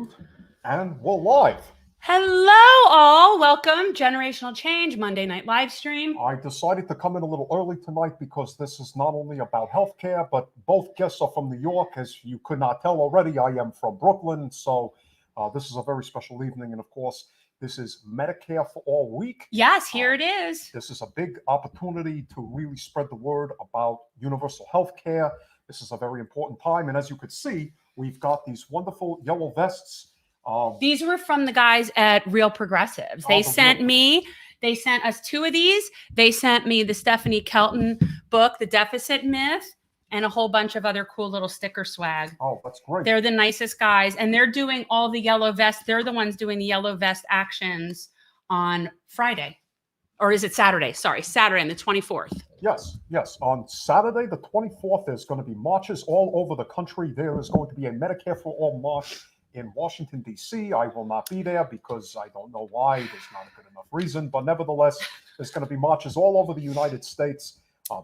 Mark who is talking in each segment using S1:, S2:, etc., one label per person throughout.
S1: unmute, and we're live.
S2: Hello, all. Welcome. Generational Change Monday night live stream.
S1: I decided to come in a little early tonight because this is not only about healthcare, but both guests are from New York. As you could not tell already, I am from Brooklyn. So this is a very special evening. And of course, this is Medicare for All Week.
S2: Yes, here it is.
S1: This is a big opportunity to really spread the word about universal healthcare. This is a very important time. And as you could see, we've got these wonderful yellow vests.
S2: These were from the guys at Real Progressives. They sent us two of these. They sent me the Stephanie Kelton book, The Deficit Myth, and a whole bunch of other cool little sticker swag.
S1: Oh, that's great.
S2: They're the nicest guys. And they're doing all the yellow vests. They're the ones doing the yellow vest actions on Friday. Or is it Saturday? Sorry, Saturday on the 24th.
S1: Yes. On Saturday, the 24th, there's going to be marches all over the country. There is going to be a Medicare for All march in Washington, D.C. I will not be there because I don't know why. There's not a good enough reason. But nevertheless, there's going to be marches all over the United States,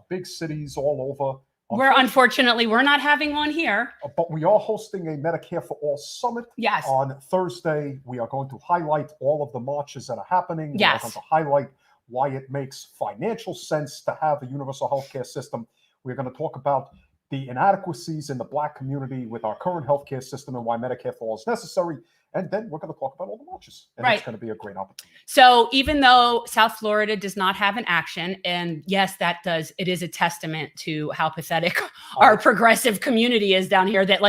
S1: big cities all over.
S2: Unfortunately, we're not having one here.
S1: But we are hosting a Medicare for All summit.
S2: Yes.
S1: On Thursday, we are going to highlight all of the marches that are happening.
S2: Yes.
S1: We are going to highlight why it makes financial sense to have a universal healthcare system. We're going to talk about the inadequacies in the Black community with our current healthcare system and why Medicare for All is necessary. And then we're going to talk about all the marches. And It's going to be a great opportunity.
S2: So even though South Florida does not have an action, and yes, it is a testament to how pathetic our progressive community is down here, that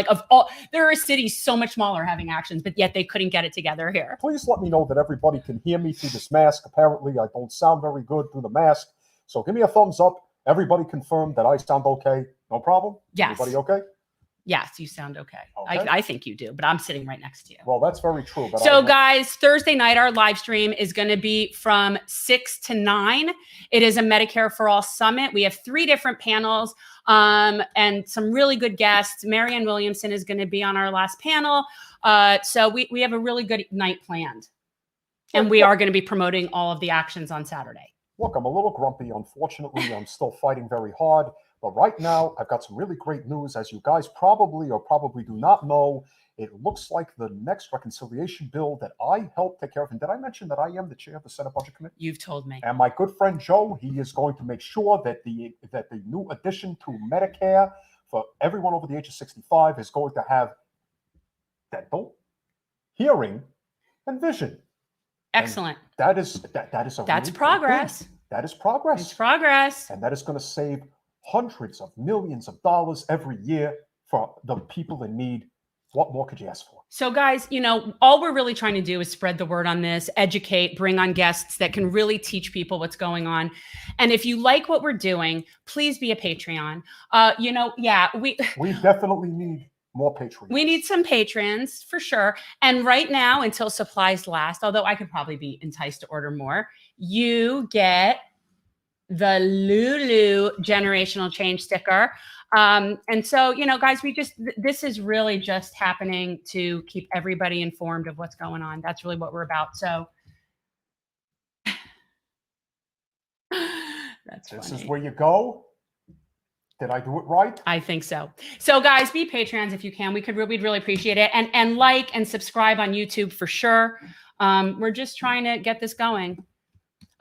S2: there are cities so much smaller having actions, but yet they couldn't get it together here.
S1: Please let me know that everybody can hear me through this mask. Apparently, I don't sound very good through the mask. So give me a thumbs up. Everybody confirm that I sound okay. No problem?
S2: Yes.
S1: Everybody okay?
S2: Yes, you sound okay. I think you do, but I'm sitting right next to you.
S1: Well, that's very true. But
S2: so guys, Thursday night, our live stream is going to be from 6 to 9. It is a Medicare for All summit. We have 3 different panels and some really good guests. Marianne Williamson is going to be on our last panel. So we have a really good night planned. And we are going to be promoting all of the actions on Saturday.
S1: Look, I'm a little grumpy. Unfortunately, I'm still fighting very hard. But right now, I've got some really great news. As you guys probably do not know, it looks like the next reconciliation bill that I helped take care of. And did I mention that I am the chair of the Senate Budget Committee?
S2: You've told me.
S1: And my good friend Joe, he is going to make sure that the new addition to Medicare for everyone over the age of 65 is going to have dental, hearing, and vision.
S2: Excellent.
S1: And that's
S2: really progress.
S1: That is progress.
S2: It's progress.
S1: And that is going to save hundreds of millions of dollars every year for the people in need. What more could you ask for?
S2: So guys, all we're really trying to do is spread the word on this, educate, bring on guests that can really teach people what's going on. And if you like what we're doing, please be a Patreon.
S1: We definitely need more patrons.
S2: We need some patrons for sure. And right now, until supplies last, although I could probably be enticed to order more, you get the Lulu Generational Change sticker. And so, guys, this is really just happening to keep everybody informed of what's going on. That's really what we're about. So that's funny.
S1: This is where you go. Did I do it right?
S2: I think so. So guys, be Patreons if you can. We'd really appreciate it. And like and subscribe on YouTube for sure. We're just trying to get this going.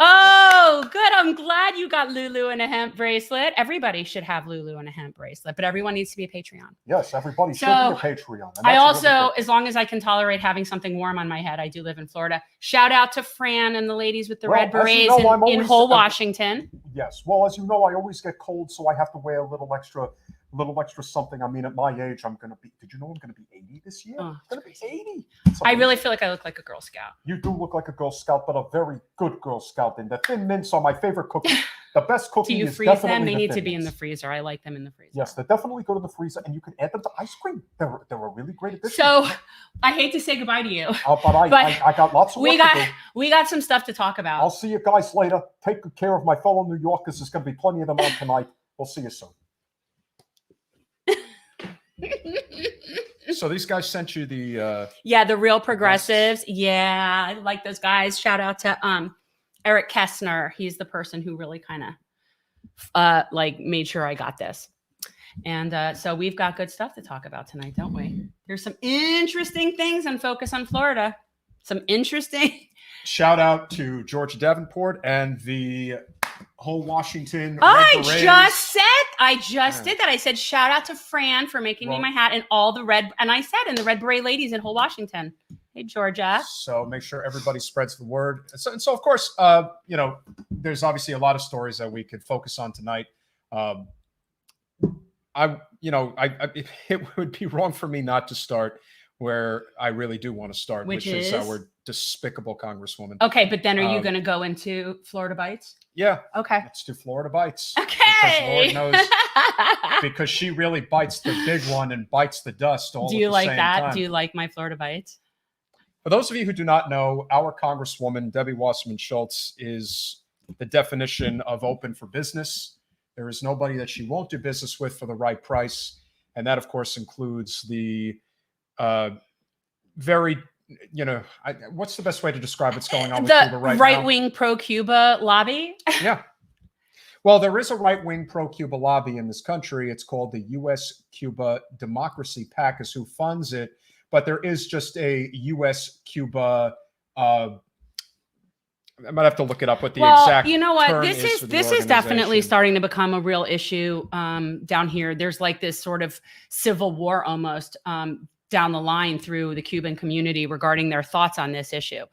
S2: Oh, good. I'm glad you got Lulu and a hemp bracelet. Everybody should have Lulu and a hemp bracelet, but everyone needs to be a Patreon.
S1: Yes, everybody should be a Patreon.
S2: I also, as long as I can tolerate having something warm on my head, I do live in Florida. Shout out to Fran and the ladies with the red berets in Hull, Washington.
S1: Yes. Well, as you know, I always get cold, so I have to wear a little extra something. I mean, at my age, did you know I'm going to be 80 this year? I'm going to be 80.
S2: I really feel like I look like a Girl Scout.
S1: You do look like a Girl Scout, but a very good Girl Scout. And the Thin Mints are my favorite cookie. The best cookie
S2: is definitely. Do you freeze them? They need to be in the freezer. I like them in the freezer.
S1: Yes, they definitely go to the freezer, and you can add them to ice cream. They're a really great addition.
S2: So, I hate to say goodbye to you.
S1: But I got lots of work to do.
S2: We got some stuff to talk about.
S1: I'll see you guys later. Take good care of my fellow New Yorkers. There's going to be plenty of them on tonight. We'll see you soon.
S3: So these guys sent you the
S2: the Real Progressives. Yeah, I like those guys. Shout out to Eric Kessner. He's the person who really kind of made sure I got this. And so we've got good stuff to talk about tonight, don't we? There's some interesting things on Focus on Florida. Some interesting.
S1: Shout out to Georgia Davenport and the whole Washington.
S2: I just did that. I said, shout out to Fran for making me my hat and all the red. And I said, and the Red Beret ladies in whole Washington. Hey, Georgia.
S1: So make sure everybody spreads the word. So of course, there's obviously a lot of stories that we could focus on tonight. It would be wrong for me not to start where I really do want to start, which is our despicable Congresswoman.
S2: Okay, but then are you going to go into Florida Bites?
S1: Yeah.
S2: Okay.
S1: Let's do Florida Bites.
S2: Okay.
S1: Because Lord knows, because she really bites the big one and bites the dust all at the same time. Do you like that?
S2: Do you like my Florida Bites?
S1: For those of you who do not know, our Congresswoman, Debbie Wasserman Schultz, is the definition of open for business. There is nobody that she won't do business with for the right price. And that, of course, includes the very, what's the best way to describe what's going on with Cuba right now?
S2: Right-wing pro-Cuba lobby?
S1: Yeah. Well, there is a right-wing pro-Cuba lobby in this country. It's called the U.S.-Cuba Democracy PAC is who funds it. But there is just a U.S.-Cuba I might have to look it up what the exact
S2: you know what?
S1: term
S2: This is definitely starting to become a real issue down here. There's like this sort of civil war almost down the line through the Cuban community regarding their thoughts on this issue.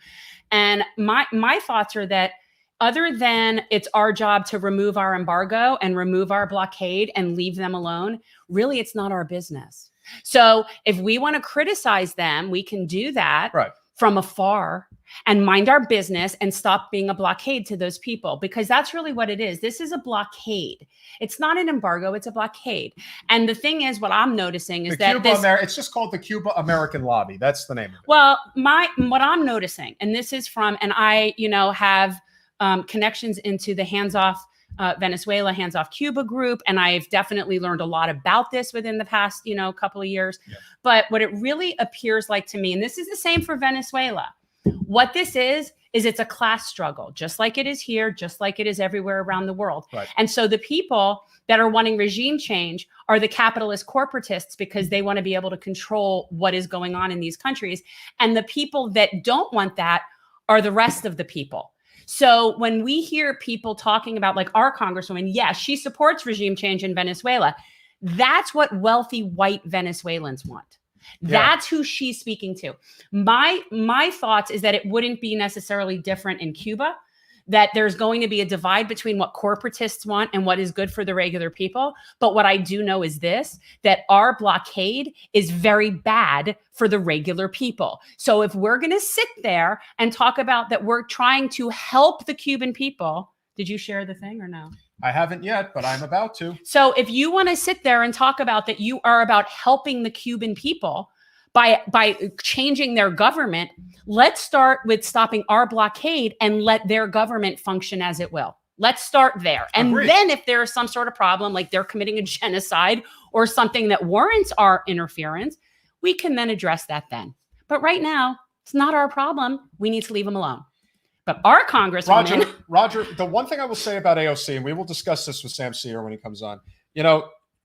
S2: And my thoughts are that other than it's our job to remove our embargo and remove our blockade and leave them alone, really it's not our business. So if we want to criticize them, we can do that from afar and mind our business and stop being a blockade to those people, because that's really what it is. This is a blockade. It's not an embargo, it's a blockade. And the thing is, what I'm noticing is
S1: it's just called the Cuba American Lobby. That's the name of it.
S2: Well, what I'm noticing, and this is from, and I, have connections into the Hands Off Venezuela, Hands Off Cuba group. And I've definitely learned a lot about this within the past, couple of years. Yeah. But what it really appears like to me, and this is the same for Venezuela, what this is it's a class struggle, just like it is here, just like it is everywhere around the world. Right. And so the people that are wanting regime change are the capitalist corporatists because they want to be able to control what is going on in these countries. And the people that don't want that are the rest of the people. So when we hear people talking about, like our Congresswoman, yes, she supports regime change in Venezuela. That's what wealthy white Venezuelans want. That's who she's speaking to. My thoughts is that it wouldn't be necessarily different in Cuba, that there's going to be a divide between what corporatists want and what is good for the regular people. But what I do know is this, that our blockade is very bad for the regular people. So if we're going to sit there and talk about that we're trying to help the Cuban people, did you share the thing or no?
S1: I haven't yet, but I'm about to.
S2: So if you want to sit there and talk about that you are about helping the Cuban people by changing their government, let's start with stopping our blockade and let their government function as it will. Let's start there. And then if there is some sort of problem, like they're committing a genocide or something that warrants our interference, we can then address that then. But right now, it's not our problem. We need to leave them alone. But our Congresswoman...
S1: Roger, the one thing I will say about AOC, and we will discuss this with Sam Seder when he comes on,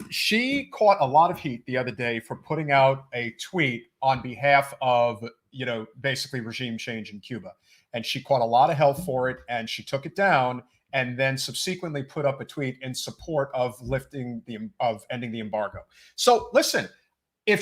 S1: she caught a lot of heat the other day for putting out a tweet on behalf of, basically regime change in Cuba. And she caught a lot of hell for it, and she took it down and then subsequently put up a tweet in support of ending the embargo. So listen, if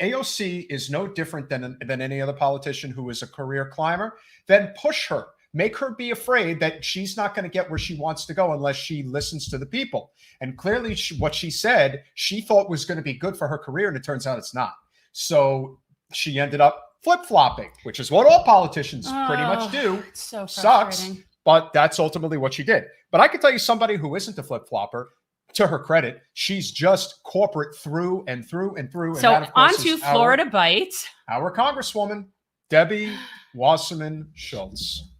S1: AOC is no different than any other politician who is a career climber, then push her. Make her be afraid that she's not going to get where she wants to go unless she listens to the people. And clearly what she said, she thought was going to be good for her career, and it turns out it's not. So she ended up flip-flopping, which is what all politicians pretty much do.
S2: It's so
S1: frustrating. Sucks, but that's ultimately what she did. But I can tell you somebody who isn't a flip-flopper, to her credit, she's just corporate through and through and through.
S2: So
S1: and that, of course,
S2: on to Florida Bites.
S1: Our Congresswoman, Debbie Wasserman Schultz.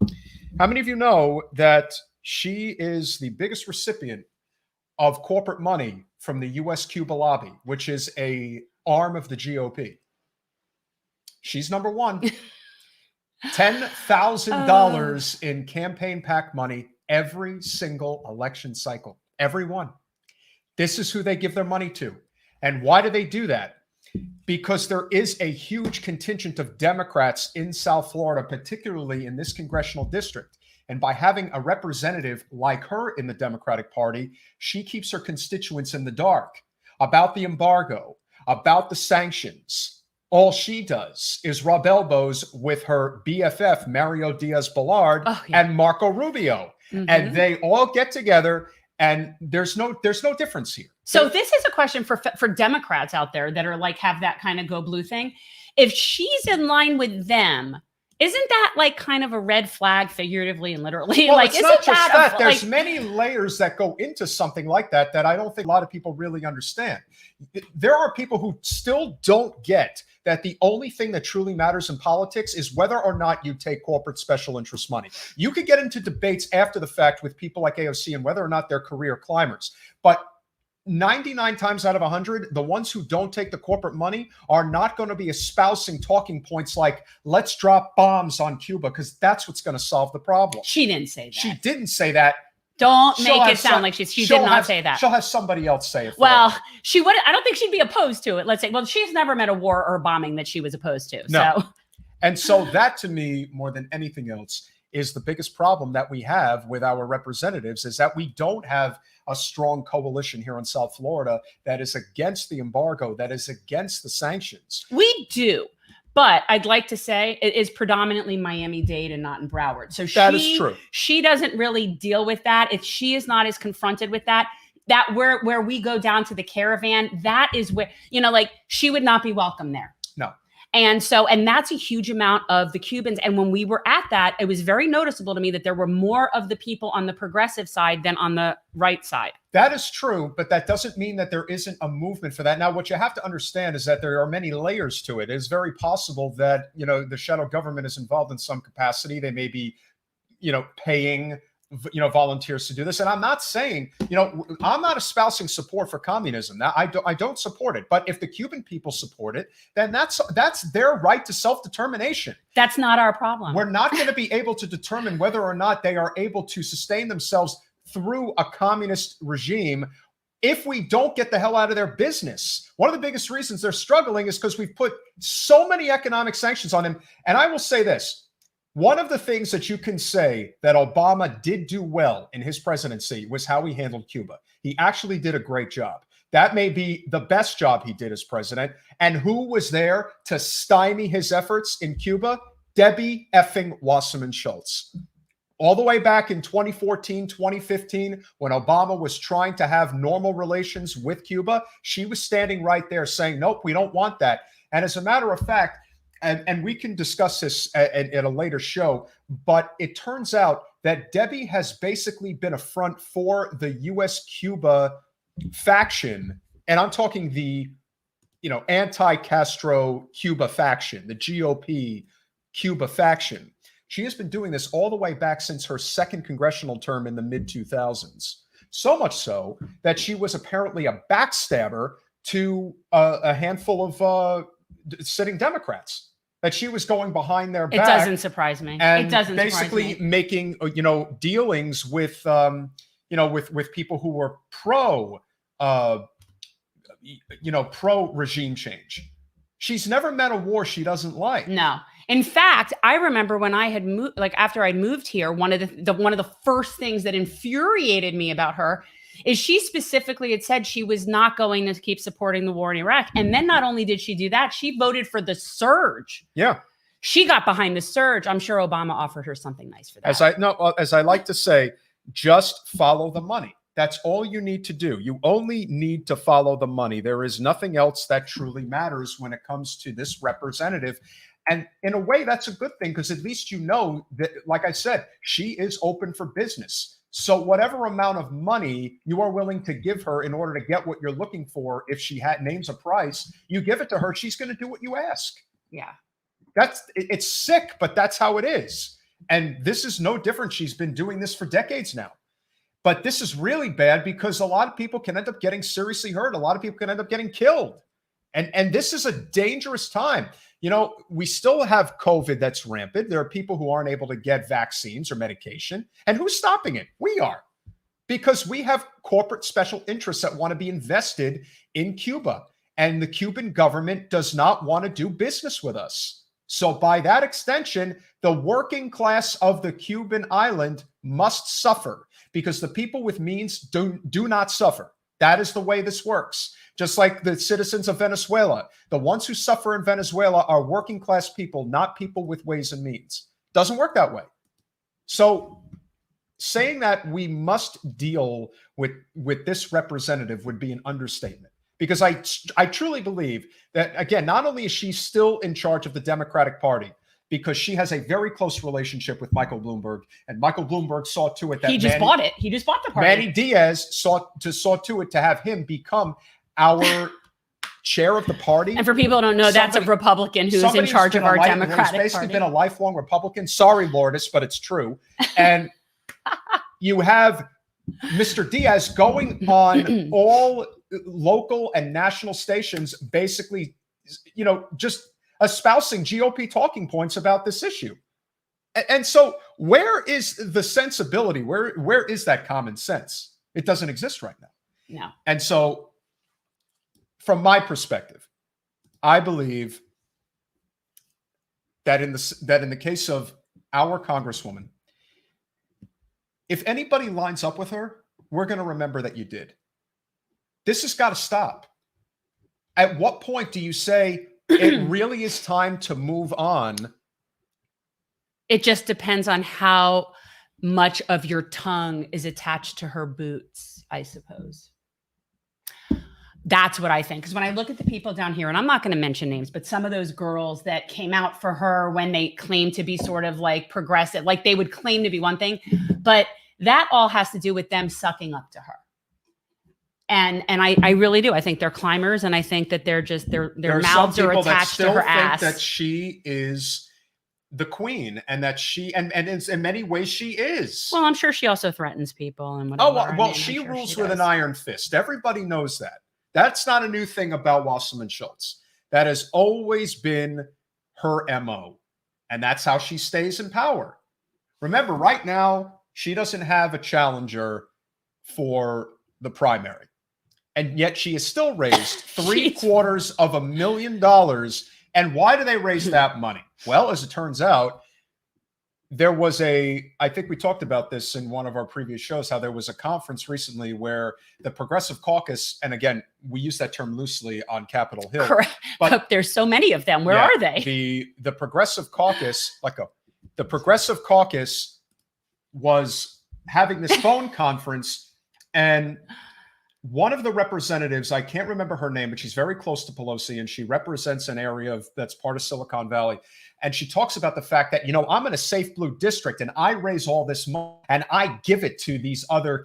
S1: How many of you know that she is the biggest recipient of corporate money from the U.S.-Cuba lobby, which is a arm of the GOP? She's number one. $10,000 in campaign PAC money every single election cycle. Every one. This is who they give their money to. And why do they do that? Because there is a huge contingent of Democrats in South Florida, particularly in this congressional district. And by having a representative like her in the Democratic Party, she keeps her constituents in the dark about the embargo, about the sanctions. All she does is rub elbows with her BFF, Mario Diaz-Balart, and Marco Rubio. And they all get together, and there's no difference here.
S2: So this is a question for Democrats out there that are like, have that kind of go blue thing. If she's in line with them, isn't that like kind of a red flag, figuratively and literally?
S1: Well,
S2: like,
S1: it's
S2: isn't
S1: not just that. There's
S2: like,
S1: many layers that go into something like that I don't think a lot of people really understand. There are people who still don't get that the only thing that truly matters in politics is whether or not you take corporate special interest money. You could get into debates after the fact with people like AOC and whether or not they're career climbers. But 99 times out of 100, the ones who don't take the corporate money are not going to be espousing talking points like, let's drop bombs on Cuba, because that's what's going to solve the problem.
S2: She didn't say that.
S1: She didn't say that.
S2: Don't make it sound like she did not say that.
S1: She'll have somebody else say it.
S2: Well, she would. I don't think she'd be opposed to it. Let's say. Well, she's never met a war or bombing that she was opposed to.
S1: No.
S2: So.
S1: And so that, to me, more than anything else, is the biggest problem that we have with our representatives, is that we don't have a strong coalition here in South Florida that is against the embargo, that is against the sanctions.
S2: We do. But I'd like to say it is predominantly Miami-Dade and not in Broward. So
S1: that is true.
S2: She doesn't really deal with that. If she is not as confronted with that where we go down to the caravan, that is where, like, she would not be welcome there.
S1: No.
S2: And that's a huge amount of the Cubans. And when we were at that, it was very noticeable to me that there were more of the people on the progressive side than on the right side.
S1: That is true, but that doesn't mean that there isn't a movement for that. Now, what you have to understand is that there are many layers to it. It is very possible that, the shadow government is involved in some capacity. They may be, paying volunteers to do this. And I'm not saying, I'm not espousing support for communism. Now, I don't support it. But if the Cuban people support it, then that's their right to self-determination.
S2: That's not our problem.
S1: We're not going to be able to determine whether or not they are able to sustain themselves through a communist regime if we don't get the hell out of their business. One of the biggest reasons they're struggling is because we've put so many economic sanctions on them. And I will say this. One of the things that you can say that Obama did do well in his presidency was how he handled Cuba. He actually did a great job. That may be the best job he did as president. And who was there to stymie his efforts in Cuba? Debbie effing Wasserman Schultz. All the way back in 2014, 2015, when Obama was trying to have normal relations with Cuba, she was standing right there saying, nope, we don't want that. And as a matter of fact, and we can discuss this at a later show, but it turns out that Debbie has basically been a front for the U.S.-Cuba faction. And I'm talking the, anti-Castro Cuba faction, the GOP Cuba faction. She has been doing this all the way back since her second congressional term in the mid-2000s. So much so that she was apparently a backstabber to a handful of sitting Democrats. That she was going behind their back.
S2: It doesn't surprise me.
S1: And
S2: it doesn't
S1: basically making, dealings with, with people who were pro regime change. She's never met a war she doesn't like.
S2: No. In fact, I remember when I had moved, like after I'd moved here, one of the first things that infuriated me about her is she specifically had said she was not going to keep supporting the war in Iraq. And then not only did she do that, she voted for the surge.
S1: Yeah.
S2: She got behind the surge. I'm sure Obama offered her something nice for that.
S1: As I like to say, just follow the money. That's all you need to do. You only need to follow the money. There is nothing else that truly matters when it comes to this representative. And in a way, that's a good thing, because at least that, like I said, she is open for business. So whatever amount of money you are willing to give her in order to get what you're looking for, if she names a price, you give it to her, she's going to do what you ask.
S2: Yeah.
S1: It's sick, but that's how it is. And this is no different. She's been doing this for decades now. But this is really bad because a lot of people can end up getting seriously hurt. A lot of people can end up getting killed. And this is a dangerous time. We still have COVID that's rampant. There are people who aren't able to get vaccines or medication. And who's stopping it? We are. because we have corporate special interests that want to be invested in Cuba, and the Cuban government does not want to do business with us. So by that extension, the working class of the Cuban island must suffer because the people with means do not suffer. That is the way this works. Just like the citizens of Venezuela, the ones who suffer in Venezuela are working class people, not people with ways and means. Doesn't work that way. So saying that we must deal with this representative would be an understatement, because I truly believe that, again, not only is she still in charge of the Democratic Party, because she has a very close relationship with Michael Bloomberg, and Michael Bloomberg saw to it that
S2: he just bought it. He just bought the party.
S1: Manny Diaz saw to it to have him become our chair of the party.
S2: And for people who don't know, that's a Republican who's in charge of our Democratic Party. He's
S1: basically been a lifelong Republican. Sorry, Lourdes, but it's true. And you have Mr. Diaz going on all local and national stations, basically, just espousing GOP talking points about this issue. And so where is the sensibility? Where is that common sense? It doesn't exist right now.
S2: No.
S1: And so from my perspective, I believe that in the case of our Congresswoman, if anybody lines up with her, we're going to remember that you did. This has got to stop. At what point do you say it really is time to move on?
S2: It just depends on how much of your tongue is attached to her boots, I suppose. That's what I think. Because when I look at the people down here, and I'm not going to mention names, but some of those girls that came out for her when they claimed to be sort of like progressive, like they would claim to be one thing, but that all has to do with them sucking up to her. And I really do. I think they're climbers, and I think that they're just their mouths are attached to her ass.
S1: That she is the queen, and that she and in many ways she is.
S2: Well, I'm sure she also threatens people and whatever.
S1: Oh well, she rules with an iron fist. Everybody knows that. That's not a new thing about Wasserman Schultz. That has always been her MO, and that's how she stays in power. Remember, right now she doesn't have a challenger for the primary. And yet she has still raised $750,000. And why do they raise that money? Well, as it turns out, there was I think we talked about this in one of our previous shows, how there was a conference recently where the Progressive Caucus, and again, we use that term loosely on Capitol Hill.
S2: Correct. But there's so many of them. Where are they?
S1: The Progressive Caucus, the Progressive Caucus was having this phone conference, and one of the representatives, I can't remember her name, but she's very close to Pelosi, and she represents an area that's part of Silicon Valley. And she talks about the fact that, I'm in a safe blue district, and I raise all this money and I give it to these other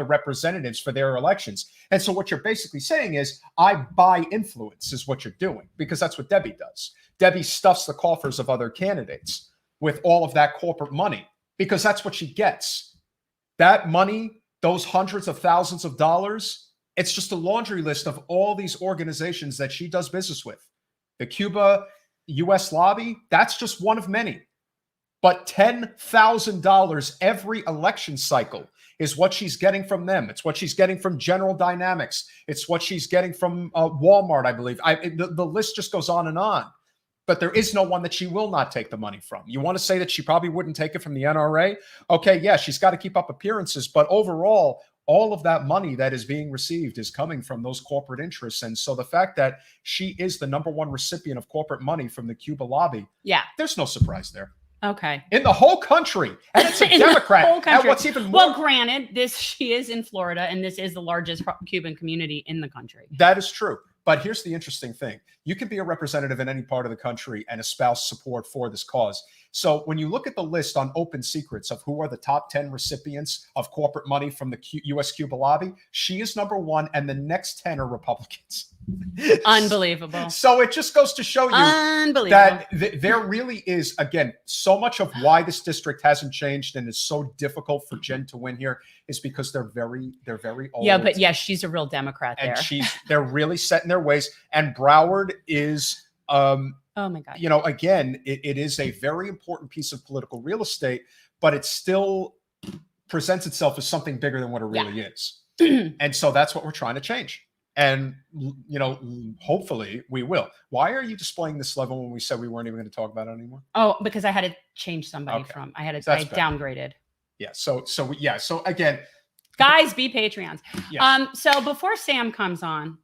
S1: representatives for their elections. And so what you're basically saying is, I buy influence, is what you're doing, because that's what Debbie does. Debbie stuffs the coffers of other candidates with all of that corporate money, because that's what she gets. That money, those hundreds of thousands of dollars, it's just a laundry list of all these organizations that she does business with. The Cuba U.S. lobby, that's just one of many. But $10,000 every election cycle is what she's getting from them. It's what she's getting from General Dynamics. It's what she's getting from Walmart, I believe. The list just goes on and on. But there is no one that she will not take the money from. You want to say that she probably wouldn't take it from the NRA? Okay, yeah, she's got to keep up appearances. But overall, all of that money that is being received is coming from those corporate interests. And so the fact that she is the number one recipient of corporate money from the Cuba lobby, there's no surprise there.
S2: Okay.
S1: In the whole country. And it's a Democrat. And what's even more...
S2: Well, granted, she is in Florida, and this is the largest Cuban community in the country.
S1: That is true. But here's the interesting thing. You can be a representative in any part of the country and espouse support for this cause. So when you look at the list on Open Secrets of who are the top 10 recipients of corporate money from the U.S. Cuba lobby, she is number one, and the next 10 are Republicans.
S2: Unbelievable.
S1: So it just goes to show you that there really is, again, so much of why this district hasn't changed and is so difficult for Jen to win here is because they're very old.
S2: Yeah, but she's a real Democrat there.
S1: And they're really set in their ways. And Broward is,
S2: oh my God.
S1: Again, it is a very important piece of political real estate, but it's still presents itself as something bigger than what it really is. And so that's what we're trying to change. And, hopefully we will. Why are you displaying this level when we said we weren't even going to talk about it anymore?
S2: Oh, because I had to change somebody I downgraded.
S1: Yeah. So again,
S2: guys, be Patreons.
S1: Yes.
S2: So before Sam comes on,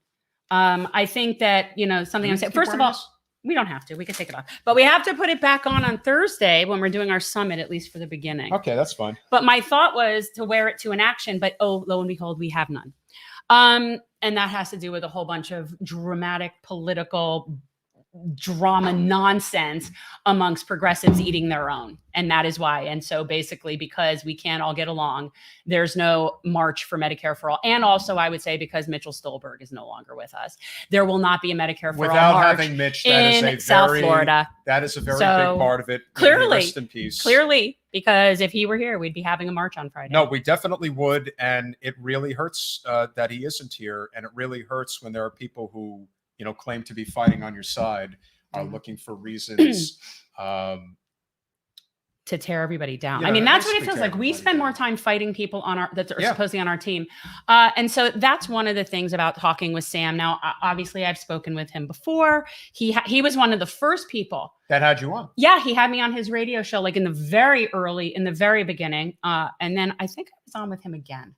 S2: I think that, something I'm saying, first of all, we don't have to, we can take it off, but we have to put it back on Thursday when we're doing our summit, at least for the beginning.
S1: Okay. That's fine.
S2: But my thought was to wear it to an action, but lo and behold, we have none. And that has to do with a whole bunch of dramatic political drama nonsense amongst progressives eating their own. And that is why. And so basically, because we can't all get along, there's no march for Medicare for all. And also, I would say, because Mitchell Stolberg is no longer with us, there will not be a Medicare for all march
S1: having Mitch,
S2: in South Florida.
S1: That is a very big part of it.
S2: Clearly,
S1: rest in peace.
S2: Clearly, because if he were here, we'd be having a march on Friday.
S1: No, we definitely would. And it really hurts that he isn't here. And it really hurts when there are people who, claim to be fighting on your side, are looking for reasons
S2: to tear everybody down. I mean, that's what it feels like. We spend more time fighting people that are supposedly on our team. And so that's one of the things about talking with Sam. Now, obviously, I've spoken with him before. He was one of the first people
S1: that had you on.
S2: Yeah, he had me on his radio show, like in the very beginning. And then I think I was on with him again.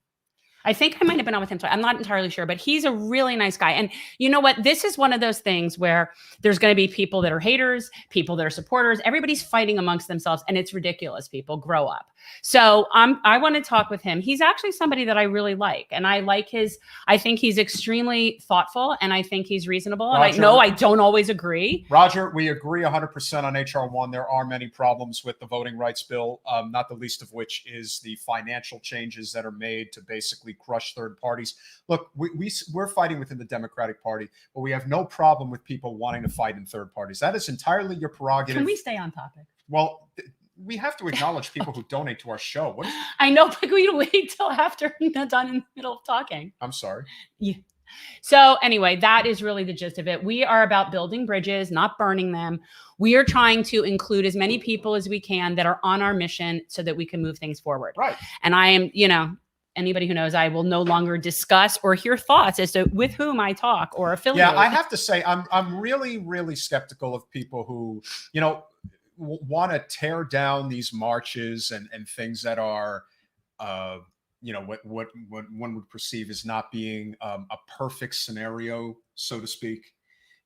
S2: I think I might have been on with him twice. I'm not entirely sure, but he's a really nice guy. And you know what? This is one of those things where there's going to be people that are haters, people that are supporters. Everybody's fighting amongst themselves, and it's ridiculous. People grow up. So I want to talk with him. He's actually somebody that I really like, and I think he's extremely thoughtful, and I think he's reasonable. Roger, and I know I don't always agree.
S1: Roger, we agree 100% on HR 1. There are many problems with the voting rights bill, not the least of which is the financial changes that are made to basically crush third parties. Look, we're fighting within the Democratic Party, but we have no problem with people wanting to fight in third parties. That is entirely your prerogative.
S2: Can we stay on topic?
S1: Well, we have to acknowledge people who donate to our show.
S2: I know, but we wait till after we're done in the middle of talking.
S1: I'm sorry.
S2: Yeah. So anyway, that is really the gist of it. We are about building bridges, not burning them. We are trying to include as many people as we can that are on our mission so that we can move things forward.
S1: Right.
S2: And I am, anybody who knows, I will no longer discuss or hear thoughts as to with whom I talk or affiliate.
S1: Yeah, I have to say, I'm really, really skeptical of people who, want to tear down these marches and things that are, what one would perceive as not being a perfect scenario, so to speak.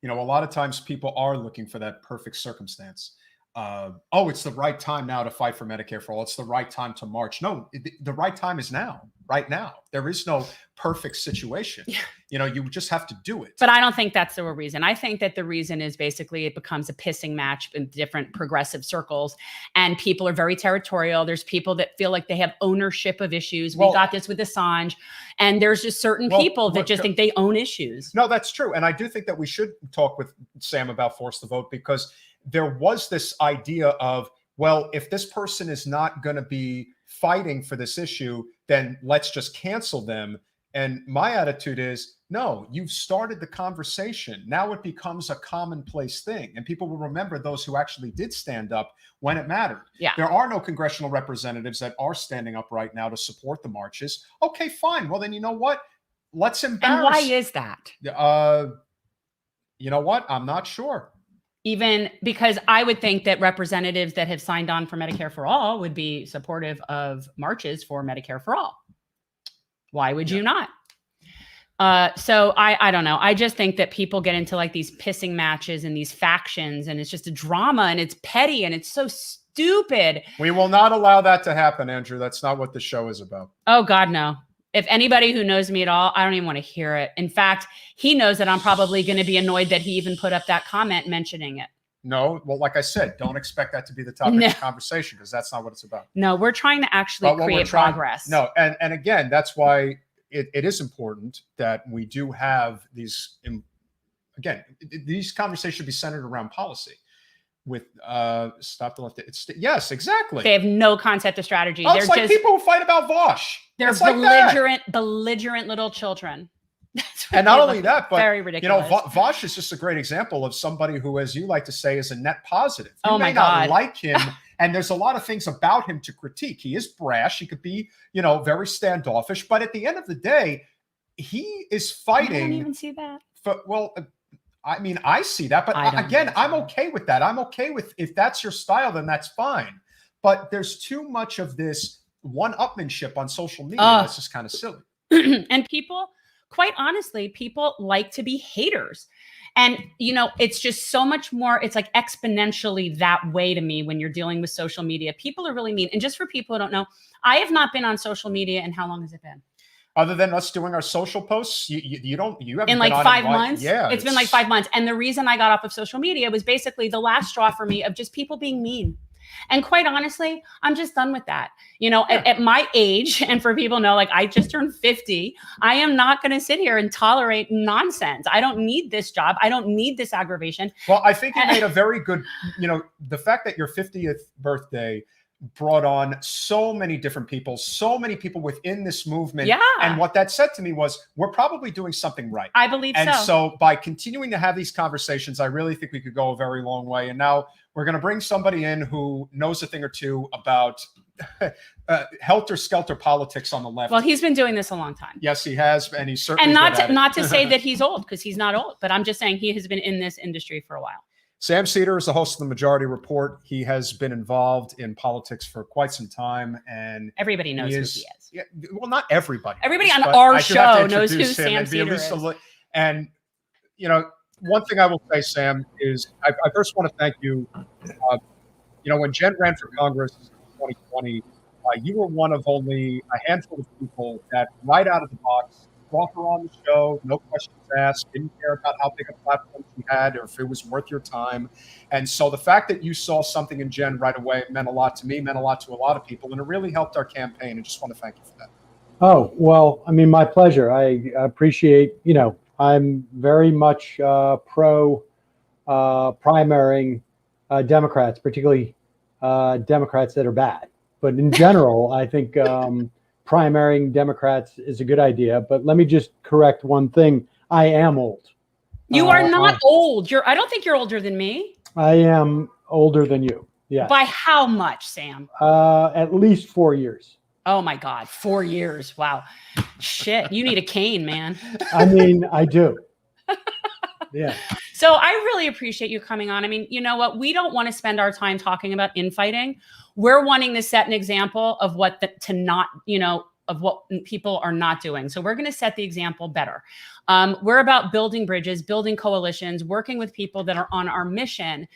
S1: A lot of times people are looking for that perfect circumstance. It's the right time now to fight for Medicare for all. It's the right time to march. No, the right time is now, right now. There is no perfect situation. Yeah. You just have to do it.
S2: But I don't think that's the reason. I think that the reason is basically it becomes a pissing match in different progressive circles, and people are very territorial. There's people that feel like they have ownership of issues. We got this with Assange, and there's just certain people that just think they own issues.
S1: No, that's true. And I do think that we should talk with Sam about Force the Vote, because there was this idea of, well, if this person is not going to be fighting for this issue, then let's just cancel them. And my attitude is, no, you've started the conversation. Now it becomes a commonplace thing. And people will remember those who actually did stand up when it mattered.
S2: Yeah.
S1: There are no congressional representatives that are standing up right now to support the marches. Okay, fine. Well, then you know what? Let's embarrass.
S2: And why is that?
S1: You know what? I'm not sure.
S2: Even because I would think that representatives that have signed on for Medicare for all would be supportive of marches for Medicare for all. Why would you not? So I don't know. I just think that people get into like these pissing matches and these factions, and it's just a drama, and it's petty, and it's so stupid.
S1: We will not allow that to happen, Andrew. That's not what the show is about.
S2: Oh God, no. If anybody who knows me at all, I don't even want to hear it. In fact, he knows that I'm probably going to be annoyed that he even put up that comment mentioning it.
S1: No, well, like I said, don't expect that to be the topic of conversation, because that's not what it's about.
S2: No, we're trying to actually create progress.
S1: No, and again, that's why it is important that we do have these. Again, these conversations should be centered around policy. With stop the left. Yes, exactly.
S2: They have no concept of strategy.
S1: Oh, it's like people who fight about Vosh.
S2: They're belligerent little children.
S1: And not only that, but
S2: very ridiculous.
S1: Vosh is just a great example of somebody who, as you like to say, is a net positive. You
S2: oh
S1: may
S2: my God.
S1: not like him And there's a lot of things about him to critique. He is brash. He could be, very standoffish. But at the end of the day, he is fighting.
S2: I don't even see that.
S1: I mean, I see that. But again, I'm okay with that. I'm okay with, if that's your style, then that's fine. But there's too much of this one-upmanship on social media. That's just kind of silly.
S2: And people, quite honestly, people like to be haters. And, it's just so much more, it's like exponentially that way to me when you're dealing with social media. People are really mean. And just for people who don't know, I have not been on social media. And how long has it been?
S1: Other than us doing our social posts, you haven't
S2: in like
S1: been on
S2: 5 months.
S1: Yeah,
S2: it's been like 5 months. And the reason I got off of social media was basically the last straw for me of just people being mean. And quite honestly, I'm just done with that. At my age, and for people know, like I just turned 50, I am not going to sit here and tolerate nonsense. I don't need this job. I don't need this aggravation.
S1: Well, I think you made a very good, the fact that your 50th birthday brought on so many different people, so many people within this movement.
S2: Yeah.
S1: And what that said to me was, we're probably doing something right.
S2: I believe so.
S1: And so by continuing to have these conversations, I really think we could go a very long way. And now we're going to bring somebody in who knows a thing or two about helter-skelter politics on the left.
S2: Well, he's been doing this a long time.
S1: Yes, he has. And he's certainly
S2: And not to say that he's old, because he's not old, but I'm just saying he has been in this industry for a while.
S1: Sam Seder is the host of the Majority Report. He has been involved in politics for quite some time, and
S2: everybody knows who he is.
S1: Yeah, well, not everybody.
S2: Everybody on our show knows who Sam Seder is.
S1: And one thing I will say, Sam, is I first want to thank you. When Jen ran for Congress in 2020, you were one of only a handful of people that, right out of the box, brought her on the show, no questions asked, didn't care about how big a platform she had or if it was worth your time. And so the fact that you saw something in Jen right away meant a lot to me, meant a lot to a lot of people, and it really helped our campaign. And just want to thank you for that.
S3: Oh, well, I mean, my pleasure. I appreciate, I'm very much pro primarying Democrats, particularly Democrats that are bad. But in general, I think primarying Democrats is a good idea. But let me just correct one thing. I am old.
S2: You are not old. I don't think you're older than me.
S3: I am older than you. Yeah.
S2: By how much, Sam?
S3: At least 4 years.
S2: Oh my God, 4 years. Wow. Shit. You need a cane, man.
S3: I mean, I do. Yeah.
S2: So I really appreciate you coming on. I mean, you know what? We don't want to spend our time talking about infighting. We're wanting to set an example of what of what people are not doing. So we're going to set the example better. We're about building bridges, building coalitions, working with people that are on our mission.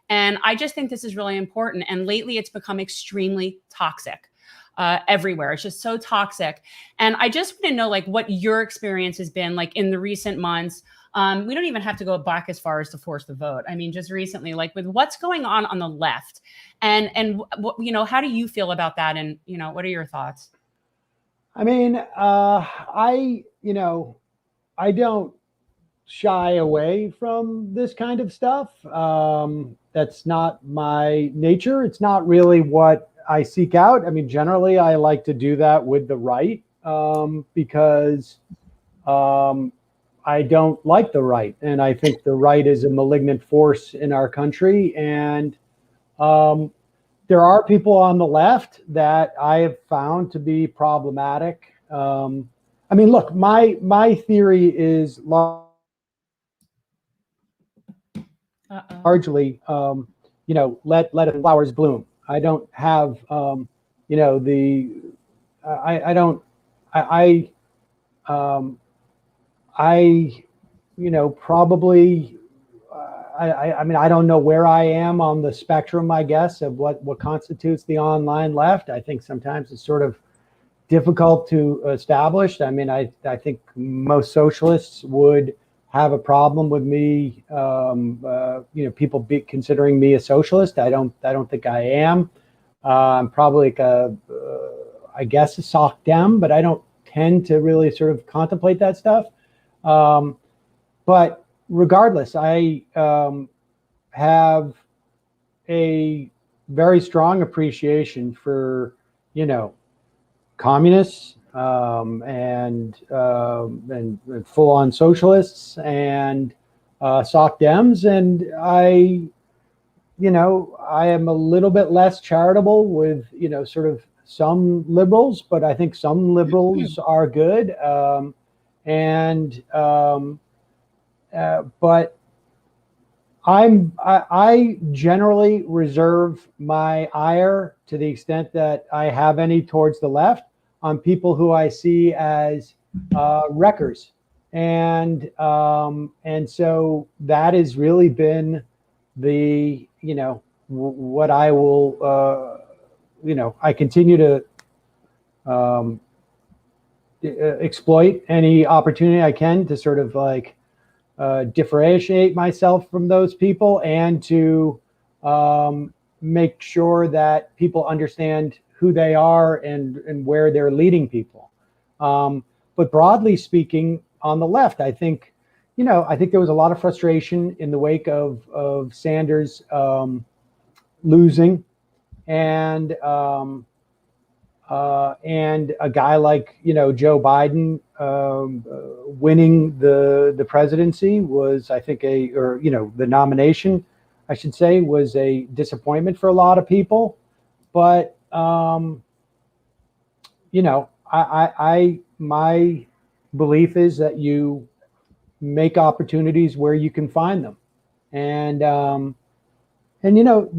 S2: And I just think this is really important. And lately it's become extremely toxic everywhere. It's just so toxic. And I just want to know what your experience has been in the recent months. We don't even have to go back as far as to force the vote. I mean, just recently, with what's going on the left, and how do you feel about that? And what are your thoughts?
S3: I mean, I don't shy away from this kind of stuff. That's not my nature. It's not really what I seek out. I mean, generally, I like to do that with the right because I don't like the right. And I think the right is a malignant force in our country. And there are people on the left that I have found to be problematic. I mean, look, my theory is largely, let the flowers bloom. I don't have, probably, I mean, I don't know where I am on the spectrum, I guess, of what constitutes the online left. I think sometimes it's sort of difficult to establish. I mean, I think most socialists would have a problem with me, people considering me a socialist. I don't think I am. I'm probably I guess a sock dem, but I don't tend to really sort of contemplate that stuff. But regardless, I have a very strong appreciation for, communists and full-on socialists and sock dems, and I I am a little bit less charitable with, sort of some liberals, but I think some liberals are good. But I generally reserve my ire, to the extent that I have any, towards the left, on people who I see as wreckers. And so that has really been the, what I will, I continue to exploit any opportunity I can to sort of like differentiate myself from those people, and to make sure that people understand who they are and where they're leading people. But broadly speaking, on the left, I think there was a lot of frustration in the wake of Sanders losing, and a guy like Joe Biden winning the presidency was, I think, the nomination, I should say, was a disappointment for a lot of people. But my belief is that you make opportunities where you can find them, and the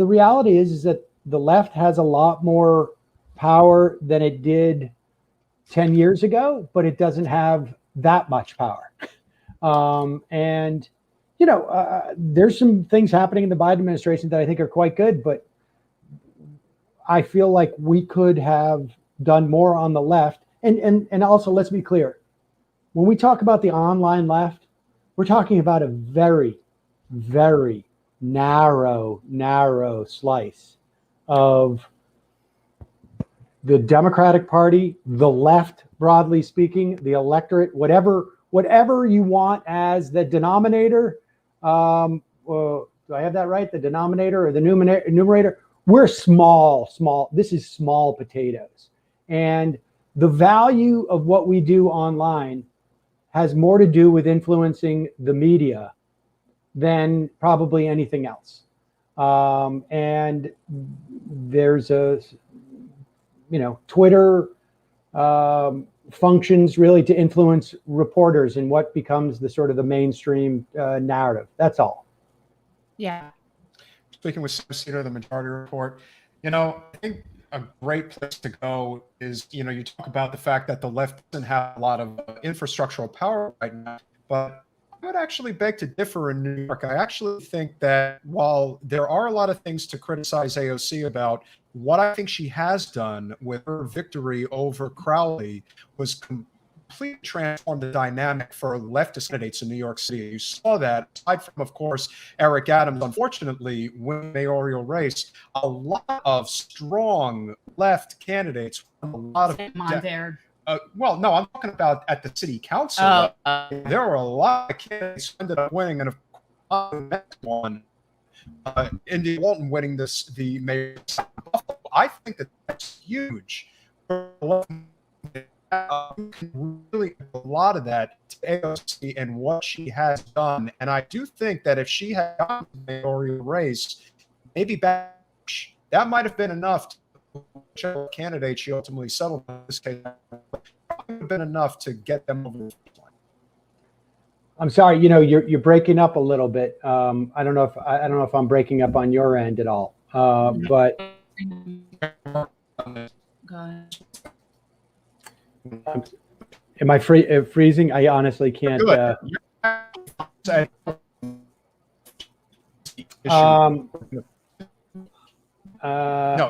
S3: reality is that the left has a lot more power than it did 10 years ago, but it doesn't have that much power. There's some things happening in the Biden administration that I think are quite good, but I feel like we could have done more on the left. And also, let's be clear, when we talk about the online left, we're talking about a very, very narrow slice of the Democratic Party, the left, broadly speaking, the electorate, whatever you want as the denominator. Do I have that right? The denominator or the numerator? We're small. This is small potatoes. And the value of what we do online has more to do with influencing the media than probably anything else. And there's Twitter functions really to influence reporters and what becomes the sort of the mainstream narrative. That's all.
S2: Yeah.
S1: Speaking with Sam Seder, the Majority Report, I think a great place to go is, you talk about the fact that the left doesn't have a lot of infrastructural power right now, but I would actually beg to differ in New York. I actually think that while there are a lot of things to criticize AOC about, what I think she has done with her victory over Crowley was completely transformed the dynamic for leftist candidates in New York City. You saw that, aside from, of course, Eric Adams, unfortunately, winning the mayoral race, a lot of strong left candidates, a lot of well, no, I'm talking about at the city council. There were a lot of candidates who ended up winning, and of course, the next one, Indy Walton winning the mayor of Buffalo. I think that's huge. Really a lot of that to AOC and what she has done, and I do think that if she had gotten the mayoral race, maybe that might have been enough to whichever candidate she ultimately settled in this case, would have been enough to get them over the line.
S3: I'm sorry, you're breaking up a little bit. I don't know if I'm breaking up on your end at all. But am I freezing? I honestly can't. No,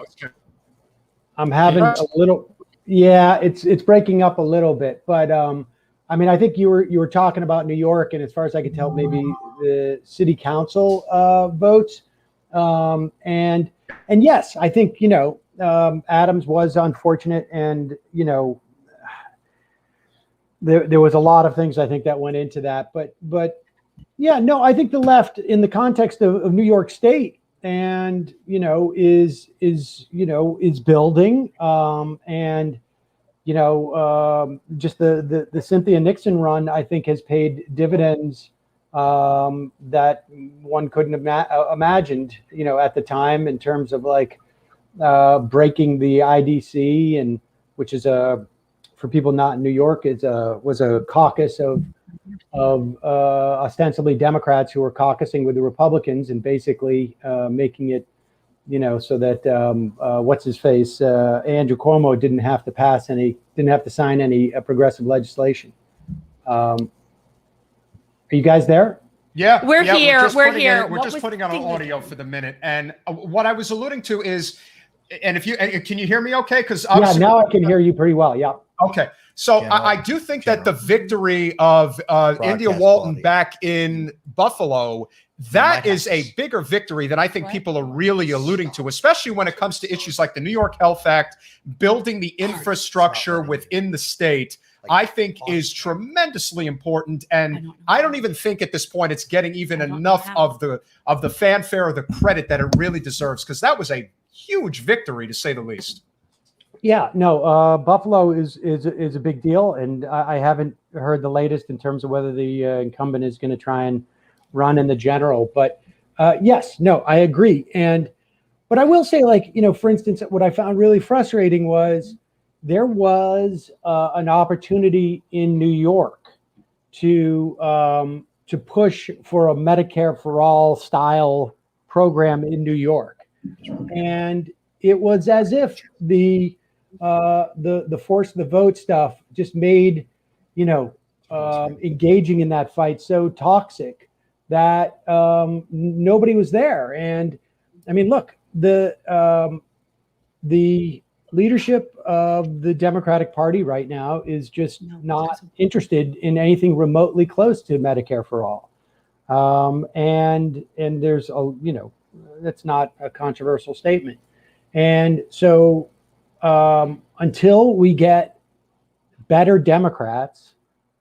S3: it's good. I'm having a little. Yeah, it's breaking up a little bit, but I think you were talking about New York, and as far as I can tell, maybe the city council votes. And yes, I think Adams was unfortunate, and there was a lot of things I think that went into that, but yeah, no, I think the left, in the context of New York State, and is building, and just the Cynthia Nixon run, I think, has paid dividends that one couldn't have imagined, at the time, in terms of like breaking the IDC, and which is for people not in New York, was a caucus of ostensibly Democrats who were caucusing with the Republicans, and basically making it, so that what's his face, Andrew Cuomo didn't have to sign any progressive legislation. Are you guys there?
S1: Yeah,
S2: We're here. We're
S1: here.
S2: here.
S1: We're just putting on an audio for the minute, and what I was alluding to is, and if you can you hear me okay? Because
S3: now I can hear you pretty well. Yeah.
S1: Okay. So I do think that the victory of India Walton back in Buffalo, that is a bigger victory than I think people are really alluding to, especially when it comes to issues like the New York Health Act, building the infrastructure within the state. I think is tremendously important, and I don't even think at this point it's getting even enough of the fanfare or the credit that it really deserves, because that was a huge victory, to say the least.
S3: Yeah, no, Buffalo is a big deal, and I haven't heard the latest in terms of whether the incumbent is going to try and run in the general. But yes, no, I agree. But I will say, like, for instance, what I found really frustrating was there was an opportunity in New York to push for a Medicare for all style program in New York, and it was as if the force of the vote stuff just made engaging in that fight so toxic that nobody was there. And I mean, look, the leadership of the Democratic Party right now is just not interested in anything remotely close to Medicare for all. And there's that's not a controversial statement. And so until we get better Democrats,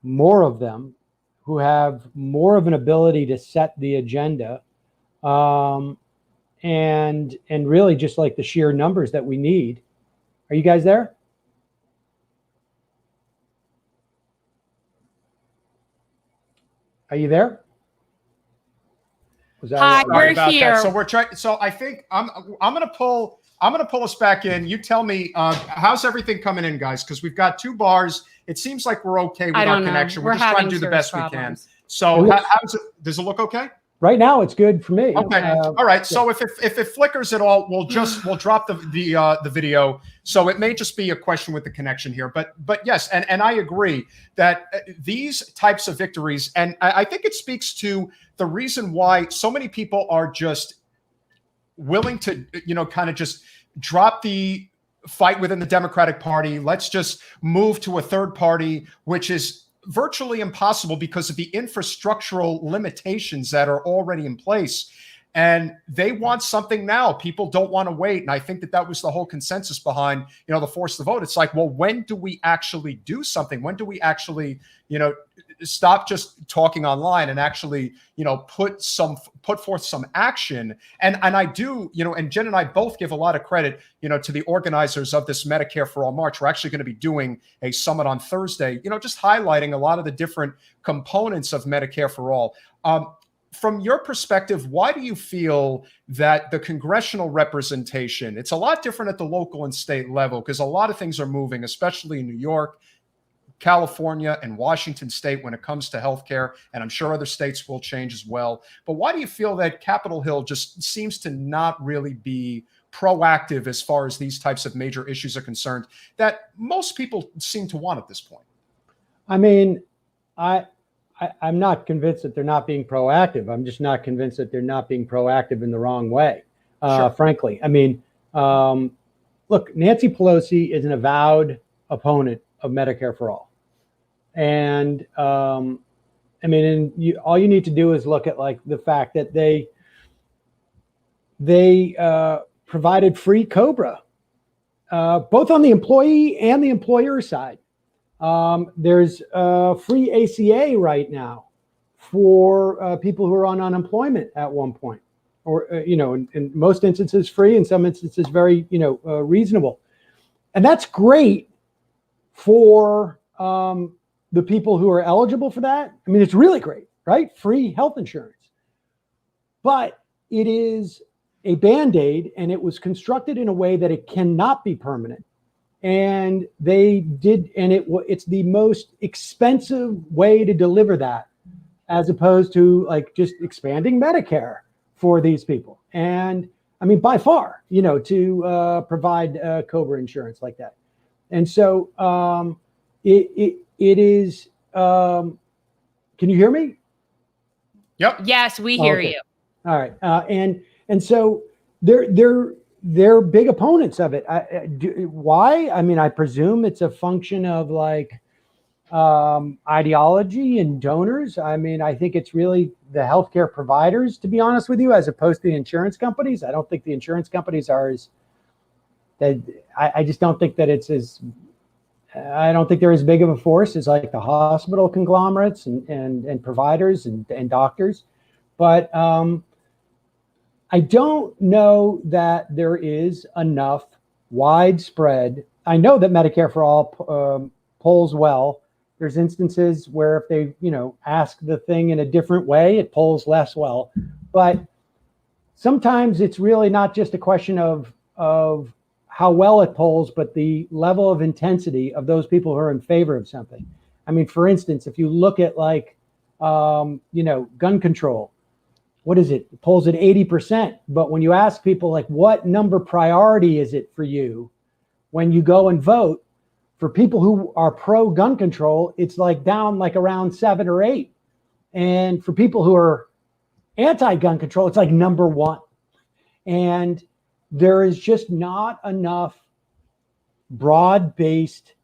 S3: more of them, who have more of an ability to set the agenda, and really just like the sheer numbers that we need. Are you guys there? Are you there?
S2: Hi, we're here.
S1: So we're trying. So I think I'm gonna pull us back in. You tell me, how's everything coming in, guys? Because we've got 2 bars. It seems like we're okay with our connection. We're just trying to do the best we can. So how's it? Does it look okay?
S3: Right now, it's good for me.
S1: Okay. All right. So if it flickers at all, we'll drop the video. So it may just be a question with the connection here. But yes, and I agree that these types of victories, and I think it speaks to the reason why so many people are just willing to, kind of just drop the fight within the Democratic Party. Let's just move to a third party, which is virtually impossible because of the infrastructural limitations that are already in place. And they want something now. People don't want to wait. And I think that was the whole consensus behind, the force the vote. It's like, well, when do we actually do something? When do we actually, stop just talking online and actually, put forth some action? And I do, and Jen and I both give a lot of credit, to the organizers of this Medicare for All March. We're actually going to be doing a summit on Thursday, just highlighting a lot of the different components of Medicare for All. From your perspective, why do you feel that the congressional representation, it's a lot different at the local and state level, because a lot of things are moving, especially in New York, California, and Washington State when it comes to healthcare, and I'm sure other states will change as well. But why do you feel that Capitol Hill just seems to not really be proactive as far as these types of major issues are concerned that most people seem to want at this point?
S3: I mean, I'm not convinced that they're not being proactive. I'm just not convinced that they're not being proactive in the wrong way, frankly. I mean, look, Nancy Pelosi is an avowed opponent of Medicare for All. And all you need to do is look at like the fact that they provided free COBRA, both on the employee and the employer side. There's free ACA right now for people who are on unemployment at one point, or in most instances free, in some instances very reasonable, and that's great for the people who are eligible for that. I mean, it's really great. right? Free health insurance. But it is a Band-Aid, and it was constructed in a way that it cannot be permanent. And they did, and it's the most expensive way to deliver that, as opposed to like just expanding Medicare for these people. And I mean, by far, to provide COBRA insurance like that. And so it is. Can you hear me?
S1: Yep.
S2: Yes, we hear
S3: Okay.
S2: you.
S3: All right. And so they're big opponents of it. Why? I mean, I presume it's a function of like ideology and donors. I mean, I think it's really the healthcare providers, to be honest with you, as opposed to the insurance companies. I don't think the insurance companies are as that. I just don't think that it's as. I don't think they're as big of a force as like the hospital conglomerates and providers and doctors. But I don't know that there is enough widespread. I know that Medicare for All polls well. There's instances where if they, ask the thing in a different way, it polls less well. But sometimes it's really not just a question of how well it polls, but the level of intensity of those people who are in favor of something. I mean, for instance, if you look at like, gun control, what is it? It polls at 80%. But when you ask people like, what number priority is it for you when you go and vote? For people who are pro gun control, it's like down like around 7 or 8. And for people who are anti-gun control, it's like number 1. And there is just not enough broad-based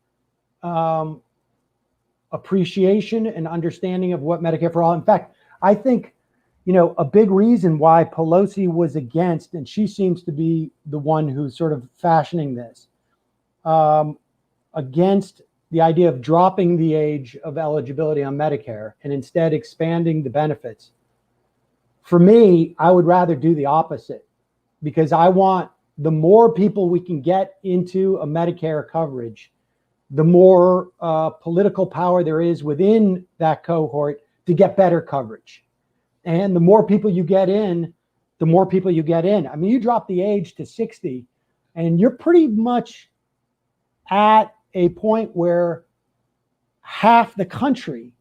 S3: appreciation and understanding of what Medicare for All. In fact, I think, a big reason why Pelosi was against, and she seems to be the one who's sort of fashioning this, against the idea of dropping the age of eligibility on Medicare and instead expanding the benefits. For me, I would rather do the opposite, because I want the more people we can get into a Medicare coverage, the more political power there is within that cohort to get better coverage. And the more people you get in, the more people you get in. I mean, you drop the age to 60 and you're pretty much at a point where half the country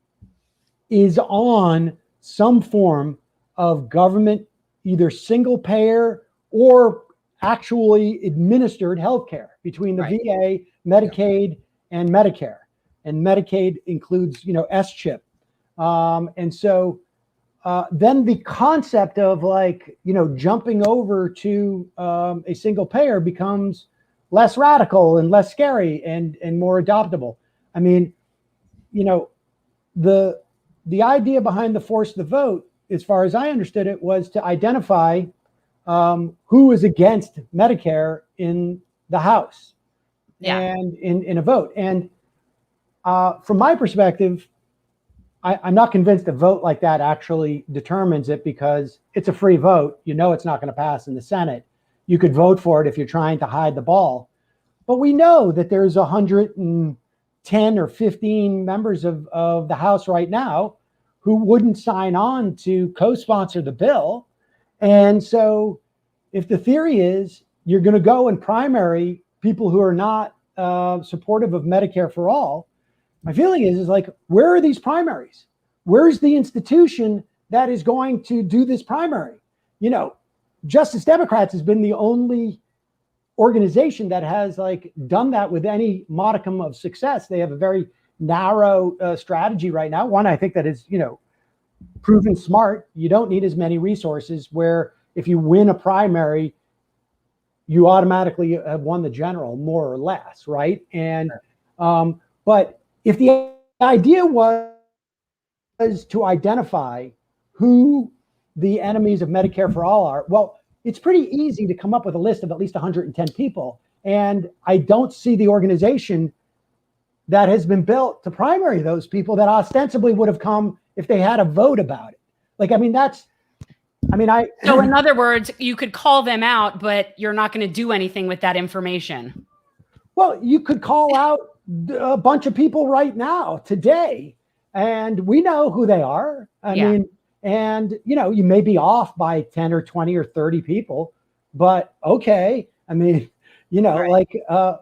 S3: is on some form of government, either single payer or actually administered healthcare between the VA, Medicaid, and Medicare. And Medicaid includes, S-chip. And so then the concept of like, jumping over to a single payer becomes less radical and less scary and more adoptable. I mean, the idea behind the force the vote, as far as I understood it, was to identify who is against Medicare in the House and in a vote. And from my perspective, I'm not convinced a vote like that actually determines it, because it's a free vote. It's not going to pass in the Senate. You could vote for it if you're trying to hide the ball. But we know that there's 110 or 15 members of the House right now who wouldn't sign on to co-sponsor the bill. And so if the theory is you're going to go and primary people who are not supportive of Medicare for all, my feeling is like, where are these primaries? Where's the institution that is going to do this primary? Justice Democrats has been the only organization that has like done that with any modicum of success. They have a very narrow strategy right now. One, I think that is, proven smart. You don't need as many resources, where if you win a primary, you automatically have won the general, more or less, right? And but if the idea was to identify who the enemies of Medicare for all are, well, it's pretty easy to come up with a list of at least 110 people. And I don't see the organization that has been built to primary those people that ostensibly would have come if they had a vote about it.
S2: So in other words, you could call them out, but you're not going to do anything with that information.
S3: Well, you could call out a bunch of people right now, today, and we know who they are. I mean, and you may be off by 10 or 20 or 30 people, but okay. I mean, like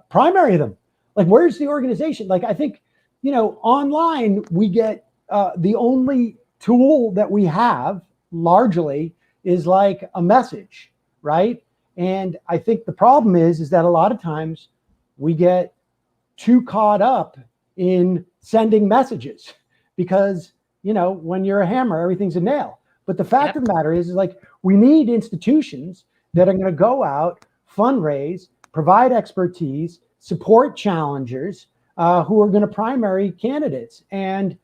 S3: primary them. Like, where's the organization? Like, I think, online we get the only tool that we have largely is like a message, right? And I think the problem is that a lot of times we get too caught up in sending messages because, when you're a hammer, everything's a nail. But the fact of the matter is like, we need institutions that are going to go out, fundraise, provide expertise, support challengers who are going to primary candidates. And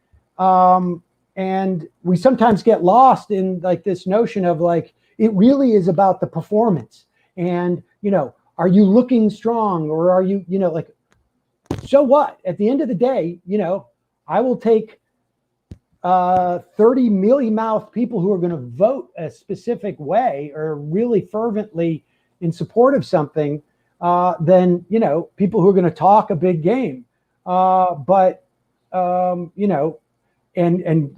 S3: we sometimes get lost in like this notion of like, it really is about the performance. And, are you looking strong, or are you, like, so what? At the end of the day, I will take 30 mealy-mouthed people who are going to vote a specific way or really fervently in support of something than, people who are going to talk a big game. And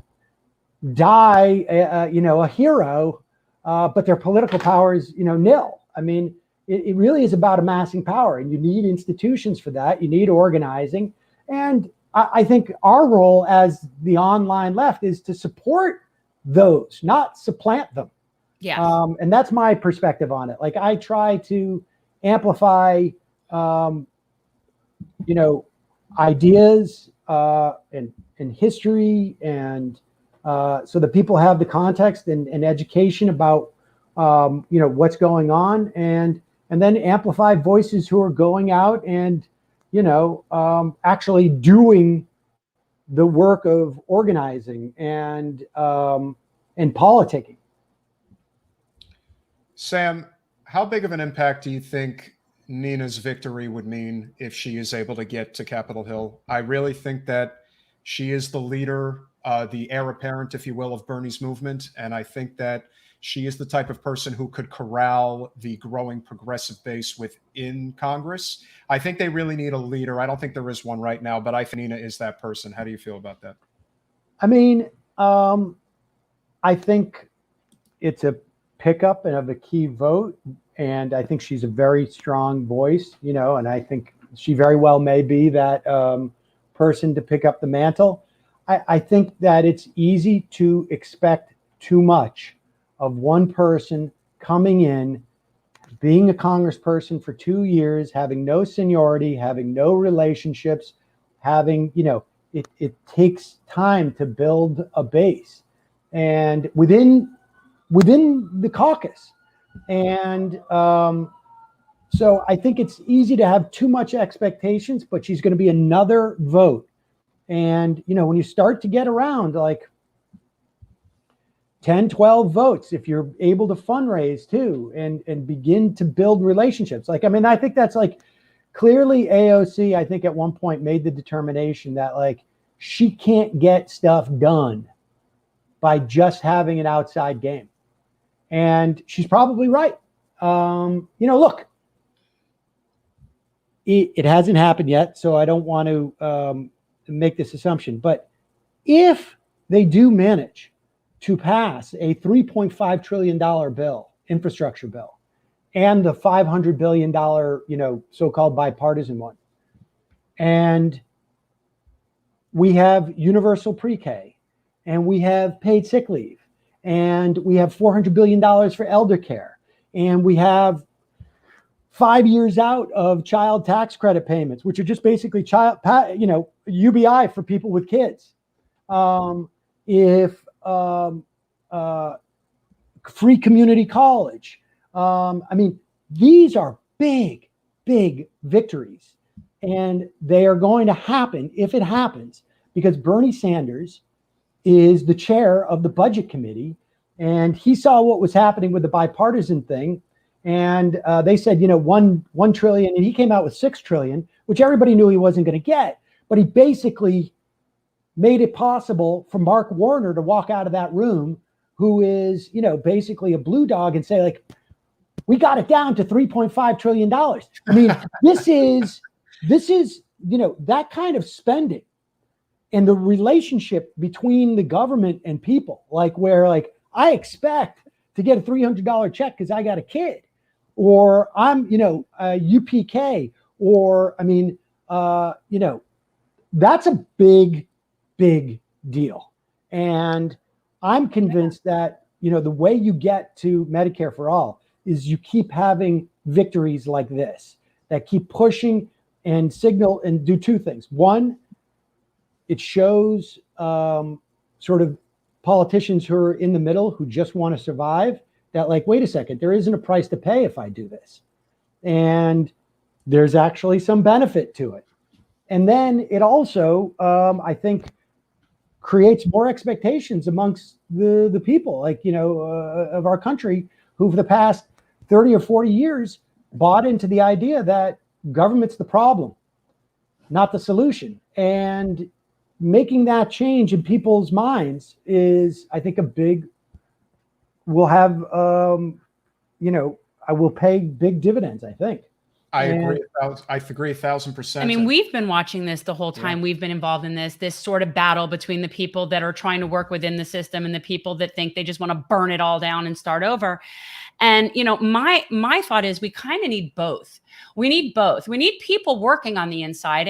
S3: die, a hero, but their political power is, nil. I mean, it really is about amassing power, and you need institutions for that. You need organizing. And I think our role as the online left is to support those, not supplant them.
S2: Yeah.
S3: And that's my perspective on it. Like, I try to amplify, ideas and history, and so that people have the context and education about, what's going on, and then amplify voices who are going out and, actually doing the work of organizing and politicking.
S1: Sam, how big of an impact do you think Nina's victory would mean if she is able to get to Capitol Hill? I really think that she is the leader, the heir apparent, if you will, of Bernie's movement. And I think that she is the type of person who could corral the growing progressive base within Congress. I think they really need a leader. I don't think there is one right now, but I think Nina is that person. How do you feel about that?
S3: I mean, I think it's a pickup and of a key vote. And I think she's a very strong voice, and I think she very well may be that person to pick up the mantle. I think that it's easy to expect too much of one person coming in, being a congressperson for 2 years, having no seniority, having no relationships, having, it takes time to build a base and within the caucus. And so I think it's easy to have too much expectations, but she's going to be another vote. And, when you start to get around like 10, 12 votes, if you're able to fundraise too, and begin to build relationships. Like, I mean, I think that's like clearly AOC, I think at one point made the determination that like she can't get stuff done by just having an outside game. And she's probably right. Look, it hasn't happened yet, so I don't want to make this assumption. But if they do manage to pass a $3.5 trillion bill, infrastructure bill, and the $500 billion, so-called bipartisan one, and we have universal pre-K, and we have paid sick leave, and we have $400 billion for elder care, and we have 5 years out of child tax credit payments, which are just basically UBI for people with kids. Free community college. I mean, these are big, big victories, and they are going to happen if it happens, because Bernie Sanders is the chair of the budget committee, and he saw what was happening with the bipartisan thing. And they said, $1 trillion, and he came out with $6 trillion, which everybody knew he wasn't going to get. But he basically made it possible for Mark Warner to walk out of that room, who is, basically a blue dog, and say, like, we got it down to $3.5 trillion. I mean, this is, that kind of spending. and the relationship between the government and people, like where like I expect to get a $300 check because I got a kid, or I'm, UPK, or I mean, that's a big, big deal. And I'm convinced that, the way you get to Medicare for all is you keep having victories like this that keep pushing and signal and do two things. One, it shows sort of politicians who are in the middle who just want to survive that, like, wait a second, there isn't a price to pay if I do this. And there's actually some benefit to it. And then it also, I think, creates more expectations amongst the people, like, of our country, who for the past 30 or 40 years bought into the idea that government's the problem, not the solution. And making that change in people's minds is, I think, will have, I will pay big dividends, I think.
S1: I agree 1,000%.
S2: I mean, we've been watching this the whole time we've been involved in this sort of battle between the people that are trying to work within the system and the people that think they just want to burn it all down and start over. And, my thought is we kind of need both. We need both. We need people working on the inside.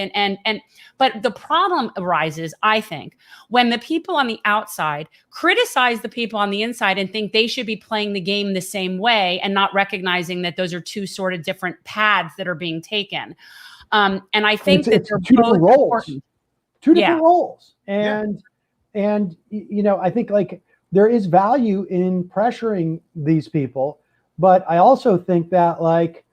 S2: But the problem arises, I think, when the people on the outside criticize the people on the inside and think they should be playing the game the same way and not recognizing that those are two sort of different paths that are being taken. And I think that they're
S3: two different roles.
S2: Important.
S3: Two different roles. And I think like there is value in pressuring these people, but I also think that like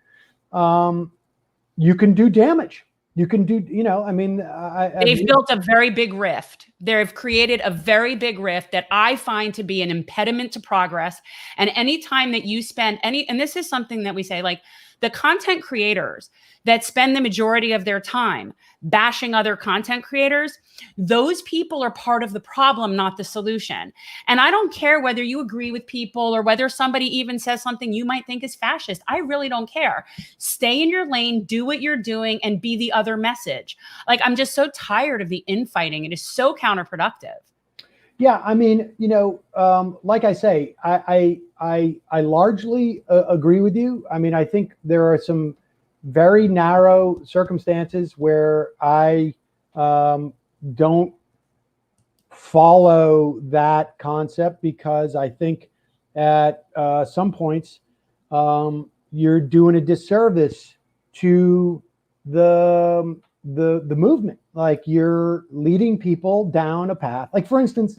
S3: you can do damage. You can do,
S2: they've built a very big rift. They've created a very big rift that I find to be an impediment to progress. And anytime that you spend and this is something that we say, like the content creators that spend the majority of their time bashing other content creators, those people are part of the problem, not the solution. And I don't care whether you agree with people or whether somebody even says something you might think is fascist. I really don't care. Stay in your lane, do what you're doing, and be the other message. Like, I'm just so tired of the infighting. It is so counterproductive.
S3: Yeah, I mean, like I say, I largely agree with you. I mean, I think there are some very narrow circumstances where I don't follow that concept, because I think at some points you're doing a disservice to the movement. Like, you're leading people down a path. Like, for instance,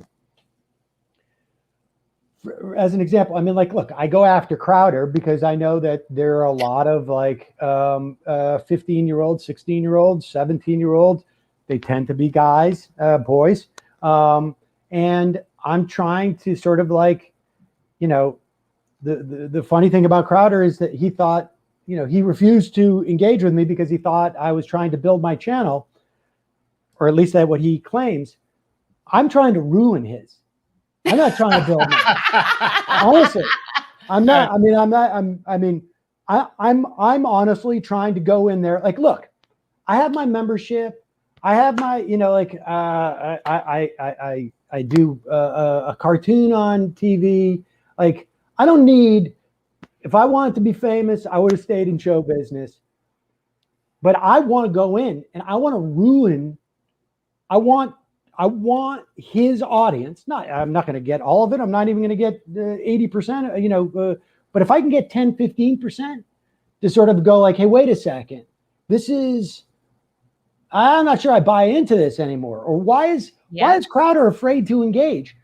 S3: as an example, I mean, like, look, I go after Crowder because I know that there are a lot of like 15-year-olds, 16-year-olds, 17-year-olds. They tend to be guys, boys. And I'm trying to sort of like, the funny thing about Crowder is that he thought, he refused to engage with me because he thought I was trying to build my channel, or at least that's what he claims. I'm trying to ruin his. I'm not trying to build it. Honestly, I'm not. I mean, I'm honestly trying to go in there. Like, look, I have my membership. I have my, I do a cartoon on TV. Like, I don't need. If I wanted to be famous, I would have stayed in show business. But I want to go in and I want to ruin. I want his audience. I'm not going to get all of it. I'm not even going to get 80%, but if I can get 10, 15% to sort of go like, hey, wait a second, I'm not sure I buy into this anymore. Or why is Crowder afraid to engage?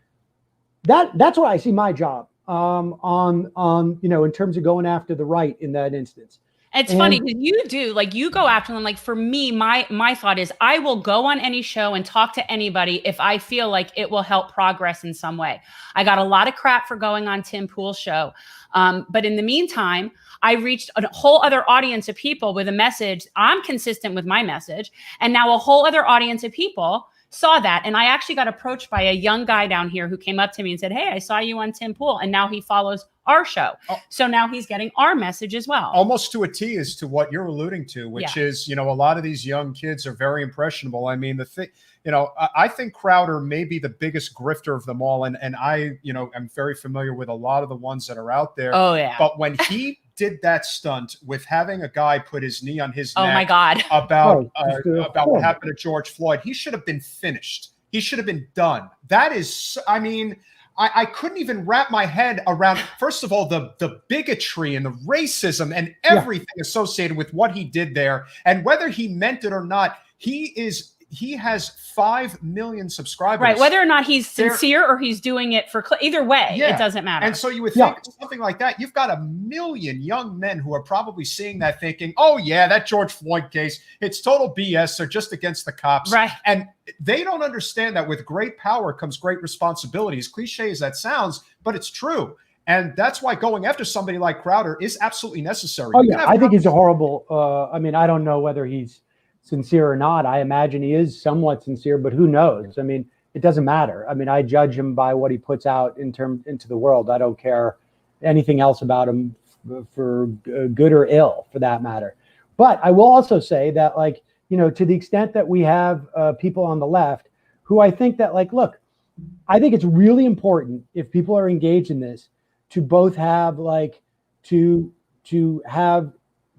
S3: That's what I see my job in terms of going after the right in that instance.
S2: It's funny because you go after them. Like, for me, my thought is I will go on any show and talk to anybody if I feel like it will help progress in some way. I got a lot of crap for going on Tim Pool's show. But in the meantime, I reached a whole other audience of people with a message. I'm consistent with my message. And now a whole other audience of people saw that. And I actually got approached by a young guy down here who came up to me and said, hey, I saw you on Tim Pool. And now he follows our show. So now he's getting our message as well.
S1: Almost to a T as to what you're alluding to, which is, you know, a lot of these young kids are very impressionable. I mean, the thing, you know, I think Crowder may be the biggest grifter of them all. And I, you know, I'm very familiar with a lot of the ones that are out there.
S2: Oh, yeah.
S1: But when he did that stunt with having a guy put his knee on his neck,
S2: oh my God,
S1: about what happened to George Floyd, he should have been finished. He should have been done. That is, I mean, I couldn't even wrap my head around, first of all, the bigotry and the racism and everything associated with what he did there. And whether he meant it or not, he has 5 million subscribers.
S2: Right. Whether or not he's sincere or he's doing it for either way, it doesn't matter.
S1: And so you would think something like that. You've got 1 million young men who are probably seeing that thinking, oh, yeah, that George Floyd case, it's total BS. They're just against the cops.
S2: Right.
S1: And they don't understand that with great power comes great responsibility. As cliche as that sounds, but it's true. And that's why going after somebody like Crowder is absolutely necessary.
S3: Oh, yeah. I think he's a horrible. I mean, I don't know whether he's sincere or not. I imagine he is somewhat sincere, but who knows? I mean, it doesn't matter. I mean, I judge him by what he puts out into the world. I don't care anything else about him for good or ill, for that matter. But I will also say that, like, you know, to the extent that we have people on the left who I think that, like, look, I think it's really important if people are engaged in this to both have to have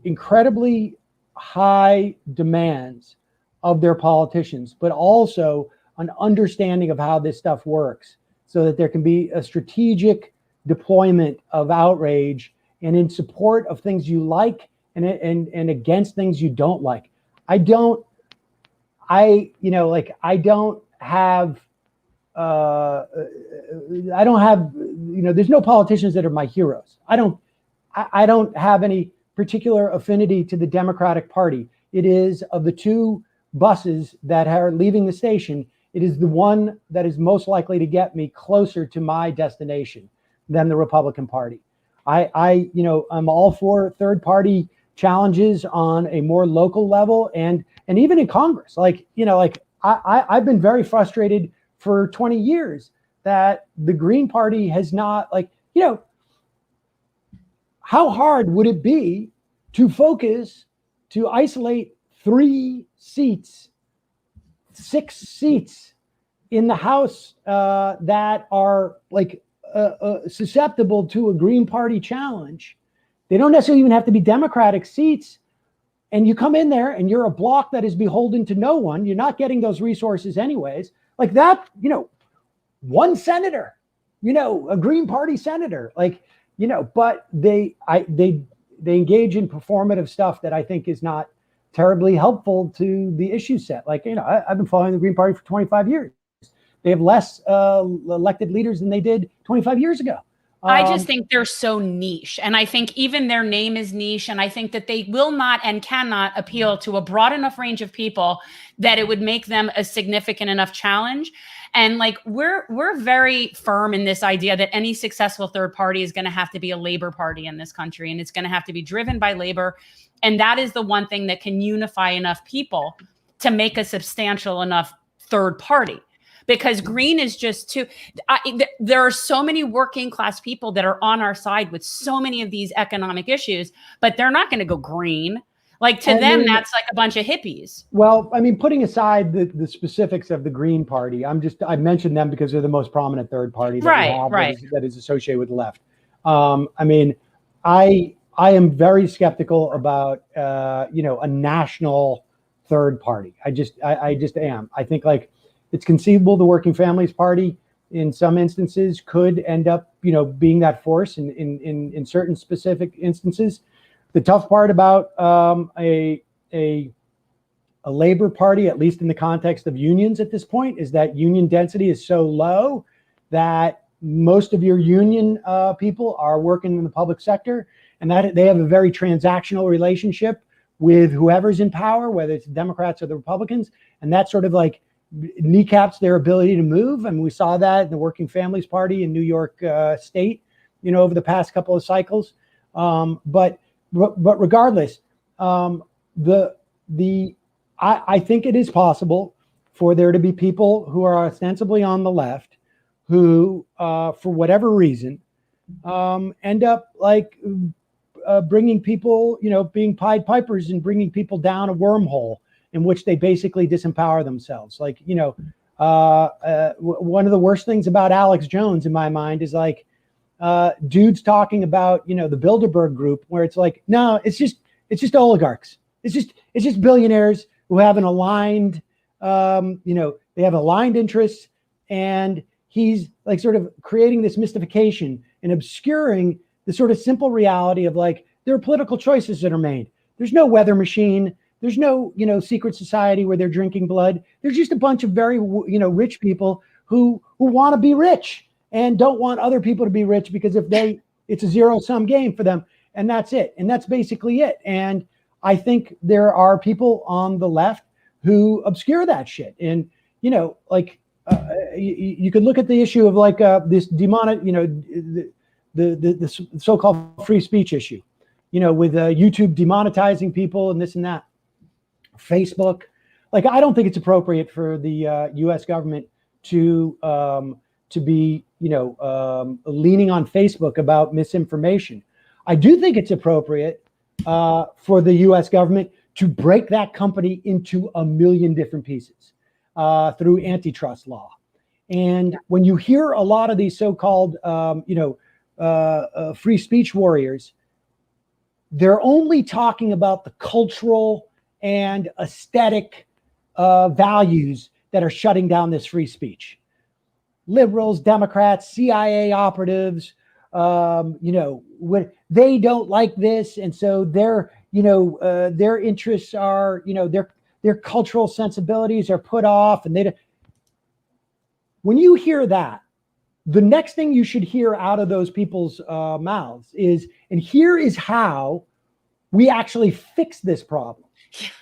S3: incredibly high demands of their politicians, but also an understanding of how this stuff works so that there can be a strategic deployment of outrage and in support of things you like and against things you don't like. I don't have, you know, there's no politicians that are my heroes. I don't have any particular affinity to the Democratic Party. It is, of the two buses that are leaving the station, it is the one that is most likely to get me closer to my destination than the Republican Party. I'm all for third party challenges on a more local level and even in Congress. I've been very frustrated for 20 years that the Green Party has not, how hard would it be to isolate 6 seats in the House that are susceptible to a Green Party challenge? They don't necessarily even have to be Democratic seats. And you come in there and you're a block that is beholden to no one. You're not getting those resources anyways. Like that, one senator, a Green Party senator, but they engage in performative stuff that I think is not terribly helpful to the issue set. I've been following the Green Party for 25 years. They have less elected leaders than they did 25 years ago.
S2: I just think they're so niche. And I think even their name is niche. And I think that they will not and cannot appeal to a broad enough range of people that it would make them a significant enough challenge. And we're very firm in this idea that any successful third party is going to have to be a labor party in this country. And it's going to have to be driven by labor. And that is the one thing that can unify enough people to make a substantial enough third party. Because green is just too, there are so many working class people that are on our side with so many of these economic issues, but they're not going to go green. That's like a bunch of hippies.
S3: Well, I mean, putting aside the specifics of the Green Party, I mentioned them because they're the most prominent third party that is associated with the left. I am very skeptical about, a national third party. I just am. I think it's conceivable the Working Families Party in some instances could end up, being that force in certain specific instances. The tough part about a labor party, at least in the context of unions at this point, is that union density is so low that most of your union people are working in the public sector, and that they have a very transactional relationship with whoever's in power, whether it's the Democrats or the Republicans, and that sort of kneecaps their ability to move. And we saw that in the Working Families Party in New York State, over the past couple of cycles. But regardless, I think it is possible for there to be people who are ostensibly on the left who, for whatever reason, end up like bringing people, being Pied Pipers and bringing people down a wormhole in which they basically disempower themselves. Like, one of the worst things about Alex Jones in my mind is like dudes talking about, the Bilderberg group, where it's like, no, it's just oligarchs. It's just billionaires who have an aligned, they have aligned interests, and he's like sort of creating this mystification and obscuring the sort of simple reality of like, there are political choices that are made. There's no weather machine. There's no, secret society where they're drinking blood. There's just a bunch of very, rich people who want to be rich and don't want other people to be rich, because it's a zero-sum game for them. And that's it. And that's basically it. And I think there are people on the left who obscure that shit. And, you could look at the issue of like this demonic, the so-called free speech issue, with YouTube demonetizing people and this and that. Facebook, like, I don't think it's appropriate for the U.S. government to be, leaning on Facebook about misinformation. I do think it's appropriate for the U.S. government to break that company into a million different pieces through antitrust law. And when you hear a lot of these so-called, free speech warriors, they're only talking about the cultural and aesthetic values that are shutting down this free speech. Liberals, Democrats, CIA operatives, they don't like this, and so their interests are, their cultural sensibilities are put off, and when you hear that, the next thing you should hear out of those people's mouths is, and here is how we actually fix this problem.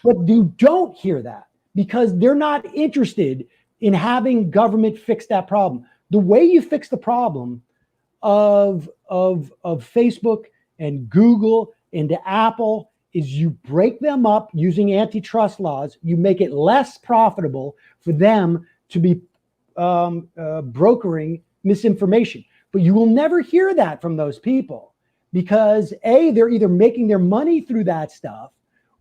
S3: But you don't hear that because they're not interested in having government fix that problem. The way you fix the problem of Facebook and Google and Apple is you break them up using antitrust laws. You make it less profitable for them to be brokering misinformation. But you will never hear that from those people because A, they're either making their money through that stuff,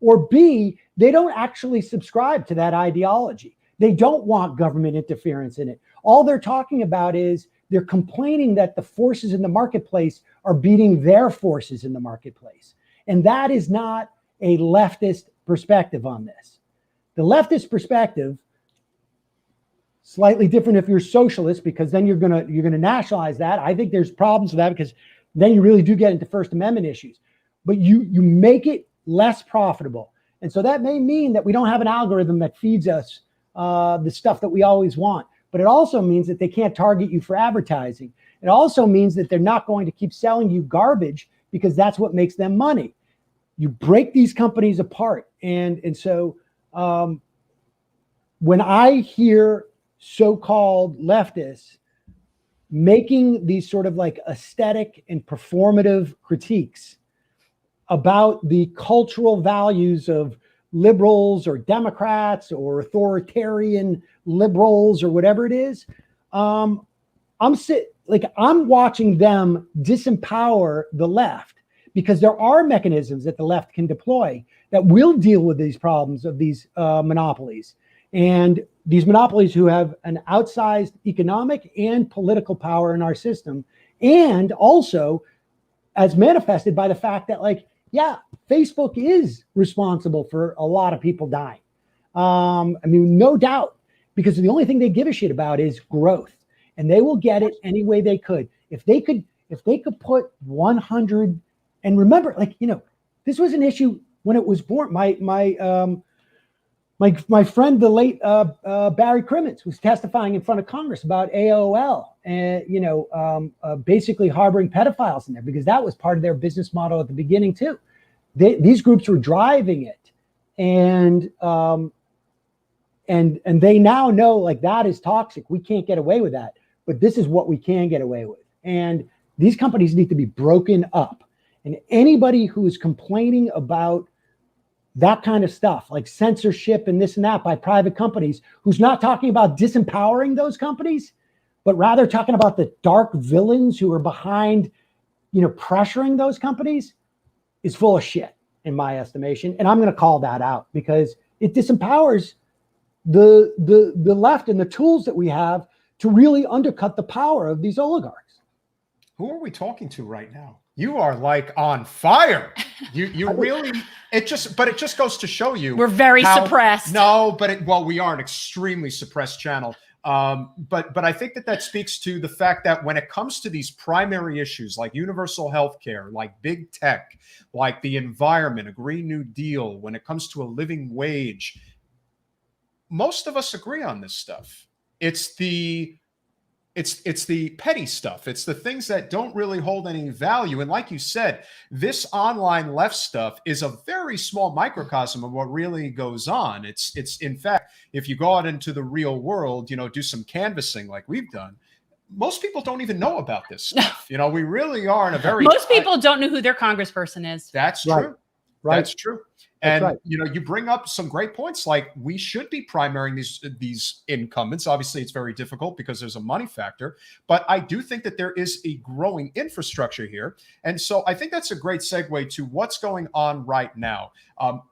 S3: or B, they don't actually subscribe to that ideology. They don't want government interference in it. All they're talking about is they're complaining that the forces in the marketplace are beating their forces in the marketplace. And that is not a leftist perspective on this. The leftist perspective, slightly different if you're socialist, because then you're gonna nationalize that. I think there's problems with that because then you really do get into First Amendment issues. But you make it less profitable. And so that may mean that we don't have an algorithm that feeds us the stuff that we always want. But it also means that they can't target you for advertising. It also means that they're not going to keep selling you garbage because that's what makes them money. You break these companies apart. And so when I hear so-called leftists making these sort of like aesthetic and performative critiques about the cultural values of liberals or Democrats or authoritarian liberals or whatever it is, I'm watching them disempower the left, because there are mechanisms that the left can deploy that will deal with these problems of these monopolies. And these monopolies who have an outsized economic and political power in our system, and also as manifested by the fact that, like, yeah, Facebook is responsible for a lot of people dying. No doubt, because the only thing they give a shit about is growth, and they will get it any way they could. If they could put 100, and remember, this was an issue when it was born. My friend, the late Barry Crimmins, was testifying in front of Congress about AOL and basically harboring pedophiles in there, because that was part of their business model at the beginning too. These groups were driving it, and they now know, like, that is toxic. We can't get away with that, but this is what we can get away with. And these companies need to be broken up. And anybody who is complaining about that kind of stuff, like censorship and this and that by private companies, who's not talking about disempowering those companies, but rather talking about the dark villains who are behind, pressuring those companies, is full of shit in my estimation. And I'm going to call that out because it disempowers the left and the tools that we have to really undercut the power of these oligarchs.
S1: Who are we talking to right now? You are like on fire. You really, it just goes to show you
S2: we're very suppressed.
S1: No, but we are an extremely suppressed channel. But I think that speaks to the fact that when it comes to these primary issues like universal health care, like big tech, like the environment, a Green New Deal, when it comes to a living wage, most of us agree on this stuff. It's the petty stuff. It's the things that don't really hold any value. And like you said, this online left stuff is a very small microcosm of what really goes on. It's in fact, if you go out into the real world, do some canvassing like we've done, most people don't even know about this stuff. We really are in a very...
S2: Most people don't know who their congressperson is.
S1: That's
S3: right.
S1: true.
S3: Right.
S1: That's true. And,
S3: right.
S1: You bring up some great points, like we should be primarying these incumbents. Obviously, it's very difficult because there's a money factor, but I do think that there is a growing infrastructure here. And so I think that's a great segue to what's going on right now.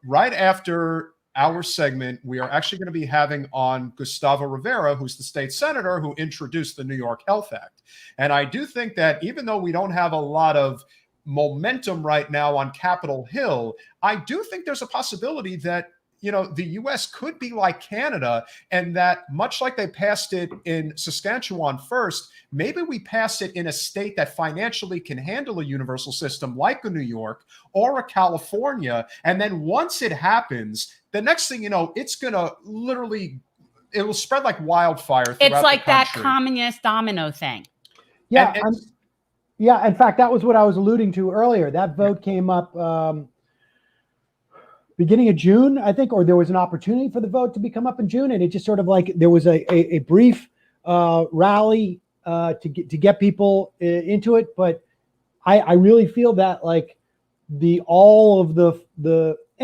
S1: Right after our segment, we are actually going to be having on Gustavo Rivera, who's the state senator who introduced the New York Health Act. And I do think that even though we don't have a lot of momentum right now on Capitol Hill, I do think there's a possibility that, the U.S. could be like Canada, and that much like they passed it in Saskatchewan first, maybe we pass it in a state that financially can handle a universal system like a New York or a California. And then once it happens, the next thing you know, it's going to literally, it will spread like wildfire.
S2: It's like that communist domino thing.
S3: Yeah. Yeah, in fact, that was what I was alluding to earlier. That vote came up beginning of June, I think, or there was an opportunity for the vote to come up in June, and it just sort of like there was a brief rally to get people into it. But I really feel that like and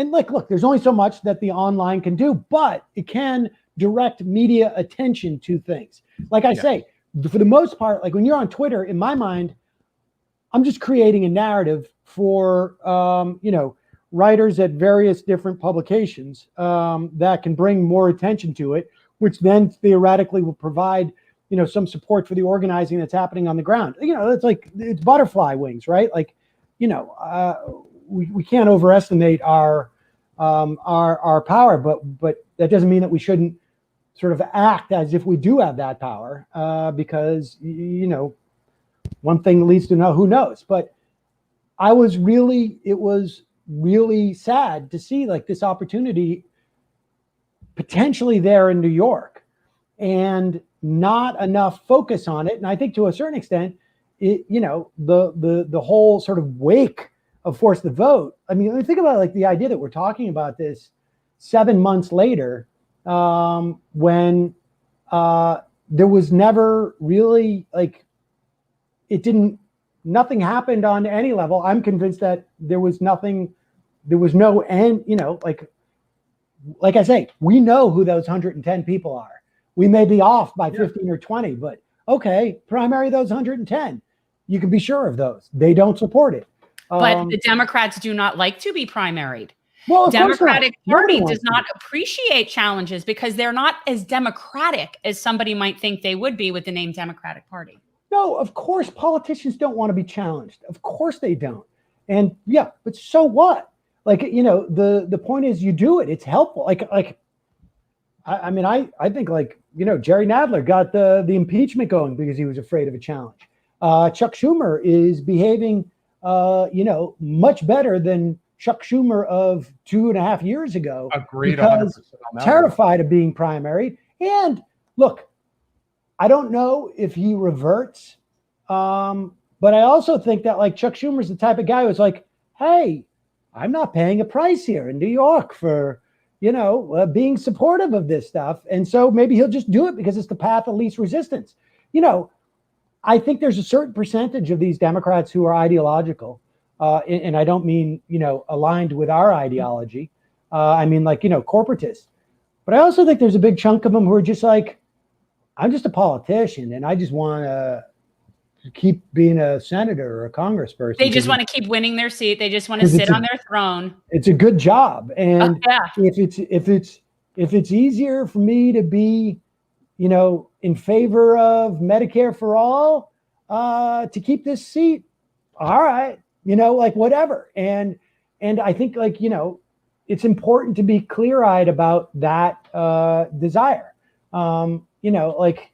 S3: like, look, there's only so much that the online can do, but it can direct media attention to things. Like I say, for the most part, like when you're on Twitter, in my mind, I'm just creating a narrative for, writers at various different publications that can bring more attention to it, which then theoretically will provide, some support for the organizing that's happening on the ground. It's butterfly wings, right? Like, we can't overestimate our power, but that doesn't mean that we shouldn't sort of act as if we do have that power, because, one thing leads to who knows. But it was really sad to see like this opportunity potentially there in New York and not enough focus on it. And I think to a certain extent, the whole sort of wake of Force the Vote. I mean, think about like the idea that we're talking about this 7 months later, when there was never really like, nothing happened on any level. I'm convinced that there was no end, like I say, we know who those 110 people are. We may be off by 15 or 20, but okay, primary those 110. You can be sure of those. They don't support it.
S2: But the Democrats do not like to be primaried.
S3: Well,
S2: Democratic Party does not appreciate challenges because they're not as democratic as somebody might think they would be with the name Democratic Party.
S3: No, of course, politicians don't want to be challenged. Of course they don't. And yeah, but so what? Like, the point is you do it. It's helpful. I think like, Jerry Nadler got the impeachment going because he was afraid of a challenge. Chuck Schumer is behaving, much better than Chuck Schumer of 2.5 years ago.
S1: Agreed.
S3: Because terrified of being primaried. And look, I don't know if he reverts, but I also think that like Chuck Schumer's the type of guy who's like, hey, I'm not paying a price here in New York for, being supportive of this stuff. And so maybe he'll just do it because it's the path of least resistance. I think there's a certain percentage of these Democrats who are ideological. And I don't mean, aligned with our ideology. I mean, like, corporatists. But I also think there's a big chunk of them who are just like, I'm just a politician and I just want to keep being a senator or a congressperson.
S2: They just want to keep winning their seat. They just want to sit on their throne.
S3: It's a good job. And
S2: yeah.
S3: if it's easier for me to be, in favor of Medicare for all, to keep this seat, all right, like whatever. And I think like, it's important to be clear-eyed about that desire. Like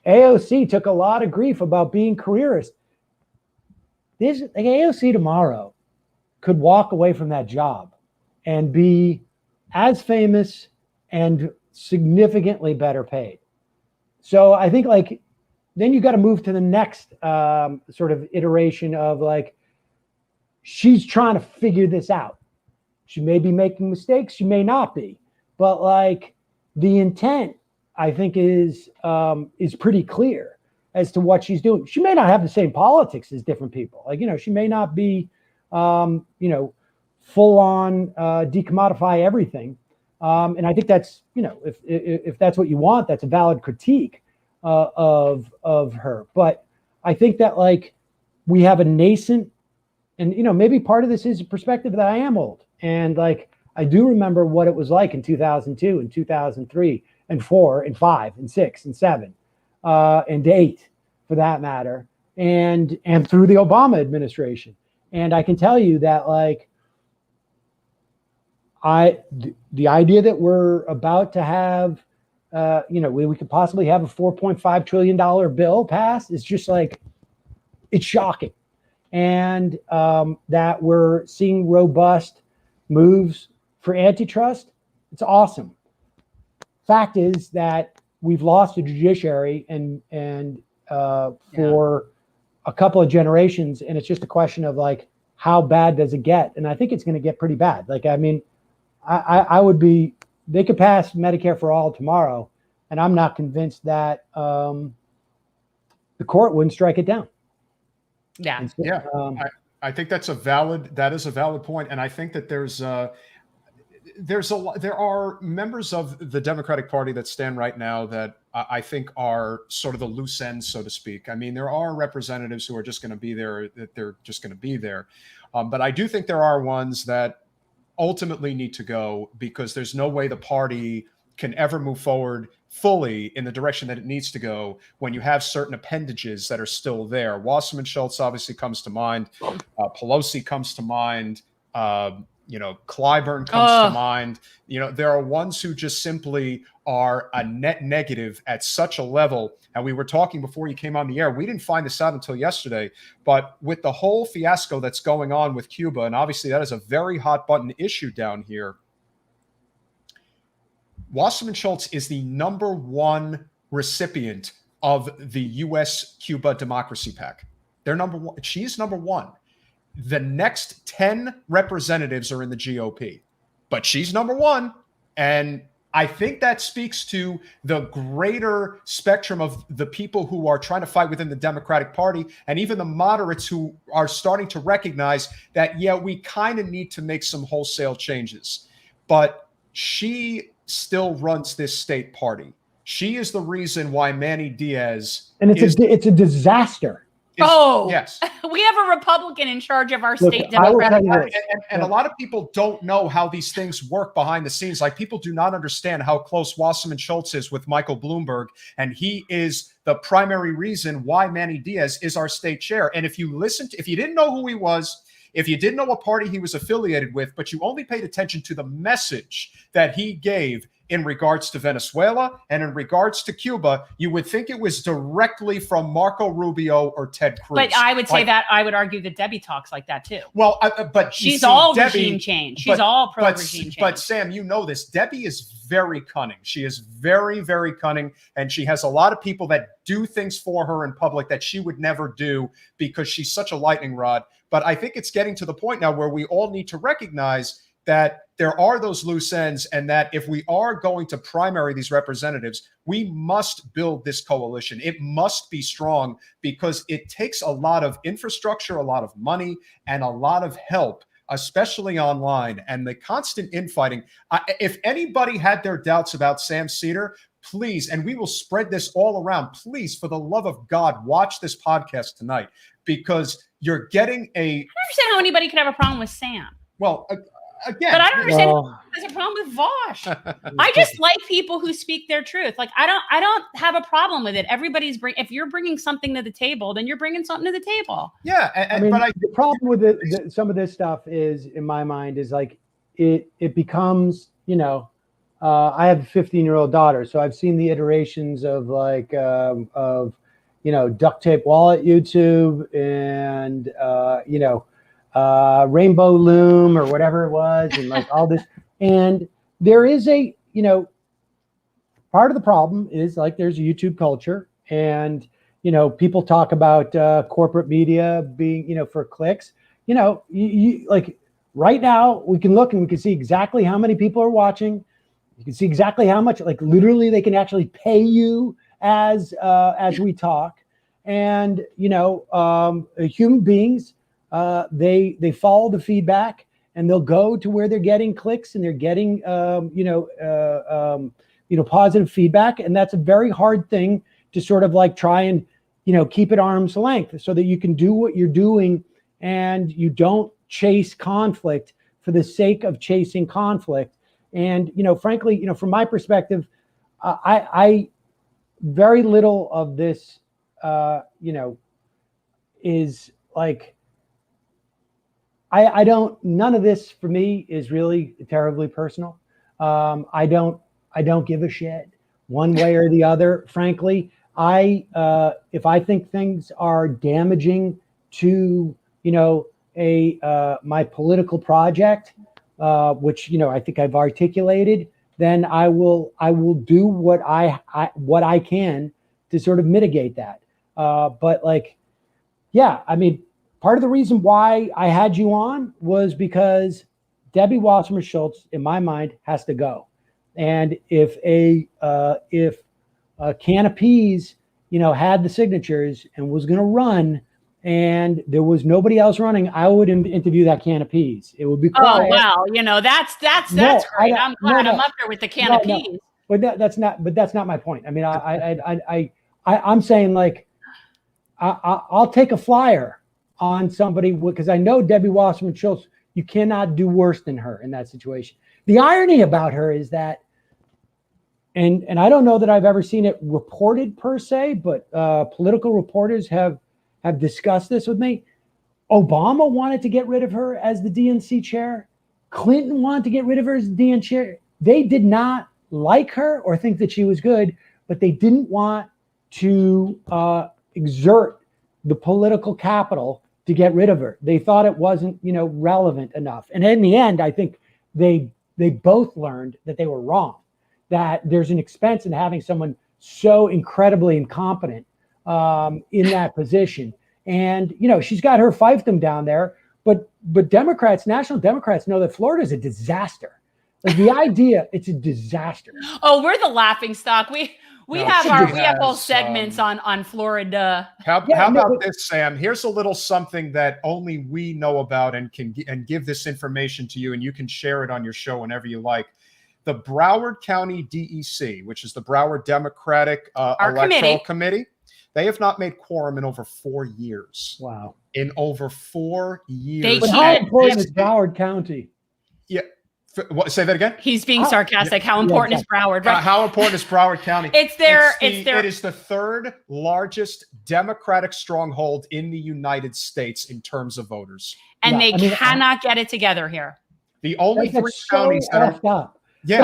S3: AOC took a lot of grief about being careerist. Like AOC tomorrow could walk away from that job and be as famous and significantly better paid. So I think like, then you got to move to the next sort of iteration of like, she's trying to figure this out. She may be making mistakes. She may not be, but like the intent, I think is pretty clear as to what she's doing. She may not have the same politics as different people. Like, she may not be, full on decommodify everything. And I think that's, if that's what you want, that's a valid critique of her. But I think that like we have a nascent, and maybe part of this is a perspective that I am old. And like, I do remember what it was like in 2002 and 2003 and 4 and 5 and 6 and 7 and 8 for that matter. And through the Obama administration. And I can tell you that like, the idea that we're about to have, we could possibly have a $4.5 trillion bill pass is just like, it's shocking. And that we're seeing robust moves for antitrust, it's awesome. Fact is that we've lost the judiciary and for a couple of generations, and it's just a question of like, how bad does it get? And I think it's going to get pretty bad. Like, I mean, I would be, they could pass Medicare for all tomorrow, and I'm not convinced that the court wouldn't strike it down.
S2: Yeah.
S1: So, I think that is a valid point. And I think that there are members of the Democratic Party that stand right now that I think are sort of the loose ends, so to speak. I mean, there are representatives who are just going to be there, that they're just going to be there. But I do think there are ones that ultimately need to go, because there's no way the party can ever move forward fully in the direction that it needs to go when you have certain appendages that are still there. Wasserman, Schultz obviously comes to mind. Pelosi comes to mind. Clyburn comes to mind. There are ones who just simply are a net negative at such a level. And we were talking before you came on the air. We didn't find this out until yesterday, but with the whole fiasco that's going on with Cuba, and obviously that is a very hot button issue down here, Wasserman Schultz is the #1 recipient of the U.S.-Cuba Democracy Pact. They're #1. She's #1. The next 10 representatives are in the GOP, but she's #1. And I think that speaks to the greater spectrum of the people who are trying to fight within the Democratic Party, and even the moderates who are starting to recognize that, yeah, we kind of need to make some wholesale changes. But she still runs this state party. She is the reason why Manny Diaz
S3: it's a disaster.
S1: Yes.
S2: We have a Republican in charge of our state Democratic Party.
S1: And a lot of people don't know how these things work behind the scenes. Like, people do not understand how close Wasserman Schultz is with Michael Bloomberg, and he is the primary reason why Manny Diaz is our state chair. And if you didn't know who he was, if you didn't know what party he was affiliated with, but you only paid attention to the message that he gave in regards to Venezuela and in regards to Cuba, you would think it was directly from Marco Rubio or Ted Cruz.
S2: But I would say that I would argue that Debbie talks like that too.
S1: Well, but
S2: she's all regime change. She's all pro-regime change.
S1: But Sam, you know this. Debbie is very cunning. She is very, very cunning. And she has a lot of people that do things for her in public that she would never do because she's such a lightning rod. But I think it's getting to the point now where we all need to recognize that there are those loose ends, and that if we are going to primary these representatives, we must build this coalition. It must be strong because it takes a lot of infrastructure, a lot of money, and a lot of help especially online, and the constant infighting. If anybody had their doubts about Sam Seder, please, and we will spread this all around, please, for the love of God, watch this podcast tonight, because you're getting
S2: I don't understand how anybody could have a problem with Sam.
S1: well, again.
S2: But I don't understand who has a problem with Vosh. I just like people who speak their truth. Like I don't have a problem with it. Everybody's if you're bringing something to the table, then you're bringing something to the table.
S1: Yeah,
S3: the problem with some of this stuff is, in my mind, is like it becomes, I have a 15-year-old daughter, so I've seen the iterations of duct tape wallet YouTube and Rainbow Loom or whatever it was, and like all this. And there is part of the problem is like there's a YouTube culture, and people talk about corporate media being for clicks. You like right now we can look and we can see exactly how many people are watching. You can see exactly how much, like literally they can actually pay you as we talk. And human beings, they follow the feedback, and they'll go to where they're getting clicks and they're getting positive feedback. And that's a very hard thing to sort of like try and keep at arm's length, so that you can do what you're doing and you don't chase conflict for the sake of chasing conflict. And frankly, from my perspective, I very little of this is like, none of this for me is really terribly personal. I don't give a shit one way or the other. Frankly, if I think things are damaging to, my political project, which, I think I've articulated, then I will do what I can to sort of mitigate that. But like, yeah, I mean, part of the reason why I had you on was because Debbie Wasserman Schultz, in my mind, has to go. And if a can of peas, had the signatures and was going to run, and there was nobody else running, I would interview that can of peas. It would be quiet.
S2: Oh well, that's great. I'm glad I'm up there with the can of peas.
S3: But that's not my point. I mean, I'm saying like, I'll take a flyer on somebody, because I know Debbie Wasserman Schultz, you cannot do worse than her in that situation. The irony about her is that, and I don't know that I've ever seen it reported per se, but political reporters have discussed this with me. Obama wanted to get rid of her as the DNC chair. Clinton wanted to get rid of her as the DNC chair. They did not like her or think that she was good, but they didn't want to exert the political capital to get rid of her. They thought it wasn't, relevant enough. And in the end, I think they both learned that they were wrong, that there's an expense in having someone so incredibly incompetent in that position. And, she's got her fiefdom down there, but Democrats, national Democrats, know that Florida is a disaster. Like the idea, it's a disaster.
S2: Oh, we're the laughing stock. We have whole segments on Florida.
S1: How about this, Sam? Here's a little something that only we know about and can give this information to you, and you can share it on your show whenever you like. The Broward County DEC, which is the Broward Democratic Electoral Committee, they have not made quorum in over 4 years.
S3: Wow.
S1: In over 4 years.
S3: But how important is Broward County?
S1: Yeah. Say that again.
S2: He's being sarcastic. How important is Broward? Right?
S1: How important is Broward County?
S2: It
S1: is the third largest Democratic stronghold in the United States in terms of voters,
S2: and they cannot get it together here.
S1: The only three counties that are
S3: up. Yeah,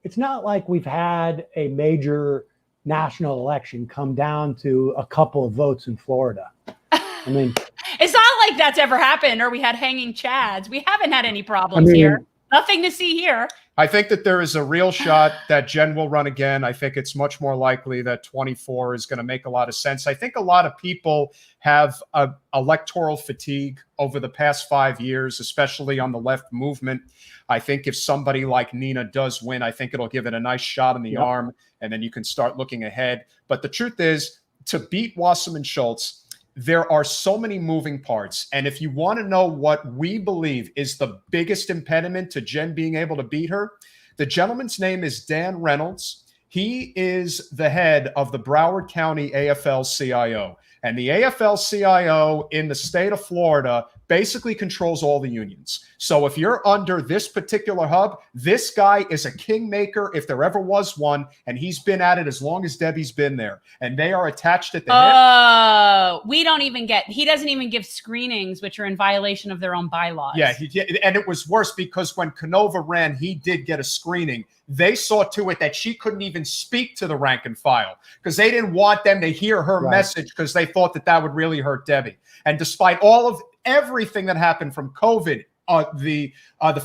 S3: it's not like we've had a major national election come down to a couple of votes in Florida. I mean,
S2: it's not like that's ever happened, or we had hanging chads. We haven't had any problems here. Nothing to see here.
S1: I think that there is a real shot that Jen will run again. I think it's much more likely that 24 is going to make a lot of sense. I think a lot of people have electoral fatigue over the past 5 years, especially on the left movement. I think if somebody like Nina does win, I think it'll give it a nice shot in the arm, and then you can start looking ahead. But the truth is, to beat Wasserman Schultz, there are so many moving parts. And if you want to know what we believe is the biggest impediment to Jen being able to beat her, the gentleman's name is Dan Reynolds. He is the head of the Broward County AFL-CIO. And the AFL-CIO in the state of Florida basically controls all the unions. So if you're under this particular hub, this guy is a kingmaker if there ever was one, and he's been at it as long as Debbie's been there. And they are attached at the hip.
S2: Oh, he doesn't even give screenings, which are in violation of their own bylaws.
S1: Yeah, and it was worse because when Canova ran, he did get a screening. They saw to it that she couldn't even speak to the rank and file because they didn't want them to hear her message because they thought that would really hurt Debbie. And despite all of everything that happened from COVID, the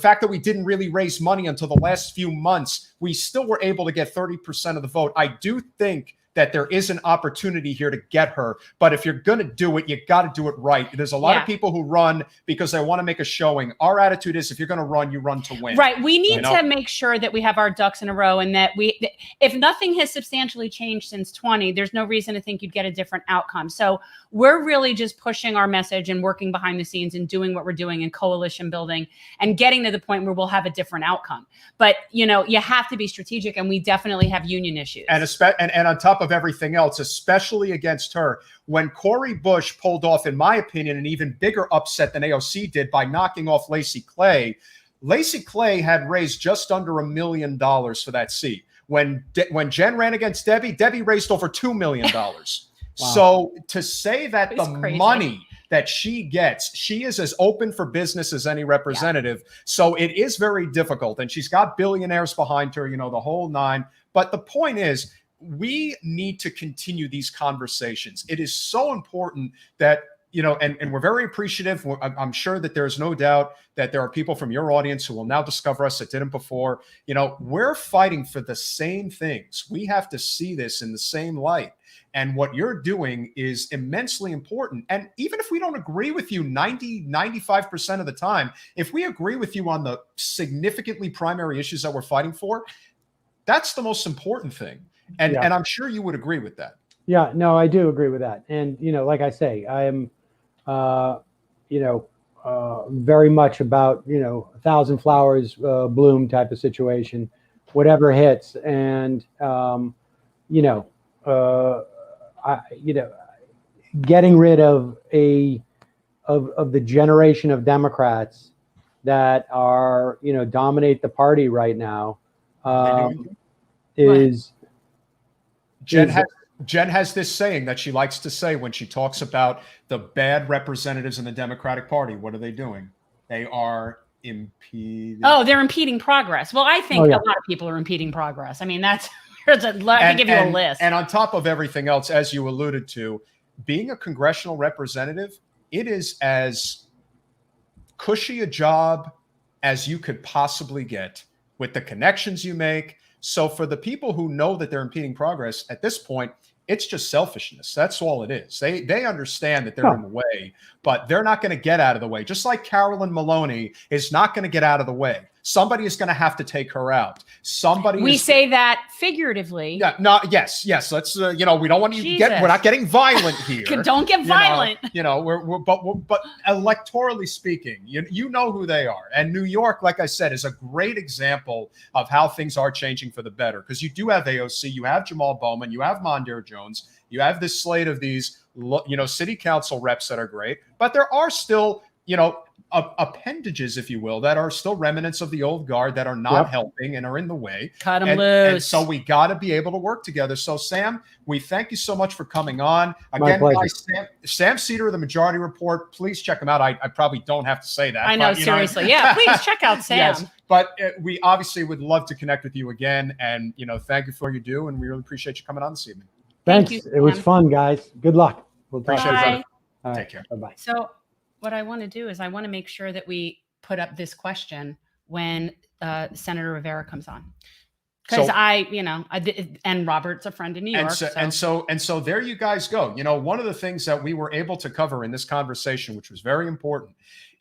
S1: fact that we didn't really raise money until the last few months, we still were able to get 30% of the vote. I do think that there is an opportunity here to get her. But if you're going to do it, you got to do it right. There's a lot of people who run because they want to make a showing. Our attitude is if you're going to run, you run to win.
S2: Right. We need to make sure that we have our ducks in a row and that if nothing has substantially changed since 20, there's no reason to think you'd get a different outcome. So we're really just pushing our message and working behind the scenes and doing what we're doing and coalition building and getting to the point where we'll have a different outcome. But, you have to be strategic, and we definitely have union issues.
S1: And on top of everything else, especially against her, when Cori Bush pulled off, in my opinion, an even bigger upset than AOC did by knocking off Lacey Clay. Lacey Clay had raised just under $1 million for that seat. When Jen ran against Debbie raised over $2 million. Wow. So to say that the money that she gets, she is as open for business as any representative. Yeah. So it is very difficult. And she's got billionaires behind her, the whole nine. But the point is, we need to continue these conversations. It is so important that, and we're very appreciative. I'm sure that there's no doubt that there are people from your audience who will now discover us that didn't before. We're fighting for the same things. We have to see this in the same light. And what you're doing is immensely important. And even if we don't agree with you 95% of the time, if we agree with you on the significantly primary issues that we're fighting for, that's the most important thing. And I'm sure you would agree with that.
S3: Yeah, no, I do agree with that. And, like I say, I am, very much about, 1,000 flowers bloom type of situation, whatever hits. And, getting rid of of the generation of Democrats that are, dominate the party right now is...
S1: Jen has this saying that she likes to say when she talks about the bad representatives in the Democratic Party. What are they doing? They are impeding.
S2: Oh, they're impeding progress. Well, I think a lot of people are impeding progress. I mean, I can give you a list.
S1: And on top of everything else, as you alluded to, being a congressional representative, it is as cushy a job as you could possibly get with the connections you make. So for the people who know that they're impeding progress at this point, it's just selfishness. That's all it is. They understand that they're in the way, but they're not going to get out of the way. Just like Carolyn Maloney is not going to get out of the way. Somebody is going to have to take her out. We say that figuratively. Yeah. No. Yes. Let's. We don't want you to get. We're not getting violent here.
S2: Don't get violent.
S1: But electorally speaking, you know who they are. And New York, like I said, is a great example of how things are changing for the better. Because you do have AOC, you have Jamal Bowman, you have Mondaire Jones, you have this slate of these, city council reps that are great. But there are still, appendages, if you will, that are still remnants of the old guard that are not helping and are in the way.
S2: Cut them loose.
S1: And so we got to be able to work together. So Sam, we thank you so much for coming on. Again, guys, Sam Seder of the Majority Report. Please check him out. I probably don't have to say that.
S2: I know, seriously. Yeah, please check out Sam. Yes,
S1: but we obviously would love to connect with you again. And, thank you for what you do. And we really appreciate you coming on this evening.
S3: Thanks. It was fun, guys. Good luck.
S1: We'll appreciate it, brother.
S3: Take care. Bye-bye.
S2: So what I want to do is I want to make sure that we put up this question when Senator Rivera comes on. Because and Robert's a friend in New York.
S1: And so there you guys go. One of the things that we were able to cover in this conversation, which was very important,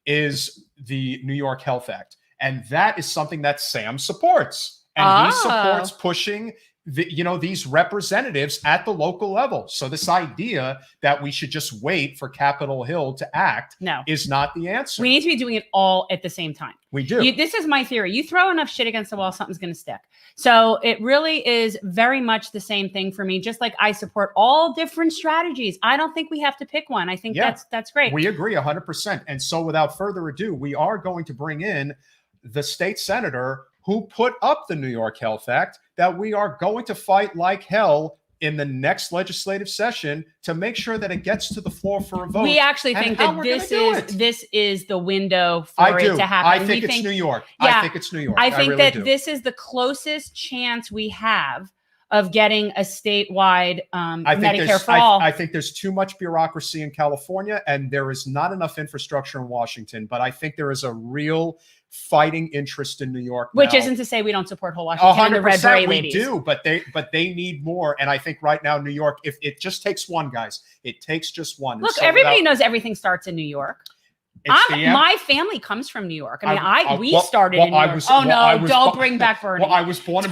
S1: is the New York Health Act. And that is something that Sam supports. And he supports pushing these representatives at the local level. So this idea that we should just wait for Capitol Hill to act is not the answer.
S2: We need to be doing it all at the same time.
S1: We do.
S2: This is my theory. You throw enough shit against the wall, something's going to stick. So it really is very much the same thing for me. Just like I support all different strategies. I don't think we have to pick one. I think that's great.
S1: We agree 100%. And so without further ado, we are going to bring in the state senator who put up the New York Health Act that we are going to fight like hell in the next legislative session to make sure that it gets to the floor for a vote.
S2: We actually think that this is the window for it to happen.
S1: I think it's New York.
S2: Yeah,
S1: I think it's New York.
S2: I think
S1: really
S2: that
S1: do.
S2: This is the closest chance we have of getting a statewide Medicare for all.
S1: I think there's too much bureaucracy in California, and there is not enough infrastructure in Washington. But I think there is a real fighting interest in New York,
S2: which isn't to say we don't support whole Washington and the Red Beret ladies.
S1: We do, but they need more. And I think right now, New York, if it just takes one, guys, it takes just one.
S2: Look, everybody knows everything starts in New York. My family comes from New York. I mean, we started in New York. Don't bring back Bernie.
S1: Well, I was born in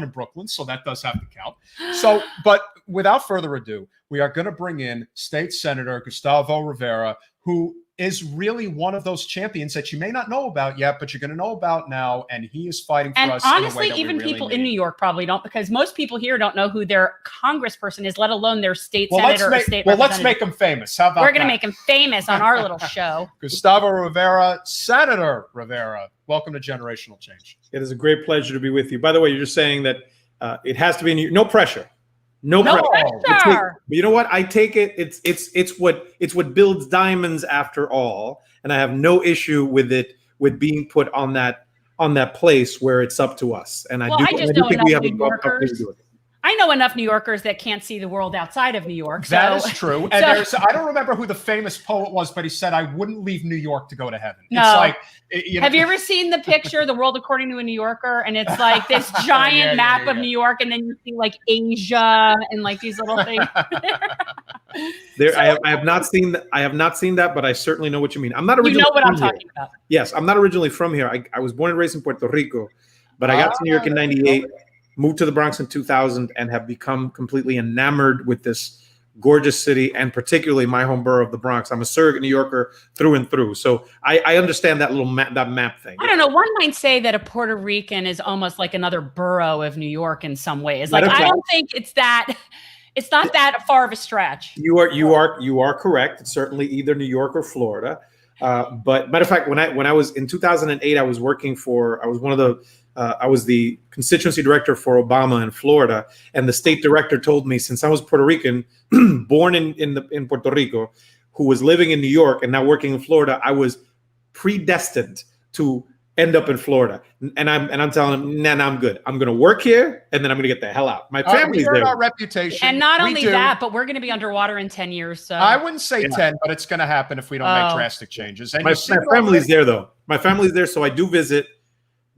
S1: Brooklyn. So that does have to count. So, but without further ado, we are going to bring in State Senator Gustavo Rivera, who is really one of those champions that you may not know about yet, but you're going to know about now. And he is fighting for us.
S2: And honestly,
S1: in a way that
S2: even
S1: really
S2: people
S1: need.
S2: in New York probably don't, because most people here don't know who their congressperson is, let alone their state senator or state representative.
S1: Let's make him famous. How about
S2: We're going to make him famous on our little show.
S1: Gustavo Rivera, Senator Rivera, welcome to Generational Change.
S4: It is a great pleasure to be with you. By the way, you're just saying that it has to be no pressure. No pressure. But you know what? I take it. It's what builds diamonds after all, and I have no issue with being put on that place where it's up to us. And I do think we have a opportunity to do it.
S2: I know enough New Yorkers that can't see the world outside of New York.
S1: That is true. And I don't remember who the famous poet was, but he said, "I wouldn't leave New York to go to heaven."
S2: No.
S1: It's like,
S2: have you ever seen the picture, The World According to a New Yorker? And it's like this giant map of New York, and then you see like Asia and like these little things.
S4: I have not seen that, but I certainly know what you mean. I'm not originally.
S2: You know what I'm talking about.
S4: Yes, I'm not originally from here. I was born and raised in Puerto Rico, but I got to New York in '98. Moved to the Bronx in 2000 and have become completely enamored with this gorgeous city, and particularly my home borough of the Bronx. I'm a surrogate New Yorker through and through. So I understand that little map thing.
S2: I don't know. One might say that a Puerto Rican is almost like another borough of New York in some ways. Like, I don't think it's not that far of a stretch.
S4: You are correct. It's certainly either New York or Florida. But matter of fact, when I was in 2008, I was the constituency director for Obama in Florida, and the state director told me, since I was Puerto Rican, born in Puerto Rico, who was living in New York and now working in Florida, I was predestined to end up in Florida. And I'm telling him, nah, I'm good. I'm going to work here, and then I'm going to get the hell out. My family's there.
S1: Our reputation,
S2: and not only that, but we're going to be underwater in 10 years. So
S1: I wouldn't say 10, but it's going to happen if we don't make drastic changes. And
S4: my family's there, though. My family's there, so I do visit.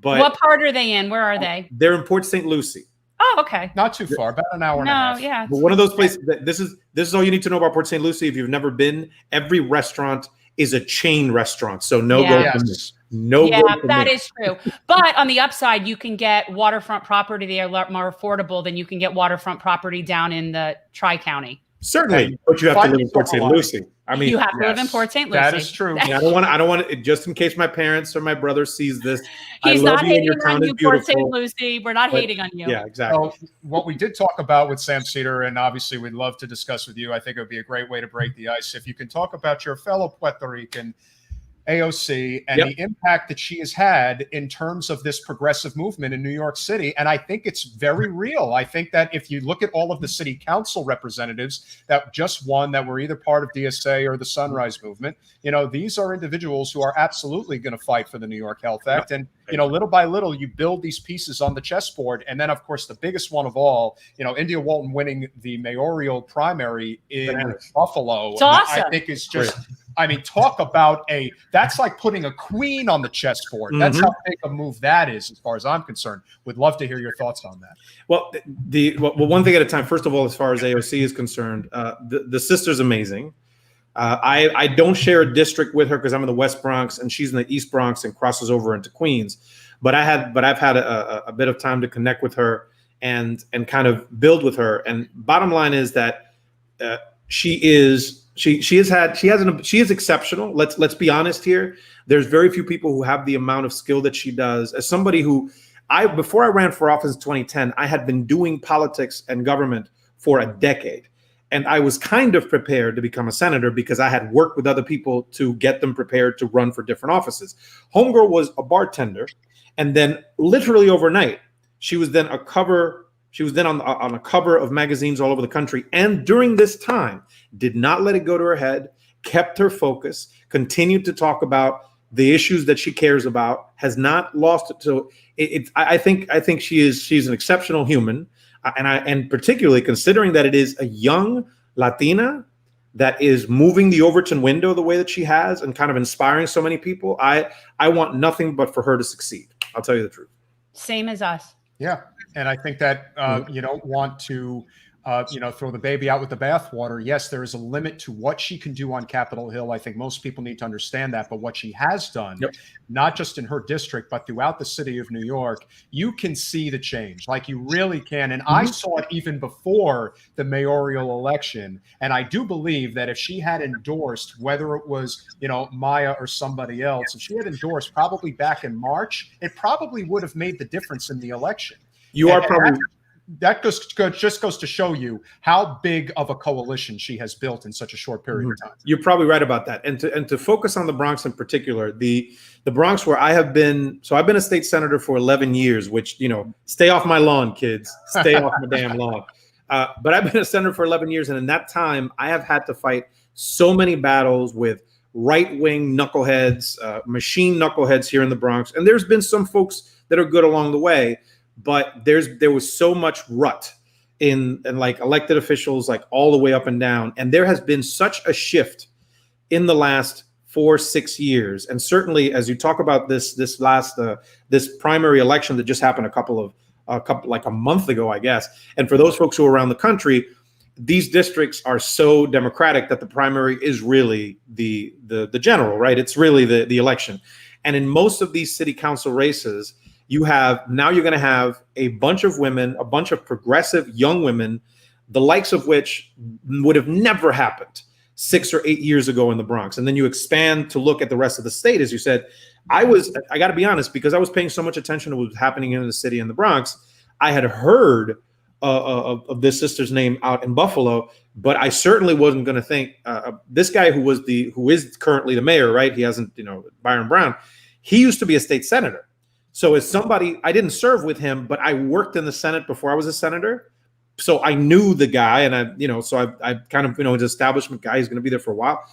S4: But
S2: what part are they in? Where are they?
S4: They're in Port St. Lucie.
S2: Oh, okay.
S1: Not too far, about an hour and a half.
S2: Yeah.
S4: But one of those places. This is all you need to know about Port St. Lucie. If you've never been, every restaurant is a chain restaurant. So go from this.
S2: That is true. But on the upside, you can get waterfront property there a lot more affordable than you can get waterfront property down in the Tri-County.
S4: Certainly, but you have to live in Port St. Lucie. I mean,
S2: you have to live in Port St. Lucie.
S1: That is true.
S4: I don't want it, just in case my parents or my brother sees this.
S2: He's
S4: I love
S2: not
S4: you,
S2: hating
S4: your town
S2: on
S4: is
S2: you,
S4: beautiful.
S2: Port St. Lucie. We're not hating on you.
S4: Yeah, exactly.
S1: So what we did talk about with Sam Seder, and obviously we'd love to discuss with you, I think it would be a great way to break the ice. If you can talk about your fellow Puerto Rican, AOC, and the impact that she has had in terms of this progressive movement in New York City. And I think it's very real. I think that if you look at all of the city council representatives that just won, that were either part of DSA or the Sunrise Movement, these are individuals who are absolutely going to fight for the New York Health Act. And, little by little, you build these pieces on the chessboard. And then, of course, the biggest one of all, India Walton winning the mayoral primary in Buffalo,
S2: it's awesome.
S1: I think is just... talk about that's like putting a queen on the chessboard. That's how big a move that is, as far as I'm concerned. Would love to hear your thoughts on that.
S4: Well, one thing at a time. First of all, as far as AOC is concerned, the sister's amazing. I don't share a district with her because I'm in the West Bronx and she's in the East Bronx and crosses over into Queens. But I've had a bit of time to connect with her, and kind of build with her. And bottom line is that she is exceptional. Let's be honest here. There's very few people who have the amount of skill that she does. As somebody who before I ran for office in 2010, I had been doing politics and government for a decade. And I was kind of prepared to become a senator because I had worked with other people to get them prepared to run for different offices. Homegirl was a bartender. And then literally overnight, she was then on a cover of magazines all over the country. And during this time, did not let it go to her head, kept her focus, continued to talk about the issues that she cares about, has not lost it. So I think she's an exceptional human. And particularly considering that it is a young Latina that is moving the Overton window the way that she has and kind of inspiring so many people, I want nothing but for her to succeed. I'll tell you the truth.
S2: Same as us.
S1: Yeah. And I think that you don't want to throw the baby out with the bathwater. Yes, there is a limit to what she can do on Capitol Hill. I think most people need to understand that. But what she has done, not just in her district, but throughout the city of New York, you can see the change. Like you really can. And I saw it even before the mayoral election. And I do believe that if she had endorsed, whether it was, Maya or somebody else, if she had endorsed probably back in March, it probably would have made the difference in the election. That just goes to show you how big of a coalition she has built in such a short period of time.
S4: You're probably right about that. And to focus on the Bronx in particular, the Bronx where I have been, so I've been a state senator for 11 years, which, stay off my lawn, kids, stay off my damn lawn. But I've been a senator for 11 years. And in that time, I have had to fight so many battles with right-wing knuckleheads, machine knuckleheads here in the Bronx. And there's been some folks that are good along the way. But there was so much rut in like elected officials, like all the way up and down. And there has been such a shift in the last 4-6 years. And certainly as you talk about this primary election that just happened like a month ago, I guess. And for those folks who are around the country, these districts are so democratic that the primary is really the general, right? It's really the election. And in most of these city council races, you're going to have a bunch of women, a bunch of progressive young women, the likes of which would have never happened 6 or 8 years ago in the Bronx. And then you expand to look at the rest of the state. As you said, I got to be honest, because I was paying so much attention to what was happening in the city in the Bronx, I had heard of this sister's name out in Buffalo, but I certainly wasn't going to think this guy who is currently the mayor, right? He hasn't, Byron Brown, he used to be a state senator. So as somebody, I didn't serve with him, but I worked in the Senate before I was a senator. So I knew the guy, and I kind of, his establishment guy, he's going to be there for a while.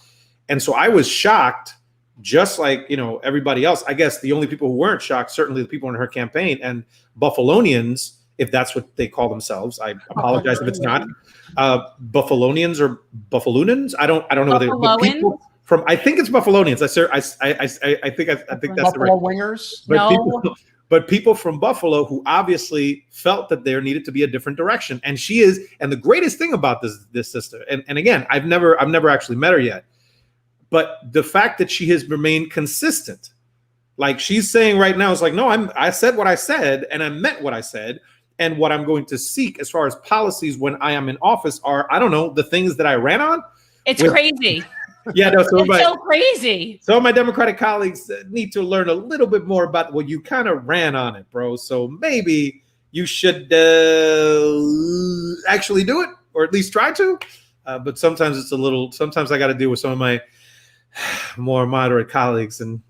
S4: And so I was shocked, just like, everybody else. I guess the only people who weren't shocked, certainly the people in her campaign and Buffalonians, if that's what they call themselves. I apologize if it's not. Buffalonians or Buffalonians. I don't know. But people I think it's Buffalonians. I think that's
S1: Buffalo
S4: the right
S1: Wingers.
S4: But people from Buffalo who obviously felt that there needed to be a different direction. And she is. And the greatest thing about this sister, and again, I've never actually met her yet, but the fact that she has remained consistent, like she's saying right now, is like, no, I said what I said, and I meant what I said. And what I'm going to seek as far as policies when I am in office are, I don't know, the things that I ran on.
S2: It's crazy.
S4: Yeah, no,
S2: it's so crazy.
S4: So my Democratic colleagues need to learn a little bit more about what you kind of ran on it, bro. So maybe you should actually do it, or at least try to. But sometimes sometimes I got to deal with some of my more moderate colleagues, and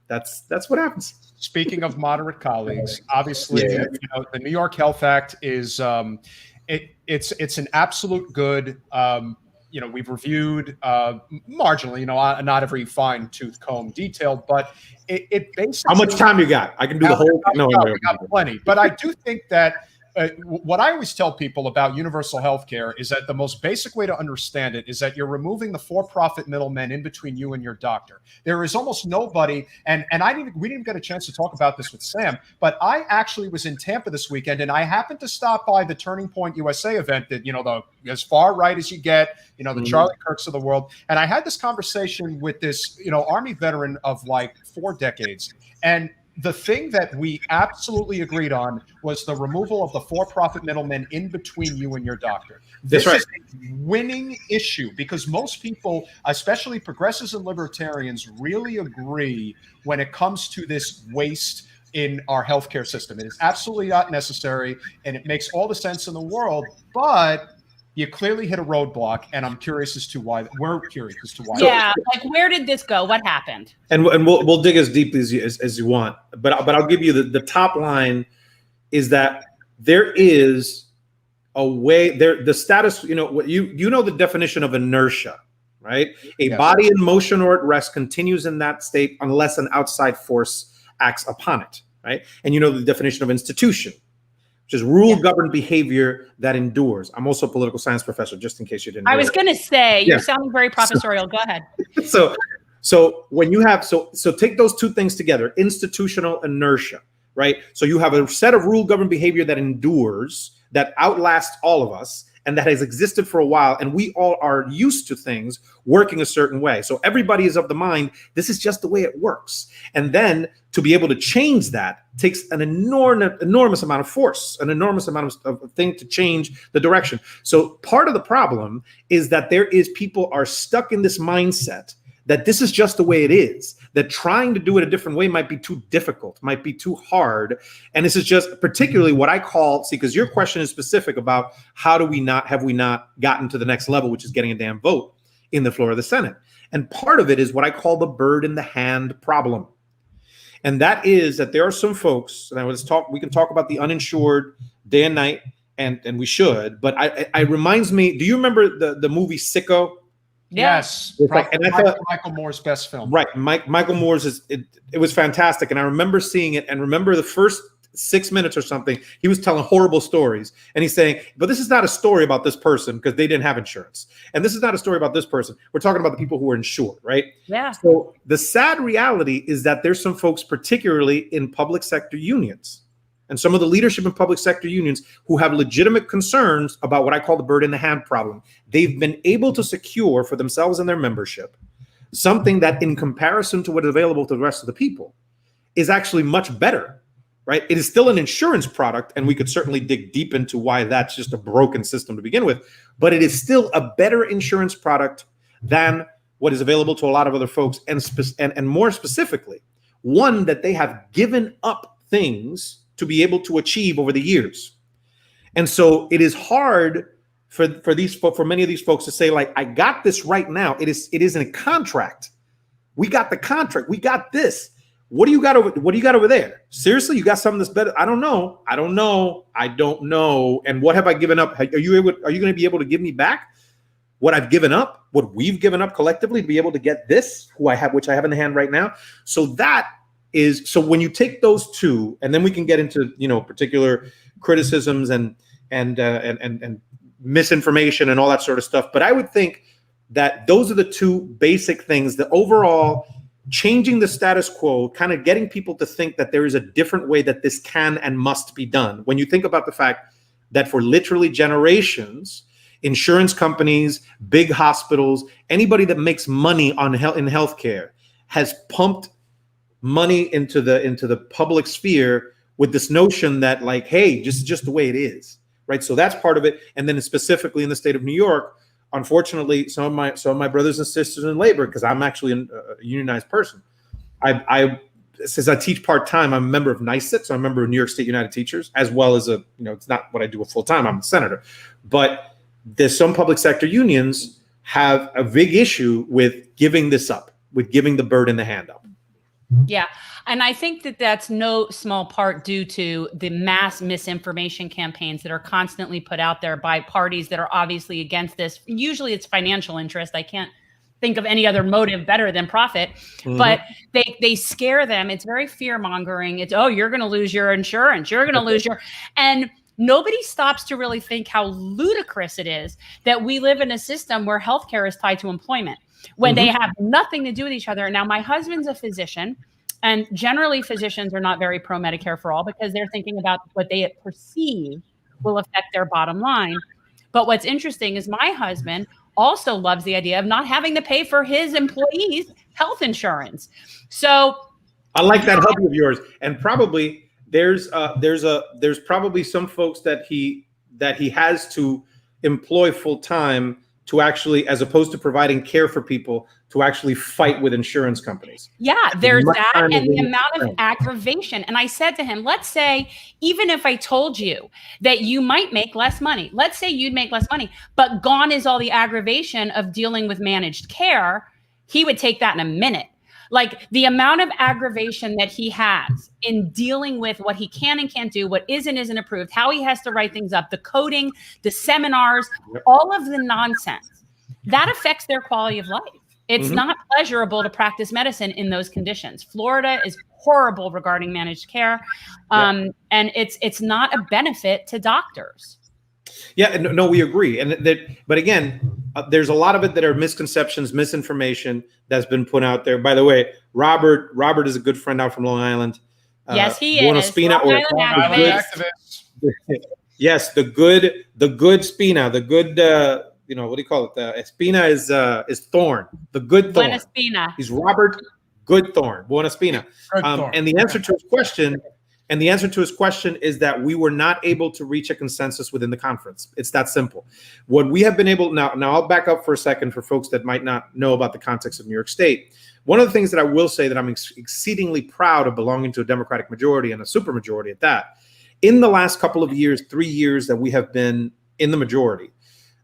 S4: that's what happens.
S1: Speaking of moderate colleagues, obviously, the New York Health Act is it's an absolute good. We've reviewed marginally, not every fine-tooth comb detailed, but it basically.
S4: How much time you got? I can do the whole. No,
S1: we got plenty. But I do think that what I always tell people about universal health care is that the most basic way to understand it is that you're removing the for-profit middlemen in between you and your doctor. There is almost nobody, and we didn't get a chance to talk about this with Sam, but I actually was in Tampa this weekend, and I happened to stop by the Turning Point USA event that, as far right as you get, the Charlie Kirks of the world. And I had this conversation with this, Army veteran of like 4 decades. And the thing that we absolutely agreed on was the removal of the for-profit middlemen in between you and your doctor. This
S4: That's
S1: is a winning issue because most people, especially progressives and libertarians, really agree when it comes to this waste in our healthcare system. It is absolutely not necessary, and it makes all the sense in the world, but you clearly hit a roadblock, and I'm curious as to why. We're curious as to why.
S2: Yeah, like where did this go? What happened?
S4: And we'll dig as deeply as you want, but I'll give you the top line is that there is a way there. The status, you know the definition of inertia, right? A body in motion or at rest continues in that state unless an outside force acts upon it, right? And you know the definition of institution, which is rule-governed behavior that endures. I'm also a political science professor, just in case you didn't know.
S2: I was going to say, you're sounding very professorial. Go ahead.
S4: So when you have, so take those two things together, institutional inertia, right? So you have a set of rule-governed behavior that endures, that outlasts all of us, and that has existed for a while, and we all are used to things working a certain way. So everybody is of the mind, this is just the way it works. And then to be able to change that takes an enormous amount of force, an enormous amount of thing to change the direction. So part of the problem is that people are stuck in this mindset that this is just the way it is, that trying to do it a different way might be too difficult, might be too hard. And this is just particularly what I call, because your question is specific about have we not gotten to the next level, which is getting a damn vote in the floor of the Senate. And part of it is what I call the bird in the hand problem. And that is that there are some folks, and we can talk about the uninsured day and night, and we should, but it reminds me, do you remember the movie Sicko?
S1: Yes,
S4: and I thought
S1: Michael Moore's best film.
S4: Right, Michael Moore's it was fantastic, and I remember seeing it, and remember the first 6 minutes or something, he was telling horrible stories, and he's saying, "But this is not a story about this person because they didn't have insurance, and this is not a story about this person. We're talking about the people who are insured, right?"
S2: Yeah.
S4: So the sad reality is that there's some folks, particularly in public sector unions, and some of the leadership in public sector unions who have legitimate concerns about what I call the bird in the hand problem. They've been able to secure for themselves and their membership something that in comparison to what is available to the rest of the people is actually much better, right? It is still an insurance product, and we could certainly dig deep into why that's just a broken system to begin with, but it is still a better insurance product than what is available to a lot of other folks, and more specifically, one that they have given up things to be able to achieve over the years. And so it is hard for many of these folks to say, like, I got this right now. It is a contract. We got the contract. We got this. What do you got over there? Seriously, you got something that's better? I don't know. And what have I given up? Are you going to be able to give me back what I've given up, what we've given up collectively to be able to get this, which I have in the hand right now? So when you take those two, and then we can get into particular criticisms and misinformation and all that sort of stuff. But I would think that those are the two basic things: the overall changing the status quo, kind of getting people to think that there is a different way that this can and must be done. When you think about the fact that for literally generations, insurance companies, big hospitals, anybody that makes money in healthcare has pumped money into the public sphere with this notion that, like, hey, just the way it is, right? So that's part of it. And then specifically in the state of New York, unfortunately, some of my brothers and sisters in labor, because I'm actually a unionized person, since I teach part-time, I'm a member of NYSIT, so I'm a member of New York State United Teachers, as well as it's not what I do full-time, I'm a senator. But there's some public sector unions have a big issue with giving this up, with giving the bird in the hand up.
S2: Yeah. And I think that that's no small part due to the mass misinformation campaigns that are constantly put out there by parties that are obviously against this. Usually it's financial interest. I can't think of any other motive better than profit, but they scare them. It's very fear mongering. It's, oh, you're going to lose your insurance. You're going to lose and nobody stops to really think how ludicrous it is that we live in a system where healthcare is tied to employment, when they have nothing to do with each other. Now, my husband's a physician, and generally physicians are not very pro Medicare for all because they're thinking about what they perceive will affect their bottom line. But what's interesting is my husband also loves the idea of not having to pay for his employees' health insurance. So
S4: I like that hubby of yours, and probably there's probably some folks that he has to employ full time to actually, as opposed to providing care for people, to actually fight with insurance companies.
S2: Yeah, there's
S4: Much
S2: that,
S4: time
S2: and the
S4: is
S2: amount of
S4: spent.
S2: aggravation. And I said to him, let's say, even if I told you that you might make less money, let's say you'd make less money, but gone is all the aggravation of dealing with managed care, he would take that in a minute. Like the amount of aggravation that he has in dealing with what he can and can't do, what is and isn't approved, how he has to write things up, the coding, the seminars, all of the nonsense, that affects their quality of life. It's not pleasurable to practice medicine in those conditions. Florida is horrible regarding managed care, and it's not a benefit to doctors.
S4: Yeah, no, we agree, and but again, there's a lot of it that are misconceptions, misinformation that's been put out there. By the way, Robert is a good friend out from Long Island.
S2: Yes, he
S4: Buona
S2: is.
S4: Spina,
S2: Long
S4: or
S2: Island activist.
S4: yes, the good Spina, the good. What do you call it? Espina is thorn, the good thorn.
S2: Buona Spina.
S4: He's Robert Goodthorn, Buona Spina. And the answer to his question, is that we were not able to reach a consensus within the conference. It's that simple. What we have been able now I'll back up for a second for folks that might not know about the context of New York State. One of the things that I will say that I'm exceedingly proud of belonging to a Democratic majority and a supermajority at that. In the last couple of years, 3 years that we have been in the majority,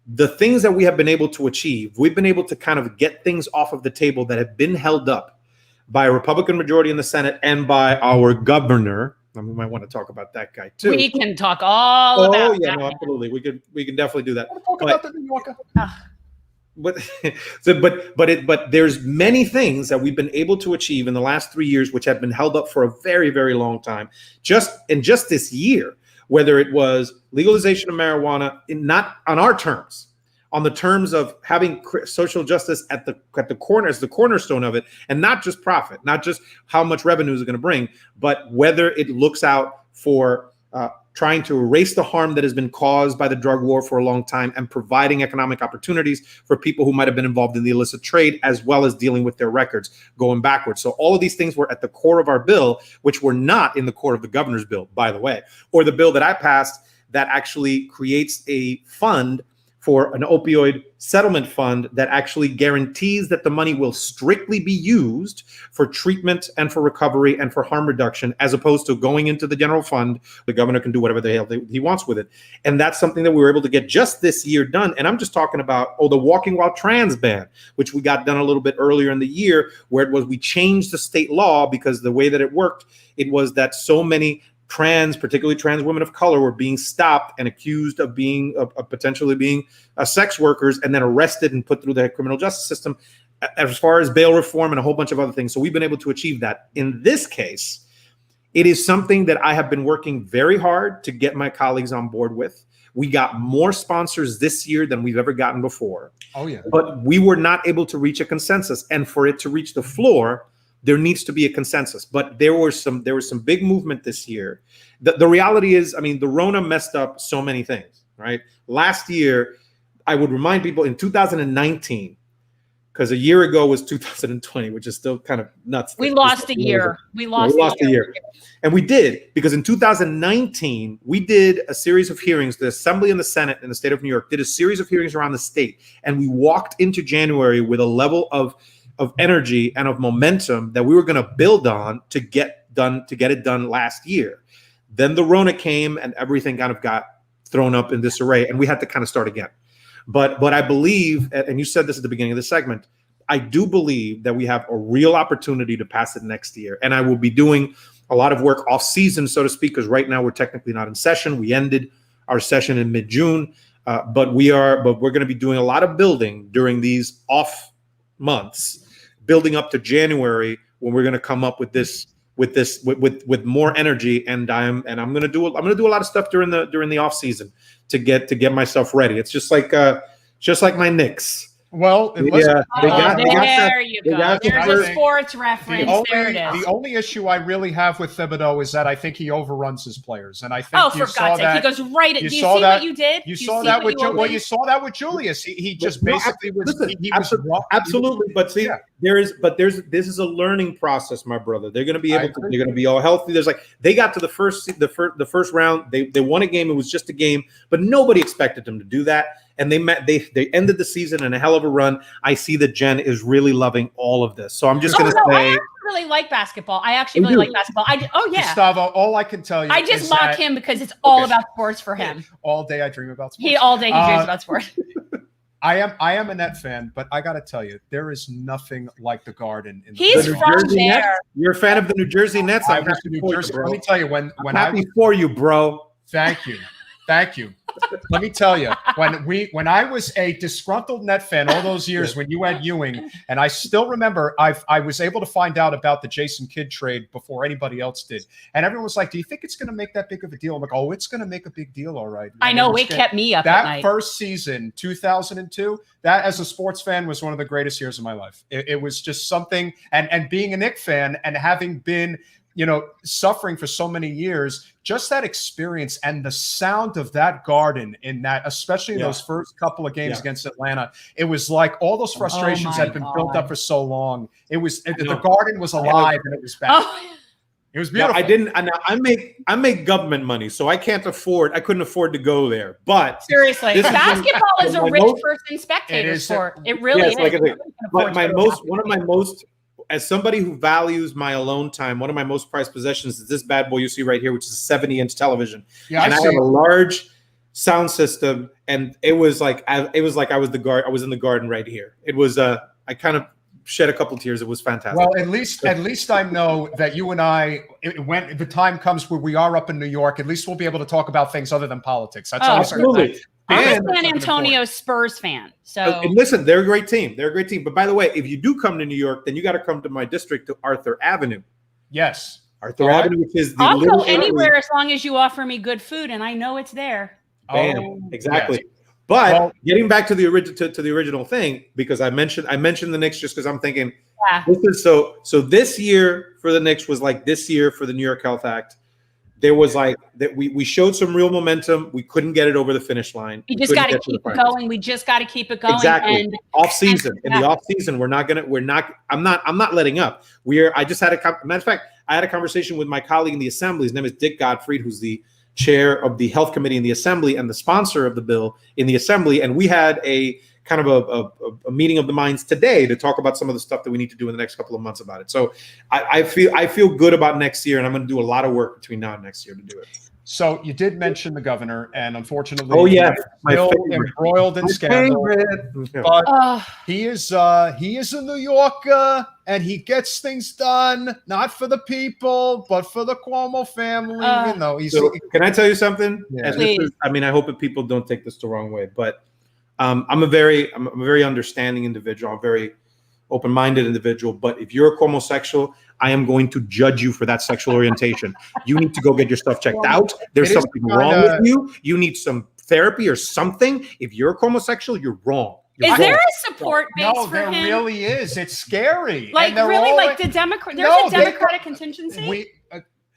S4: the things that we have been able to achieve, we've been able to kind of get things off of the table that have been held up by a Republican majority in the Senate and by our governor. We might want to talk about that guy too.
S2: We can talk all about that.
S4: No, absolutely. We can definitely do that.
S1: Talk about the New Yorker.
S4: But there's many things that we've been able to achieve in the last 3 years, which have been held up for a very, very long time. Just this year, whether it was legalization of marijuana, not on our terms, on the terms of having social justice at the corner as the cornerstone of it, and not just profit, not just how much revenue is going to bring, but whether it looks out for trying to erase the harm that has been caused by the drug war for a long time and providing economic opportunities for people who might have been involved in the illicit trade, as well as dealing with their records going backwards. So all of these things were at the core of our bill, which were not in the core of the governor's bill, by the way, or the bill that I passed that actually creates a fund for an opioid settlement fund that actually guarantees that the money will strictly be used for treatment and for recovery and for harm reduction, as opposed to going into the general fund. The governor can do whatever the hell he wants with it. And that's something that we were able to get just this year done. And I'm just talking about, the walking while trans ban, which we got done a little bit earlier in the year, where it was, we changed the state law because the way that it worked, it was that so many particularly trans women of color, were being stopped and accused of potentially being sex workers, and then arrested and put through the criminal justice system, as far as bail reform and a whole bunch of other things. So we've been able to achieve that. In this case, it is something that I have been working very hard to get my colleagues on board with. We got more sponsors this year than we've ever gotten before.
S1: Oh yeah.
S4: But we were not able to reach a consensus, and for it to reach the floor, there needs to be a consensus. But there was some big movement this year. The reality is, the Rona messed up so many things, right? Last year, I would remind people, in 2019, because a year ago was 2020, which is still kind of nuts.
S2: We lost a year. We lost
S4: a year. And we did, because in 2019, we did a series of hearings. The Assembly and the Senate in the state of New York did a series of hearings around the state. And we walked into January with a level of energy and of momentum that we were going to build on to get it done last year. Then the Rona came and everything kind of got thrown up in disarray, and we had to kind of start again. But I believe, and you said this at the beginning of the segment, I do believe that we have a real opportunity to pass it next year. And I will be doing a lot of work off season, so to speak, because right now we're technically not in session. We ended our session in mid-June, but we're going to be doing a lot of building during these off months, building up to January, when we're going to come up with more energy. And I'm going to do a lot of stuff during the off season to get myself ready. It's just like my Knicks.
S1: Well,
S2: there you go. There's a sports reference. There it is.
S1: The only issue I really have with Thibodeau is that I think he overruns his players, and I think
S2: for God's sake, he goes right at. Do you see what you did?
S1: You saw that with Julius. He just basically was.
S4: Listen, absolutely, but see, this is a learning process, my brother. They're going to be able to. They're going to be all healthy. There's like they got to the first round. They won a game. It was just a game, but nobody expected them to do that. And they ended the season in a hell of a run. I see that Jen is really loving all of this. So I'm just going to say,
S2: I really like basketball. I actually really like basketball.
S1: Gustavo, all I can tell you,
S2: I just mock him because it's all about sports for him.
S1: All day I dream about sports.
S2: All day he dreams about sports.
S1: I am a Net fan, but I got to tell you, there is nothing like the Garden.
S2: He's from there.
S4: Nets? You're a fan of the New Jersey Nets.
S1: I was in New Jersey. Let me tell you, when
S4: I was for you, bro.
S1: Thank you. Let me tell you, when I was a disgruntled Net fan all those years when you had Ewing, and I still remember I was able to find out about the Jason Kidd trade before anybody else did. And everyone was like, do you think it's going to make that big of a deal? I'm like, oh, it's going to make a big deal. All right.
S2: I know. It kept me up at night.
S1: That first season, 2002, that as a sports fan was one of the greatest years of my life. It was just something, and being a Knicks fan and having been, suffering for so many years, just that experience and the sound of that Garden in that, especially in those first couple of games against Atlanta, it was like all those frustrations had been built up for so long. It was the Garden was alive and it was back. It was beautiful.
S4: I make government money, so I couldn't afford to go there. But
S2: seriously, basketball is a rich person spectator sport. It really is.
S4: One of my most as somebody who values my alone time, one of my most prized possessions is this bad boy you see right here, which is a 70-inch television. Yeah, and I have a large sound system, and it was like I was in the Garden right here. It was I kind of shed a couple tears. It was fantastic.
S1: Well, at least I know that you and I, when the time comes where we are up in New York, at least we'll be able to talk about things other than politics. That's
S4: absolutely.
S2: I'm a San Antonio Spurs fan. So
S4: and listen, they're a great team. But by the way, if you do come to New York, then you got to come to my district, to Arthur Avenue.
S1: Yes.
S4: Arthur Avenue, which is
S2: I'll go anywhere as long as you offer me good food, and I know it's there.
S4: Bam. Exactly. Yes. But getting back to the original thing, because I mentioned the Knicks just because I'm thinking this is so this year for the Knicks was like this year for the New York Health Act. There was like that we showed some real momentum. We couldn't get it over the finish line.
S2: You just got to keep it going. We just got to keep it going.
S4: Exactly. And off season. In the off season, I'm not letting up. I just had matter of fact, I had a conversation with my colleague in the Assembly. His name is Dick Gottfried, who's the chair of the Health Committee in the Assembly and the sponsor of the bill in the Assembly. And we had a kind of a meeting of the minds today to talk about some of the stuff that we need to do in the next couple of months about it. So I feel good about next year, and I'm going to do a lot of work between now and next year to do it.
S1: So you did mention the governor, and unfortunately,
S4: still
S1: embroiled in scandal. But he is a New Yorker, and he gets things done not for the people, but for the Cuomo family.
S4: Can I tell you something?
S1: Yeah.
S4: I hope that people don't take this the wrong way, but I'm a very understanding individual. I'm a very open-minded individual. But if you're a homosexual, I am going to judge you for that sexual orientation. You need to go get your stuff checked out. There's something wrong with you. You need some therapy or something. If you're a homosexual, you're wrong.
S2: Is there a support base for him?
S1: No, there really is. It's scary.
S2: Like really, like the Democrat. There's a Democratic contingency.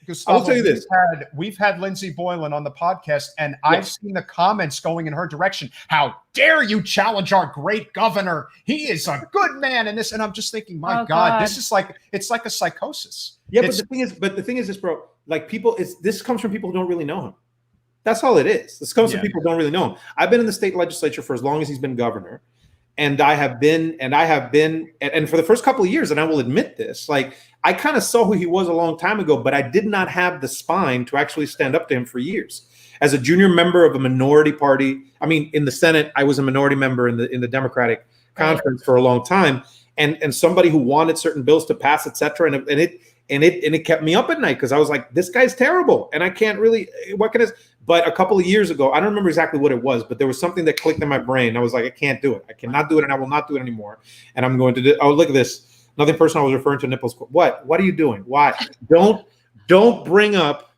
S1: Gustavo,
S4: I'll tell you this.
S1: We've had Lindsey Boylan on the podcast, and I've seen the comments going in her direction. How dare you challenge our great governor? He is a good man in this. And I'm just thinking, my God, this is it's like a psychosis.
S4: Yeah, but the thing is this, bro, like this comes from people who don't really know him. That's all it is. This comes from people who don't really know him. I've been in the state legislature for as long as he's been governor. And I have been, and for the first couple of years, and I will admit this, like I kind of saw who he was a long time ago, but I did not have the spine to actually stand up to him for years. As a junior member of a minority party, in the Senate, I was a minority member in the Democratic conference for a long time, and somebody who wanted certain bills to pass, et cetera, and it kept me up at night because I was like, this guy's terrible, and I can't really, what can I? But a couple of years ago, I don't remember exactly what it was, but there was something that clicked in my brain. I was like, I can't do it. I cannot do it, and I will not do it anymore. And I'm going to do. Oh, look at this. Nothing personal. I was referring to nipples. What? What are you doing? Why? Don't bring up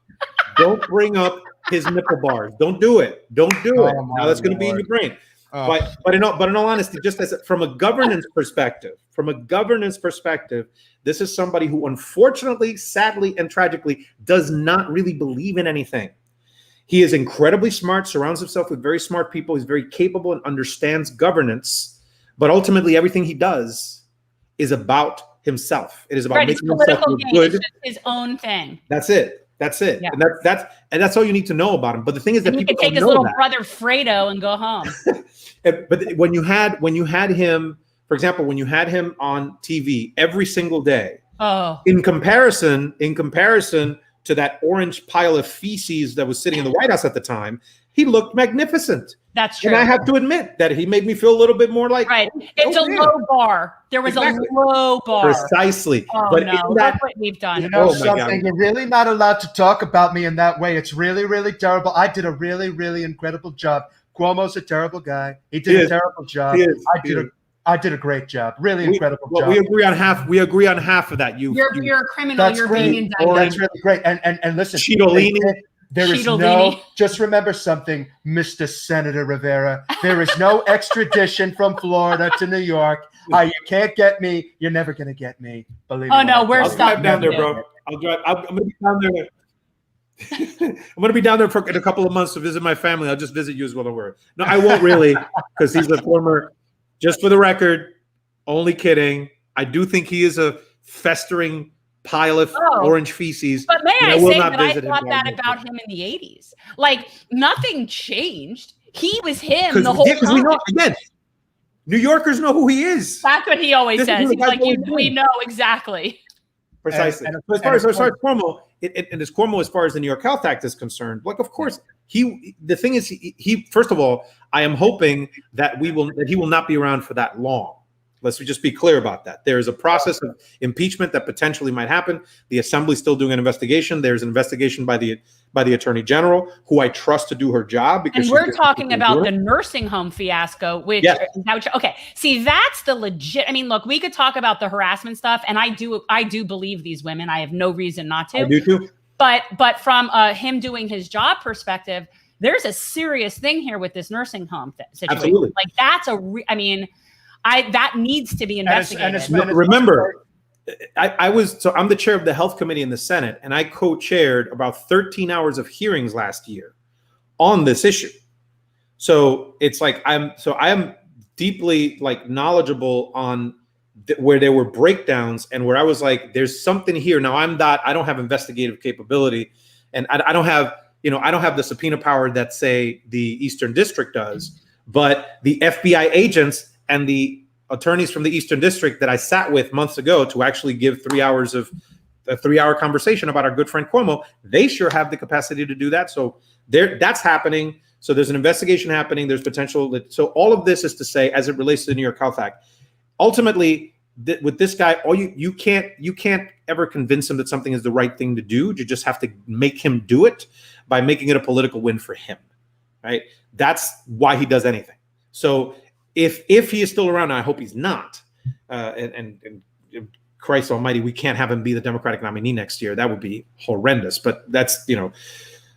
S4: his nipple bars. Don't do it. Don't do it. Now that's going to be in your brain. But in all honesty, just from a governance perspective, this is somebody who unfortunately, sadly, and tragically does not really believe in anything. He is incredibly smart, surrounds himself with very smart people. He's very capable and understands governance. But ultimately, everything he does is about himself. It is about
S2: Right, it's
S4: making himself
S2: political
S4: look
S2: gain.
S4: good.
S2: It's just his own thing.
S4: That's it. That's it.
S2: Yeah.
S4: And that's all you need to know about him. But the thing is that
S2: And he
S4: people
S2: could take
S4: don't
S2: his
S4: know
S2: little
S4: that.
S2: brother Fredo and go home.
S4: But when you had him, for example, when you had him on TV every single day, in comparison to that orange pile of feces that was sitting in the White House at the time, he looked magnificent.
S2: That's true.
S4: And I have to admit that he made me feel a little bit more like,
S2: right. It's a low bar. There was a low bar.
S4: Precisely.
S2: Oh,
S4: but
S2: no. Look what we've done.
S5: You know
S4: Oh, my God.
S5: something? You're really not allowed to talk about me in that way. It's really, really terrible. I did a really, really incredible job. Cuomo's a terrible guy. He did a terrible job. I did a great job. Really incredible job.
S4: We agree on half. We agree on half of that.
S2: You're a criminal.
S5: That's
S2: You're
S5: great.
S2: being indicted.
S5: That's really great. And listen,
S4: Cheetolini.
S5: there is no, just remember something, Mr. Senator Rivera. There is no extradition from Florida to New York. You can't get me. You're never going to get me. Believe me.
S2: Oh, no, we're
S4: I'll drive down there, bro. I'll drive. I'm going to be down there. I'm going to be down there in a couple of months to visit my family. I'll just visit you as well. Don't worry. No, I won't really, because he's a former. Just for the record, only kidding. I do think he is a festering pile of orange feces.
S2: But may I say that I
S4: visit
S2: thought
S4: him
S2: that
S4: down
S2: about him in the 80s. Like, nothing changed. He was him the whole
S4: because
S2: time.
S4: we know, again, New Yorkers know who he is.
S2: That's what he always
S4: This is
S2: says.
S4: who
S2: He's
S4: the
S2: like,
S4: guy's always
S2: we
S4: been.
S2: know exactly.
S4: Precisely. As far as Cuomo, and as Cuomo, as far as the New York Health Act is concerned, like, of course, the thing is, he first of all, I am hoping that he will not be around for that long. Let's just be clear about that. There is a process of impeachment that potentially might happen. The Assembly's still doing an investigation. There's an investigation by the Attorney General, who I trust to do her job. Because
S2: and we're talking about the nursing home fiasco, which, okay, see, that's the legit. I mean, look, we could talk about the harassment stuff, and I do believe these women. I have no reason not to.
S4: I do too.
S2: But from him doing his job perspective, there's a serious thing here with this nursing home situation.
S4: Absolutely.
S2: Like that's that needs to be investigated.
S4: Remember, I'm the chair of the Health Committee in the Senate, and I co-chaired about 13 hours of hearings last year on this issue. So it's like I am deeply like knowledgeable on where there were breakdowns and where I was like, there's something here. Now I don't have investigative capability, and I don't have the subpoena power that say the Eastern District does, but the FBI agents and the attorneys from the Eastern District that I sat with months ago to actually give 3 hours of a 3-hour conversation about our good friend Cuomo, they sure have the capacity to do that. So that's happening. So there's an investigation happening. There's potential so all of this is to say, as it relates to the New York Health Act, ultimately with this guy, you can't ever convince him that something is the right thing to do. You just have to make him do it by making it a political win for him, right? That's why he does anything. So if he is still around, and I hope he's not, and Christ Almighty, we can't have him be the Democratic nominee next year. That would be horrendous. But that's,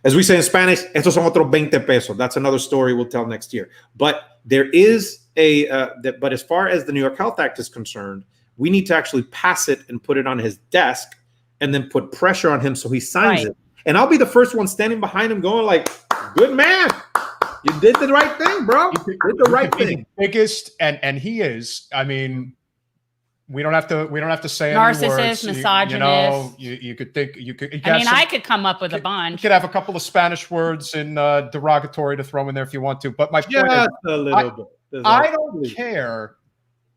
S4: as we say in Spanish, estos son otros 20 pesos. That's another story we'll tell next year. But there is but as far as the New York Health Act is concerned, we need to actually pass it and put it on his desk and then put pressure on him so he signs it. And I'll be the first one standing behind him going like, good man. You did the right thing, bro. You did the right thing.
S1: The biggest, and he is. I mean, we don't have to say
S2: narcissist,
S1: any words.
S2: misogynist.
S1: You could think you could.
S2: I could come up with a bunch.
S1: You could have a couple of Spanish words in derogatory to throw in there if you want to. But my point is,
S4: a little bit.
S1: I don't care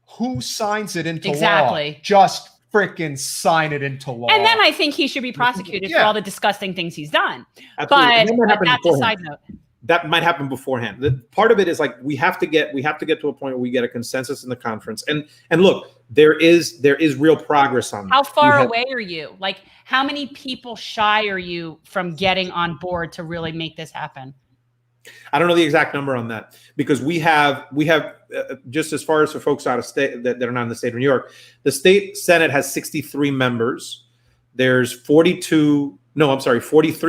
S1: who signs it into law. Just freaking sign it into law.
S2: And then I think he should be prosecuted for all the disgusting things he's done.
S4: Absolutely.
S2: But that's a side note.
S4: That might happen beforehand. Part of it is like we have to get to a point where we get a consensus in the conference. And look, there is real progress on that.
S2: How far away are you? Like, how many people shy are you from getting on board to really make this happen?
S4: I don't know the exact number on that, because we have just as far as for folks out of state that are not in the state of New York, the state Senate has 63 members. There's 43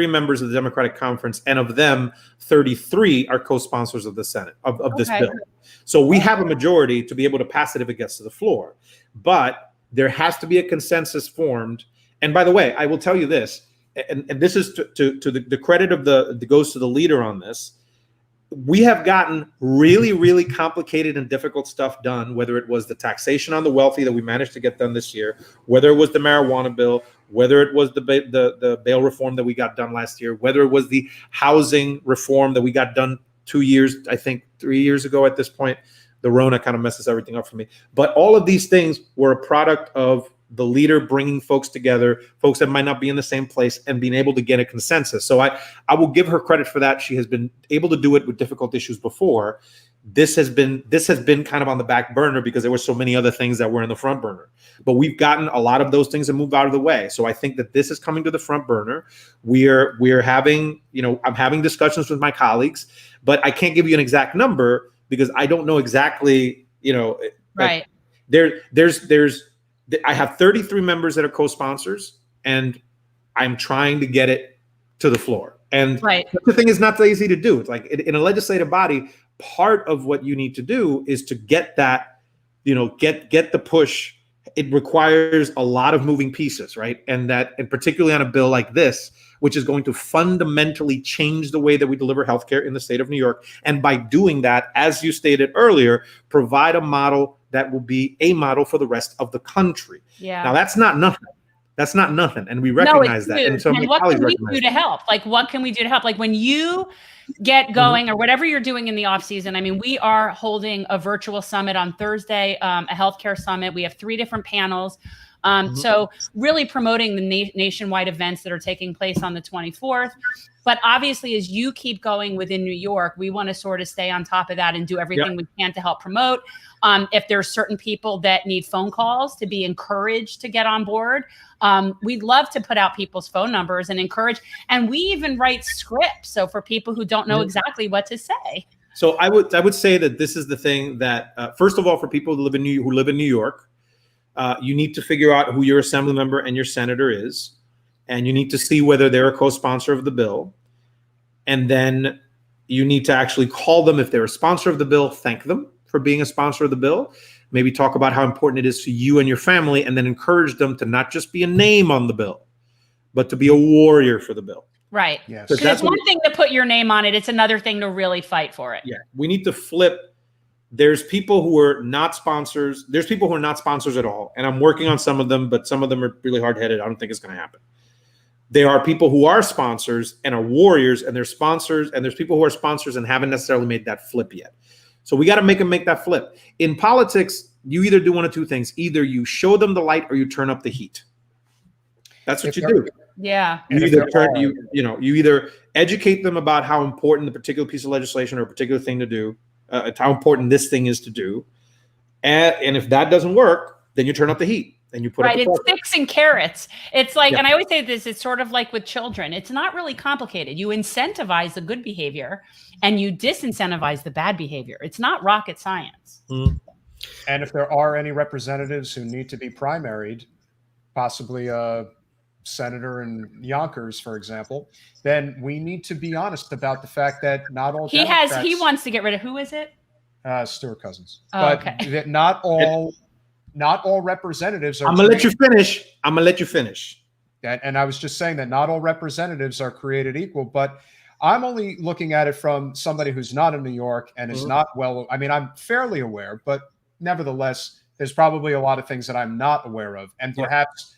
S4: members of the Democratic Conference, and of them, 33 are co-sponsors of the Senate of this bill. So we have a majority to be able to pass it if it gets to the floor. But there has to be a consensus formed. And by the way, I will tell you this, and this is to the credit of goes to the leader on this. we have gotten really, really complicated and difficult stuff done, whether it was the taxation on the wealthy that we managed to get done this year, whether it was the marijuana bill, whether it was the bail reform that we got done last year, whether it was the housing reform that we got done 2 years, I think 3 years ago at this point. The Rona kind of messes everything up for me. But all of these things were a product of the leader bringing folks together, folks that might not be in the same place, and being able to get a consensus. So I will give her credit for that. She has been able to do it with difficult issues before. This has been kind of on the back burner because there were so many other things that were in the front burner. But we've gotten a lot of those things to move out of the way. So I think that this is coming to the front burner. We're having, I'm having discussions with my colleagues, but I can't give you an exact number because I don't know exactly,
S2: right.
S4: I have 33 members that are co-sponsors, and I'm trying to get it to the floor. And the thing is not so easy to do. It's like in a legislative body, part of what you need to do is to get that, get the push. It requires a lot of moving pieces, right? And particularly on a bill like this, which is going to fundamentally change the way that we deliver healthcare in the state of New York. And by doing that, as you stated earlier, provide a model that will be a model for the rest of the country.
S2: Yeah.
S4: Now that's not nothing. That's not nothing. And we recognize that. And so
S2: what can we do to help? Like, what can we do to help? Like when you get going or whatever you're doing in the off season. I mean, we are holding a virtual summit on Thursday, a healthcare summit. We have 3 different panels. So really promoting the nationwide events that are taking place on the 24th. But obviously, as you keep going within New York, we want to sort of stay on top of that and do everything we can to help promote. If there's certain people that need phone calls to be encouraged to get on board, we'd love to put out people's phone numbers and encourage. And we even write scripts. So for people who don't know exactly what to say.
S4: So I would say that this is the thing that, first of all, for people who live in New York, you need to figure out who your assembly member and your senator is, and you need to see whether they're a co-sponsor of the bill. And then you need to actually call them if they're a sponsor of the bill, thank them for being a sponsor of the bill, maybe talk about how important it is to you and your family, and then encourage them to not just be a name on the bill, but to be a warrior for the bill.
S2: Right.
S1: Yes.
S2: Because it's one thing to put your name on it. It's another thing to really fight for it.
S4: Yeah. We need to flip. There's people who are not sponsors. There's people who are not sponsors at all. And I'm working on some of them, but some of them are really hard-headed. I don't think it's going to happen. There are people who are sponsors and are warriors, and they're sponsors, and there's people who are sponsors and haven't necessarily made that flip yet. So we got to make them make that flip. In politics, you either do one of two things. Either you show them the light or you turn up the heat. That's what you do.
S2: Yeah.
S4: You either educate them about how important the particular piece of legislation or a particular thing to do, how important this thing is to do. And if that doesn't work, then you turn up the heat. And you put
S2: right, it's sticks and carrots. It's like, and I always say this, it's sort of like with children. It's not really complicated. You incentivize the good behavior and you disincentivize the bad behavior. It's not rocket science.
S1: And if there are any representatives who need to be primaried, possibly a senator in Yonkers, for example, then we need to be honest about the fact that not all
S2: he wants to get rid of, who is it?
S1: Stuart Cousins.
S2: Oh,
S1: but that not all representatives are.
S4: I'm gonna let you finish.
S1: And I was just saying that not all representatives are created equal, but I'm only looking at it from somebody who's not in New York and is not well. I mean, I'm fairly aware, but nevertheless, there's probably a lot of things that I'm not aware of. And perhaps,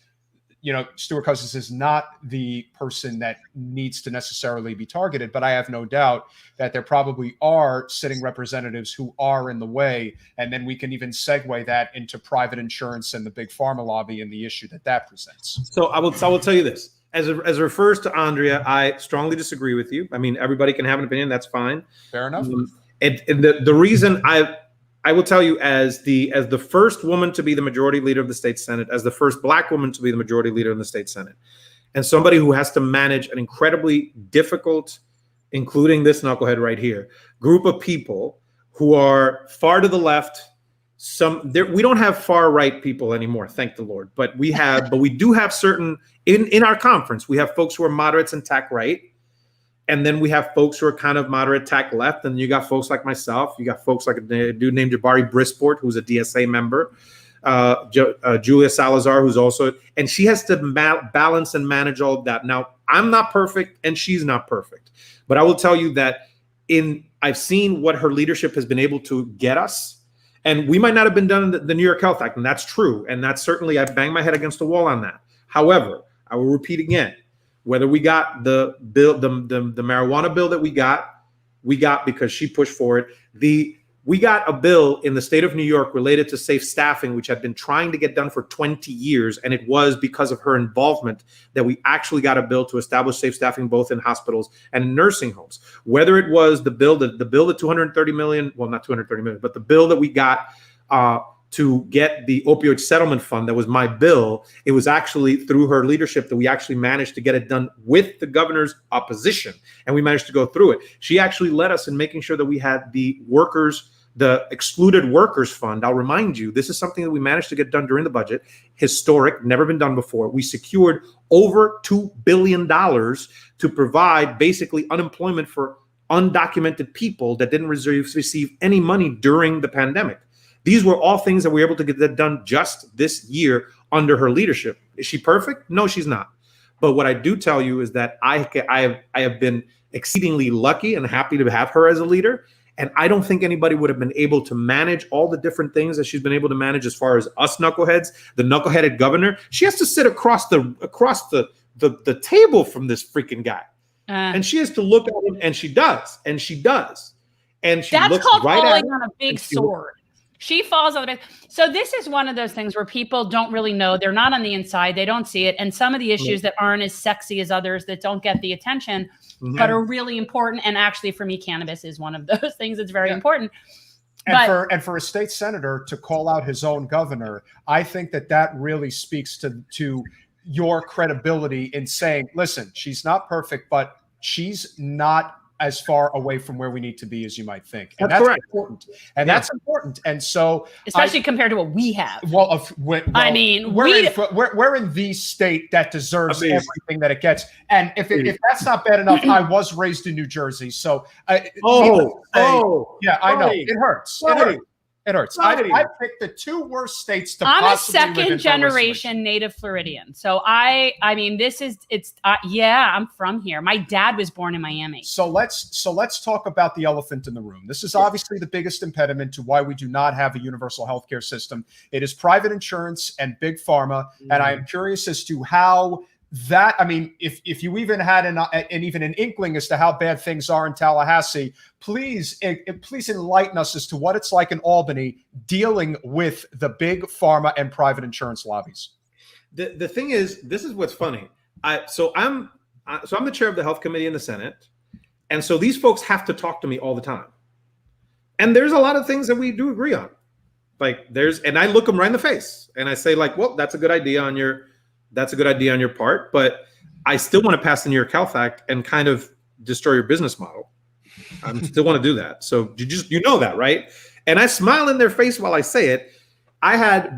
S1: Stuart Cousins is not the person that needs to necessarily be targeted, but I have no doubt that there probably are sitting representatives who are in the way. And then we can even segue that into private insurance and the big pharma lobby and the issue that presents.
S4: So I will tell you this. As it refers to Andrea, I strongly disagree with you. I mean, everybody can have an opinion. That's fine.
S1: Fair enough.
S4: And the reason I will tell you, as the first woman to be the majority leader of the state Senate, as the first Black woman to be the majority leader in the state Senate, and somebody who has to manage an incredibly difficult, including this knucklehead right here, group of people who are far to the left. We don't have far right people anymore, thank the Lord. But we do have certain in our conference. We have folks who are moderates and tack right. And then we have folks who are kind of moderate tack left. And you got folks like myself. You got folks like a dude named Jabari Brisport, who's a DSA member. Julia Salazar, who's also, and she has to balance and manage all of that. Now, I'm not perfect and she's not perfect. But I will tell you that I've seen what her leadership has been able to get us. And we might not have been done in the New York Health Act, and that's true. And that's certainly, I banged my head against the wall on that. However, I will repeat again, whether we got the bill, the marijuana bill that we got because she pushed for it. We got a bill in the state of New York related to safe staffing, which had been trying to get done for 20 years. And it was because of her involvement that we actually got a bill to establish safe staffing both in hospitals and in nursing homes. Whether it was the bill that 230 million, well, not 230 million, but the bill that we got to get the opioid settlement fund, that was my bill. It was actually through her leadership that we actually managed to get it done with the governor's opposition. And we managed to go through it. She actually led us in making sure that we had the excluded workers fund. I'll remind you, this is something that we managed to get done during the budget. Historic, never been done before. We secured over $2 billion to provide basically unemployment for undocumented people that didn't receive any money during the pandemic. These were all things that we were able to get that done just this year under her leadership. Is she perfect? No, she's not. But what I do tell you is that I have been exceedingly lucky and happy to have her as a leader. And I don't think anybody would have been able to manage all the different things that she's been able to manage as far as us knuckleheads, the knuckleheaded governor. She has to sit across the table from this freaking guy. And she has to look at him, and she does. And she does. And she
S2: that's
S4: looks
S2: called
S4: right
S2: falling
S4: at him,
S2: on a big sword. She falls on the back. So this is one of those things where people don't really know. They're not on the inside. They don't see it. And some of the issues that aren't as sexy as others that don't get the attention, but are really important. And actually, for me, cannabis is one of those things that's very important.
S1: And for a state senator to call out his own governor, I think that really speaks to your credibility in saying, listen, she's not perfect, but she's not as far away from where we need to be as you might think. And that's important. And that's important. And so,
S2: especially compared to what we have.
S1: We're in the state that deserves everything that it gets. And if that's not bad enough, I was raised in New Jersey. So, yeah, I know it hurts. It hurts. I picked the two worst states to
S2: I'm a
S1: possibly live in
S2: second generation native Floridian. So I'm from here. My dad was born in Miami.
S1: So let's talk about the elephant in the room. This is obviously the biggest impediment to why we do not have a universal healthcare system. It is private insurance and big pharma. And I am curious as to how that, I mean, if you even had an inkling as to how bad things are in Tallahassee, please enlighten us as to what it's like in Albany dealing with the big pharma and private insurance lobbies.
S4: The thing is, this is what's funny. I'm the chair of the health committee in the Senate, and so these folks have to talk to me all the time. And there's a lot of things that we do agree on. And I look them right in the face, and I say, like, well, that's a good idea on your part, but I still want to pass the New York Health Act and kind of destroy your business model. I still want to do that. So you know that, right? And I smile in their face while I say it.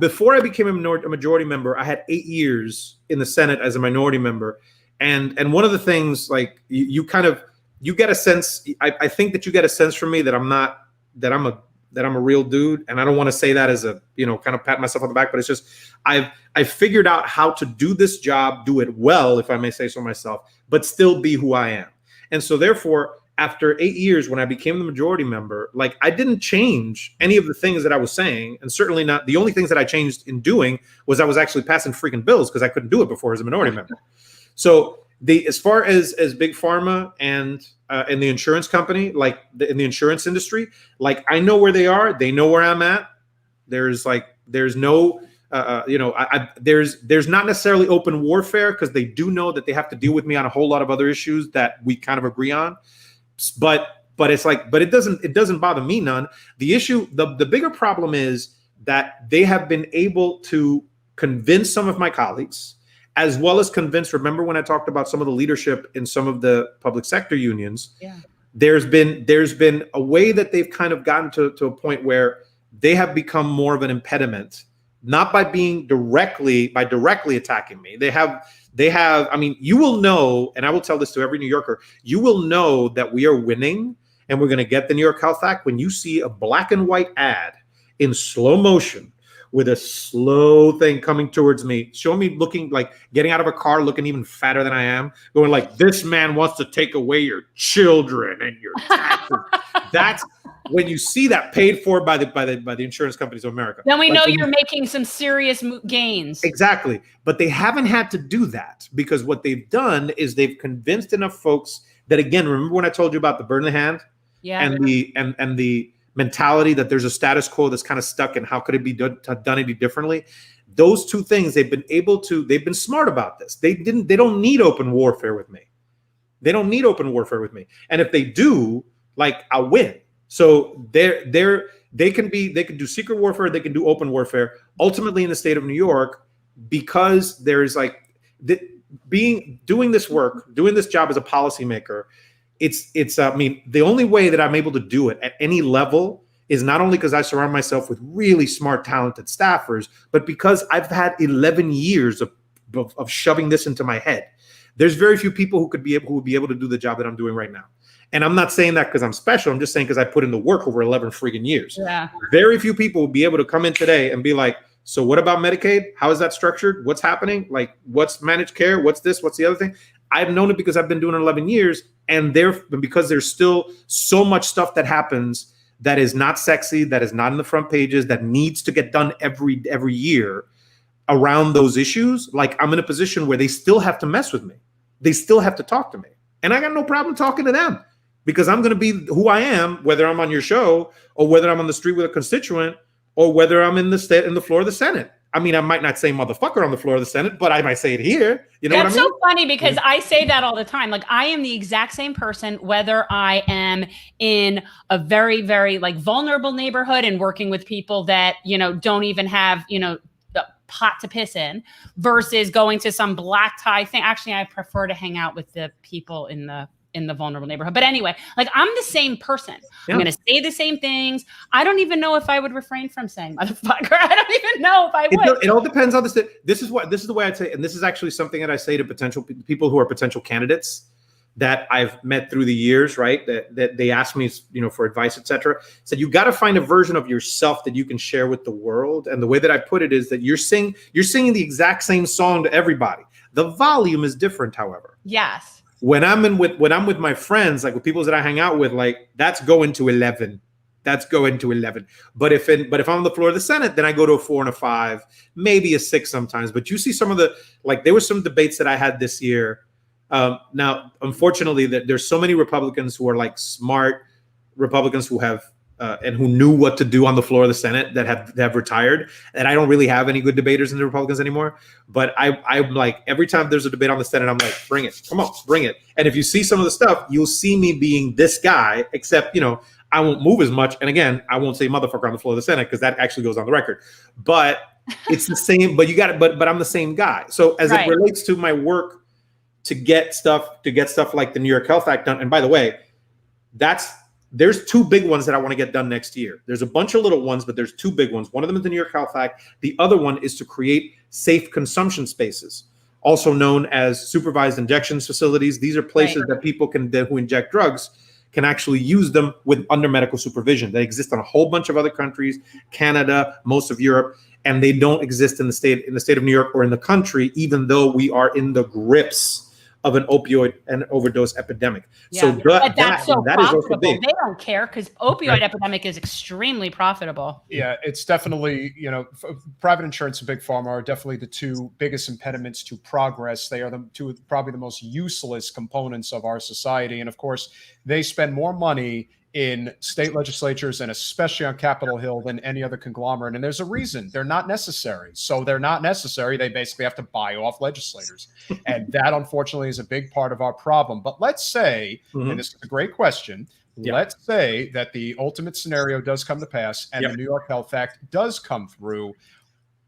S4: Before I became a majority member, I had 8 years in the Senate as a minority member. And one of the things, like, you get a sense, I think that you get a sense from me that I'm a real dude. And I don't want to say that as a, kind of pat myself on the back, but it's just, I've figured out how to do this job, do it well, if I may say so myself, but still be who I am. And so therefore, after 8 years, when I became the majority member, like, I didn't change any of the things that I was saying. And certainly not, the only things that I changed in doing was I was actually passing freaking bills because I couldn't do it before as a minority member. So as far as big pharma and the insurance company, in the insurance industry, like, I know where they are. They know where I'm at. There's no, there's not necessarily open warfare because they do know that they have to deal with me on a whole lot of other issues that we kind of agree on. But it doesn't bother me none. The issue, the bigger problem is that they have been able to convince some of my colleagues, as well as convince, remember when I talked about some of the leadership in some of the public sector unions, there's been a way that they've kind of gotten to a point where they have become more of an impediment, not by directly attacking me. They have, I mean, you will know, and I will tell this to every New Yorker, you will know that we are winning and we're going to get the New York Health Act when you see a black and white ad in slow motion with a slow thing coming towards me, showing me looking like getting out of a car, looking even fatter than I am, going like, this man wants to take away your children and your taxes. That's when you see that paid for by the insurance companies of America.
S2: Then we
S4: like
S2: know you're making some serious gains.
S4: Exactly. But they haven't had to do that because what they've done is they've convinced enough folks that, again, remember when I told you about the bird in the hand?
S2: Yeah.
S4: And the mentality that there's a status quo that's kind of stuck and how could it be done any differently? Those two things, they've been smart about this. They don't need open warfare with me. They don't need open warfare with me. And if they do, like, I'll win. So they can do secret warfare, they can do open warfare. Ultimately in the state of New York, because there's like doing this work, doing this job as a policymaker, I mean, the only way that I'm able to do it at any level is not only because I surround myself with really smart, talented staffers, but because I've had 11 years of shoving this into my head. There's very few people who would be able to do the job that I'm doing right now. And I'm not saying that because I'm special. I'm just saying because I put in the work over 11 friggin' years.
S2: Yeah.
S4: Very few people will be able to come in today and be like, so what about Medicaid? How is that structured? What's happening? Like, what's managed care? What's this? What's the other thing? I've known it because I've been doing it 11 years. And because there's still so much stuff that happens that is not sexy, that is not in the front pages, that needs to get done every year around those issues. Like, I'm in a position where they still have to mess with me. They still have to talk to me. And I got no problem talking to them because I'm going to be who I am, whether I'm on your show or whether I'm on the street with a constituent or whether I'm in the floor of the Senate. I mean, I might not say motherfucker on the floor of the Senate, but I might say it here. You know
S2: That's
S4: what I mean?
S2: so funny because I say that all the time. Like, I am the exact same person, whether I am in a very, very like vulnerable neighborhood and working with people that, you know, don't even have, you know, the pot to piss in versus going to some black tie thing. Actually, I prefer to hang out with the people in the vulnerable neighborhood. But anyway, like, I'm the same person. Yeah. I'm going to say the same things. I don't even know if I would refrain from saying motherfucker. I don't even know if I would.
S4: It all depends on this. This is the way I'd say, and this is actually something that I say to potential people who are potential candidates that I've met through the years, right? That they ask me, you know, for advice, etc. Said you got to find a version of yourself that you can share with the world. And the way that I put it is that you're singing the exact same song to everybody. The volume is different, however.
S2: Yes.
S4: When I'm with my friends, like with people that I hang out with, like that's going to 11. That's going to 11. But if I'm on the floor of the Senate, then I go to a 4 and a 5, maybe a 6 sometimes. But you see some of there were some debates that I had this year. Now, unfortunately, there's so many Republicans who are like smart Republicans who have and who knew what to do on the floor of the Senate that have retired. And I don't really have any good debaters in the Republicans anymore. But I'm like, every time there's a debate on the Senate, I'm like, bring it. Come on, bring it. And if you see some of the stuff, you'll see me being this guy, except, you know, I won't move as much. And again, I won't say motherfucker on the floor of the Senate because that actually goes on the record. But it's the same, but but I'm the same guy. So as it relates to my work to get stuff like the New York Health Act done. And by the way, there's 2 big ones that I want to get done next year. There's a bunch of little ones, but there's 2 big ones. One of them is the New York Health Act. The other one is to create safe consumption spaces, also known as supervised injection facilities. These are places that people who inject drugs can actually use them under medical supervision. They exist in a whole bunch of other countries, Canada, most of Europe, and they don't exist in the state of New York or in the country, even though we are in the grips of an opioid and overdose epidemic.
S2: Yeah.
S4: So
S2: but that's so
S4: that
S2: profitable.
S4: Is also big.
S2: They don't care because opioid epidemic is extremely profitable.
S1: Yeah, it's definitely, you know, private insurance and big pharma are definitely the 2 biggest impediments to progress. They are the 2 probably the most useless components of our society. And of course, they spend more money in state legislatures and especially on Capitol Hill than any other conglomerate. And there's a reason. They're not necessary. So they're not necessary. They basically have to buy off legislators. And that, unfortunately, is a big part of our problem. But let's say, and this is a great question, let's say that the ultimate scenario does come to pass and the New York Health Act does come through.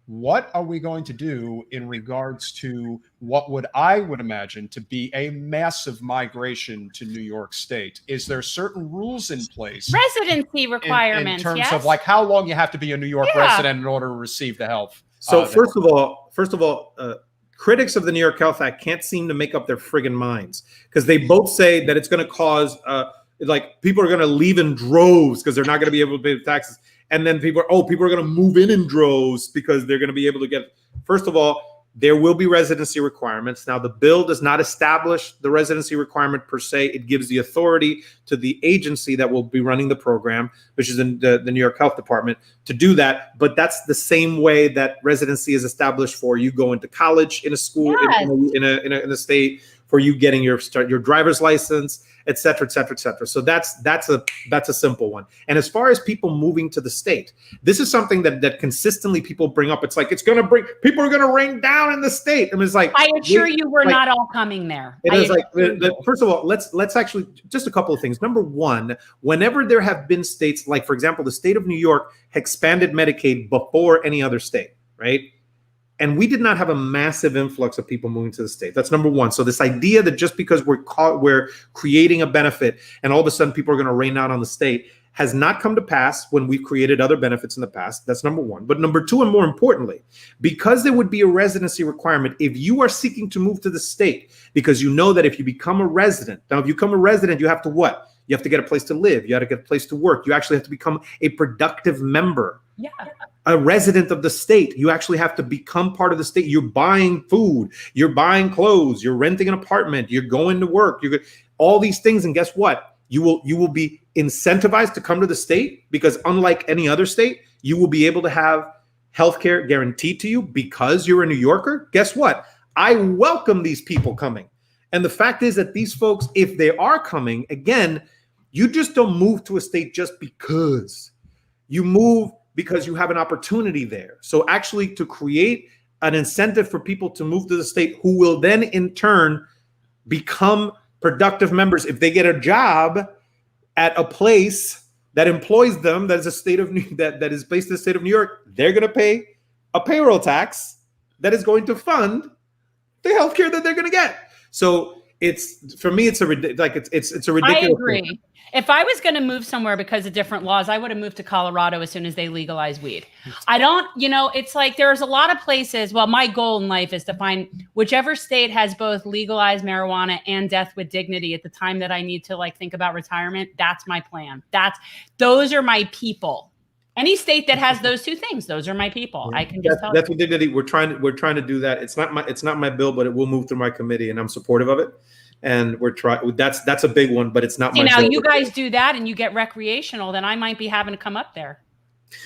S1: What are we going to do in regards to what I would imagine to be a massive migration to New York State? Is there certain rules in place?
S2: Residency requirements,
S1: in terms of like how long you have to be a New York resident in order to receive the health?
S4: So first of all, critics of the New York Health Act can't seem to make up their friggin' minds because they both say that it's going to cause like people are going to leave in droves because they're not going to be able to pay the taxes. and then people are going to move in droves because they're going to be able to get. First of all, there will be residency requirements. Now, the bill does not establish the residency requirement per se. It gives the authority to the agency that will be running the program, which is in the New York Health Department, to do that. But that's the same way that residency is established for you going to college in a school,
S2: Yes.
S4: in a state, for you getting your driver's license, et cetera, et cetera, et cetera. So that's a simple one. And as far as people moving to the state, this is something that consistently people bring up. It's like, people are going to rain down in the state. I mean, it's like,
S2: I assure you, we're not all coming there.
S4: It is like, first of all, let's actually, just a couple of things. Number one, whenever there have been states, like for example, the state of New York expanded Medicaid before any other state, right? And we did not have a massive influx of people moving to the state. That's number one. So this idea that just because we're creating a benefit and all of a sudden people are going to rain down on the state has not come to pass when we've created other benefits in the past. That's number one. But number two, and more importantly, because there would be a residency requirement, if you are seeking to move to the state, because you know that if you become a resident, now if you become a resident, you have to what? You have to get a place to live. You have to get a place to work. You actually have to become a productive member.
S2: Yeah.
S4: A resident of the state. You actually have to become part of the state. You're buying food, you're buying clothes, you're renting an apartment, you're going to work, all these things. And guess what? You will be incentivized to come to the state, because unlike any other state, you will be able to have healthcare guaranteed to you because you're a New Yorker. Guess what? I welcome these people coming. And the fact is that these folks, if they are coming, again, you just don't move to a state just because. You move because you have an opportunity there. So actually, to create an incentive for people to move to the state, who will then in turn become productive members. If they get a job at a place that employs them, that is that is based in the state of New York, they're going to pay a payroll tax that is going to fund the healthcare that they're going to get. So for me, it's a ridiculous.
S2: I agree. Thing. If I was going to move somewhere because of different laws, I would have moved to Colorado as soon as they legalize weed. I don't, it's like there's a lot of places. Well, my goal in life is to find whichever state has both legalized marijuana and death with dignity at the time that I need to think about retirement. That's my plan. Those are my people. Any state that has those two things, those are my people. I can just tell
S4: that's with dignity. We're trying to do that. It's not my bill, but it will move through my committee, and I'm supportive of it. And we're trying. That's a big one, but it's not my.
S2: Now you guys do that, and you get recreational. Then I might be having to come up there.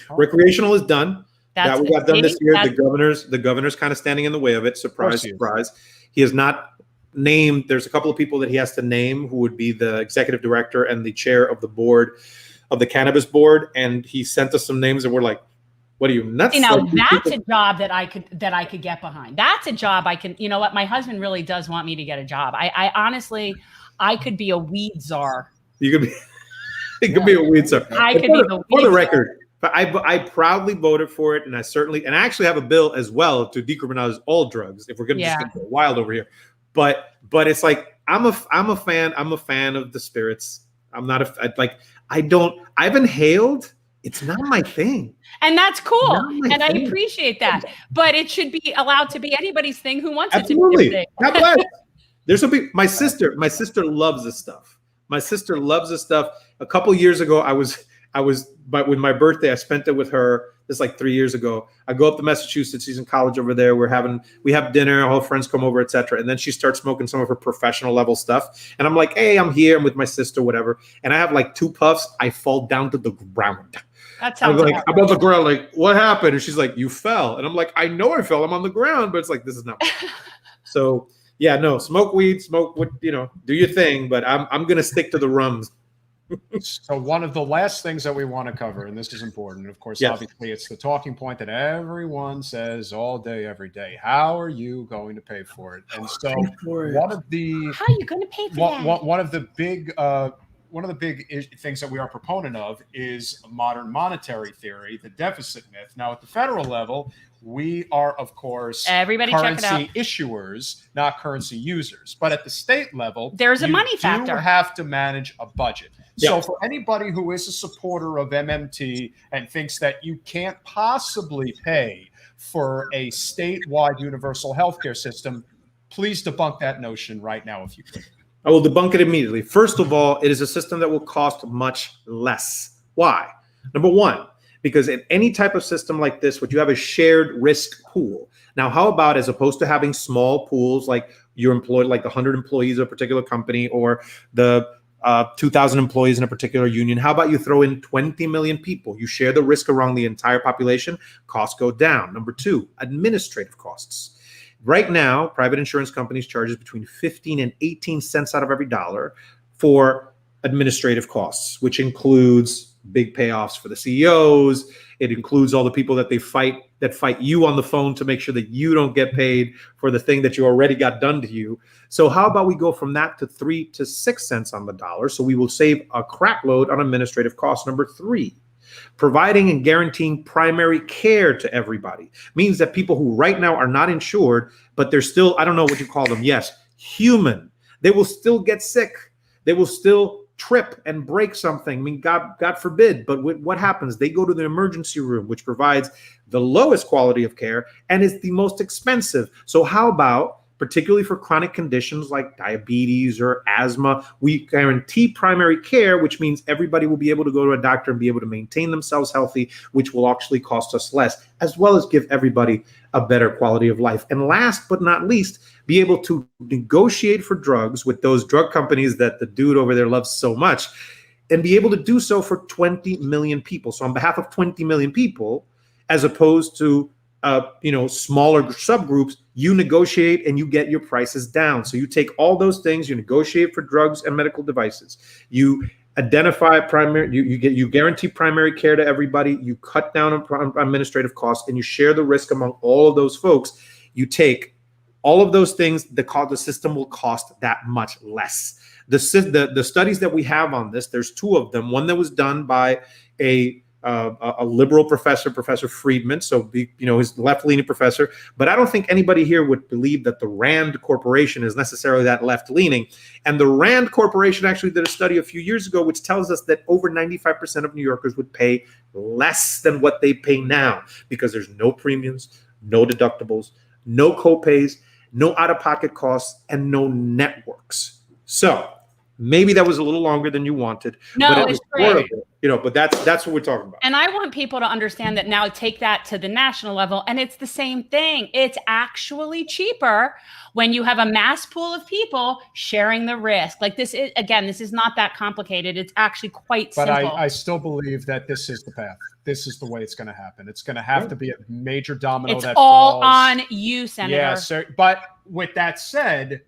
S4: Recreational is done. That we got done this year. The governor's kind of standing in the way of it. Surprise, surprise. He has not named. There's a couple of people that he has to name who would be the executive director and the chair of the board of the cannabis board. And he sent us some names, and we're like, what are you nuts?
S2: That's a job that I could get behind. That's a job I can, what? My husband really does want me to get a job. I honestly, I could be a weed czar.
S4: You could be, it could be a weed czar.
S2: I could be the weed
S4: for the record, but I proudly voted for it. And I actually have a bill as well to decriminalize all drugs, if we're going to just get wild over here. But it's like, I'm a fan of the spirits. I'm not I've inhaled. It's not my thing.
S2: And that's cool. And I appreciate that. But it should be allowed to be anybody's thing who wants it to be.
S4: God bless. There's some people, my sister loves this stuff. My sister loves this stuff. A couple years ago, but with my birthday, I spent it with her. This is like 3 years ago. I go up to Massachusetts. She's in college over there. We have dinner. All friends come over, etc. And then she starts smoking some of her professional level stuff. And I'm like, hey, I'm here. I'm with my sister, whatever. And I have like 2 puffs. I fall down to the ground.
S2: That sounds
S4: like above the ground. Like, what happened? And she's like, you fell. And I'm like, I know I fell. I'm on the ground. But it's like, this is not. So yeah, no, smoke weed, smoke what do your thing. But I'm gonna stick to the rums.
S1: So one of the last things that we want to cover, and this is important, of course, obviously it's the talking point that everyone says all day, every day. How are you going to pay for it? And so one of the
S2: how are you going to pay for that?
S1: One of the big things that we are a proponent of is modern monetary theory, the deficit myth. Now, at the federal level, we are, of course, currency issuers, not currency users. But at the state level,
S2: there's a money factor.
S1: You have to manage a budget. So for anybody who is a supporter of MMT and thinks that you can't possibly pay for a statewide universal healthcare system, please debunk that notion right now if you could.
S4: I will debunk it immediately. First of all, it is a system that will cost much less. Why? Number one, Because in any type of system like this, what you have is shared risk pool. Now, how about, as opposed to having small pools, like you're employed, like the 100 employees of a particular company or the 2,000 employees in a particular union, how about you throw in 20 million people? You share the risk around the entire population, costs go down. Number two, administrative costs. Right now, private insurance companies charges between 15 and 18 cents out of every dollar for administrative costs, which includes big payoffs for the CEOs. It includes all the people that fight you on the phone to make sure that you don't get paid for the thing that you already got done to you. So how about we go from that to 3 to 6 cents on the dollar? So we will save a crap load on administrative costs. Number three, providing and guaranteeing primary care to everybody means that people who right now are not insured, but they're still, I don't know what you call them. Yes, human. They will still get sick. They will still trip and break something. I mean, God forbid. But what happens? They go to the emergency room, which provides the lowest quality of care and is the most expensive. So how about, particularly for chronic conditions like diabetes or asthma, we guarantee primary care, which means everybody will be able to go to a doctor and be able to maintain themselves healthy, which will actually cost us less, as well as give everybody a better quality of life. And last but not least, be able to negotiate for drugs with those drug companies that the dude over there loves so much, and be able to do so for 20 million people. So on behalf of 20 million people, as opposed to smaller subgroups, you negotiate and you get your prices down. So you take all those things, you negotiate for drugs and medical devices, you identify you guarantee primary care to everybody, you cut down on administrative costs, and you share the risk among all of those folks. You take all of those things, the system will cost that much less. The studies that we have on this, there's two of them. One that was done by a liberal professor, Professor Friedman, so he's a left-leaning professor, but I don't think anybody here would believe that the Rand Corporation is necessarily that left-leaning. And the Rand Corporation actually did a study a few years ago, which tells us that over 95% of New Yorkers would pay less than what they pay now, because there's no premiums, no deductibles, no co-pays, no out-of-pocket costs, and no networks. So maybe that was a little longer than you wanted.
S2: No,
S4: but it was
S2: it's great.
S4: But that's what we're talking about.
S2: And I want people to understand that now, take that to the national level, and it's the same thing. It's actually cheaper when you have a mass pool of people sharing the risk. Like this is not that complicated. It's actually quite simple.
S1: But I still believe that this is the path. This is the way it's going to happen. It's going to have to be a major domino.
S2: It's all on you, Senator.
S1: Yeah, sir. But with that said,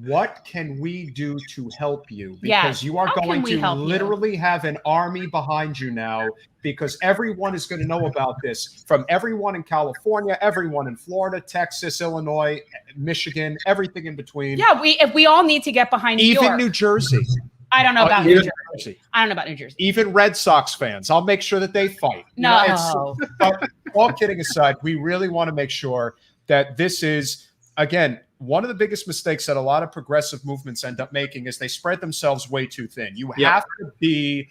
S1: what can we do to help you? Because you are going to literally have an army behind you now, because everyone is going to know about this, from everyone in California, everyone in Florida, Texas, Illinois, Michigan, everything in between.
S2: Yeah, we all need to get behind New
S1: Even
S2: York.
S1: New Jersey.
S2: I don't know about New Jersey. I don't know about New Jersey.
S1: Even Red Sox fans. I'll make sure that they fight.
S2: No.
S1: But all kidding aside, we really want to make sure that this is, again, one of the biggest mistakes that a lot of progressive movements end up making is they spread themselves way too thin. You have to be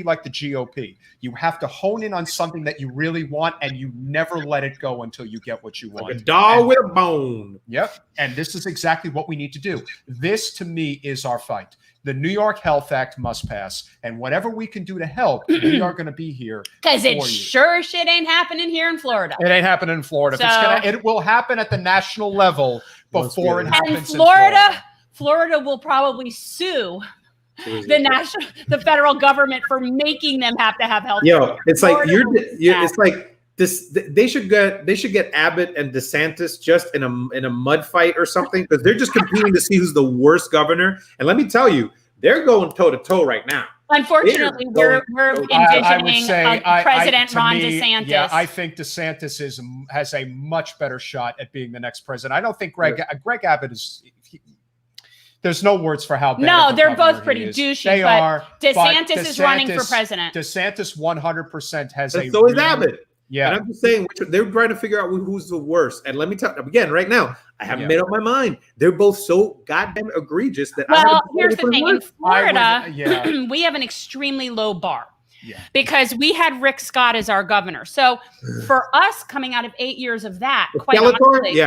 S1: like the GOP. You have to hone in on something that you really want, and you never let it go until you get what you want.
S4: Like a dog with a bone.
S1: Yep. And this is exactly what we need to do. This, to me, is our fight. The New York Health Act must pass, and whatever we can do to help, we are going to be here.
S2: Because it sure shit ain't happening here in Florida.
S1: It ain't happening in Florida. It will happen at the national level before it happens.
S2: And Florida will probably sue the federal government for making them have to have health care.
S4: It's like it's like this. They should get Abbott and DeSantis just in a mud fight or something, because they're just competing to see who's the worst governor. And let me tell you, they're going toe to toe right now.
S2: Unfortunately, we're envisioning President Ron DeSantis.
S1: Yeah, I think DeSantis has a much better shot at being the next president. I don't think Greg Abbott is. There's no words for how bad.
S2: No, they're both pretty douchey. They are. DeSantis is running for president.
S1: DeSantis 100% has
S4: and so is Abbott.
S1: Yeah,
S4: and I'm just saying they're trying to figure out who's the worst. And let me tell you again, right now, I haven't made up my mind. They're both so goddamn egregious that.
S2: Here's the thing: in Florida, we have an extremely low bar. Yeah. Because we had Rick Scott as our governor. So for us, coming out of 8 years of that, quite honestly,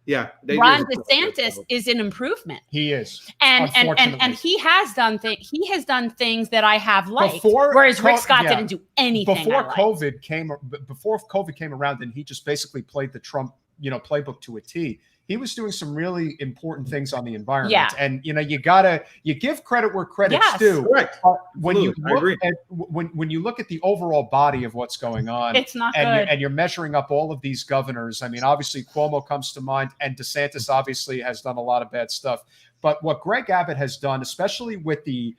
S4: Yeah,
S2: Ron DeSantis is an improvement.
S1: He is,
S2: and
S1: unfortunately.
S2: he has done things that I have liked,
S1: Before
S2: whereas Rick Scott didn't do anything.
S1: Before COVID came around, and he just basically played the Trump, playbook to a T. He was doing some really important things on the environment.
S2: Yeah.
S1: And you give credit where credit's due.
S4: Correct.
S1: When you look at the overall body of what's going on,
S2: it's not
S1: good.
S2: And
S1: you're measuring up all of these governors. I mean, obviously Cuomo comes to mind, and DeSantis obviously has done a lot of bad stuff. But what Greg Abbott has done, especially with the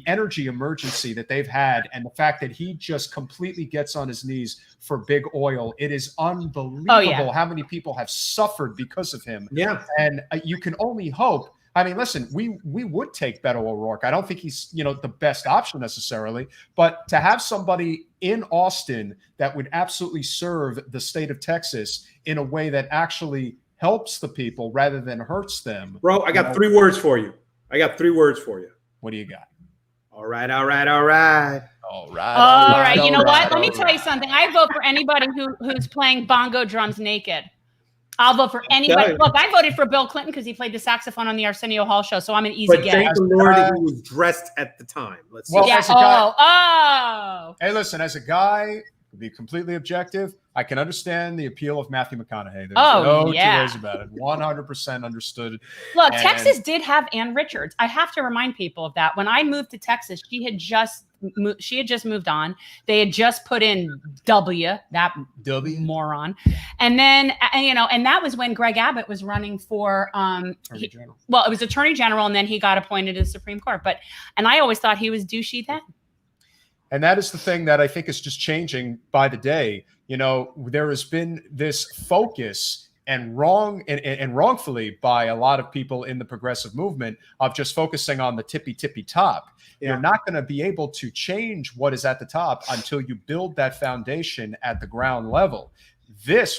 S1: energy emergency that they've had, and the fact that he just completely gets on his knees for big oil, it is unbelievable how many people have suffered because of him.
S4: Yeah.
S1: And you can only hope. I mean, listen, we would take Beto O'Rourke. I don't think he's, the best option necessarily, but to have somebody in Austin that would absolutely serve the state of Texas in a way that actually helps the people rather than hurts them.
S4: Bro, I got 3 words for you. What do you got? All right.
S2: All right. You know what? Let me tell you something. I vote for anybody who's playing bongo drums naked. I'll vote for anybody. Look, I voted for Bill Clinton because he played the saxophone on the Arsenio Hall show, so I'm an easy get.
S4: Thank the Lord he was dressed at the time.
S1: Hey, listen, as a guy, to be completely objective, I can understand the appeal of Matthew McConaughey. There's no two ways about it. 100% understood.
S2: Look, Texas did have Ann Richards. I have to remind people of that. When I moved to Texas, she had just moved on. They had just put in that moron. And then, and that was when Greg Abbott was running for, Attorney General. Well, it was Attorney General, and then he got appointed to the Supreme Court. And I always thought he was douchey then.
S1: And that is the thing that I think is just changing by the day. There has been this focus and wrongfully by a lot of people in the progressive movement of just focusing on the tippy top. Yeah. You're not going to be able to change what is at the top until you build that foundation at the ground level.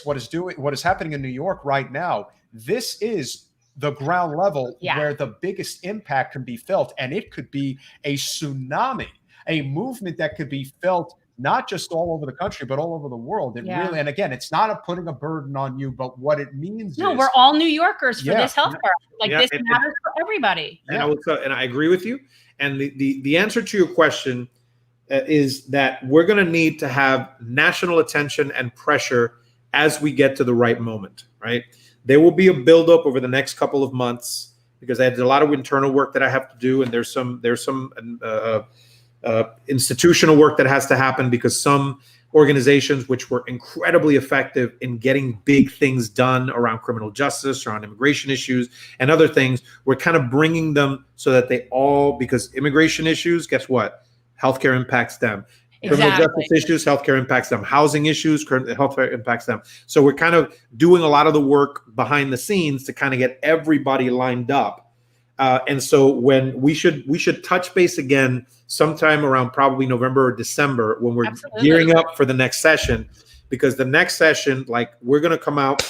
S1: What is happening in New York right now, this is the ground level where the biggest impact can be felt. And it could be a tsunami, a movement that could be felt not just all over the country, but all over the world. Really, and again, it's not putting a burden on you, but what it means is
S2: we're all New Yorkers for this health care. This matters for everybody.
S4: And I agree with you. And the answer to your question is that we're going to need to have national attention and pressure as we get to the right moment, right? There will be a buildup over the next couple of months because I had a lot of internal work that I have to do, and there's some institutional work that has to happen because some organizations which were incredibly effective in getting big things done around criminal justice, around immigration issues and other things, we're kind of bringing them so that because immigration issues, guess what? Healthcare impacts them. Criminal justice issues, healthcare impacts them. Housing issues, healthcare impacts them. So we're kind of doing a lot of the work behind the scenes to kind of get everybody lined up. And so when we should touch base again sometime around probably November or December when we're gearing up for the next session, because the next session, we're going to come out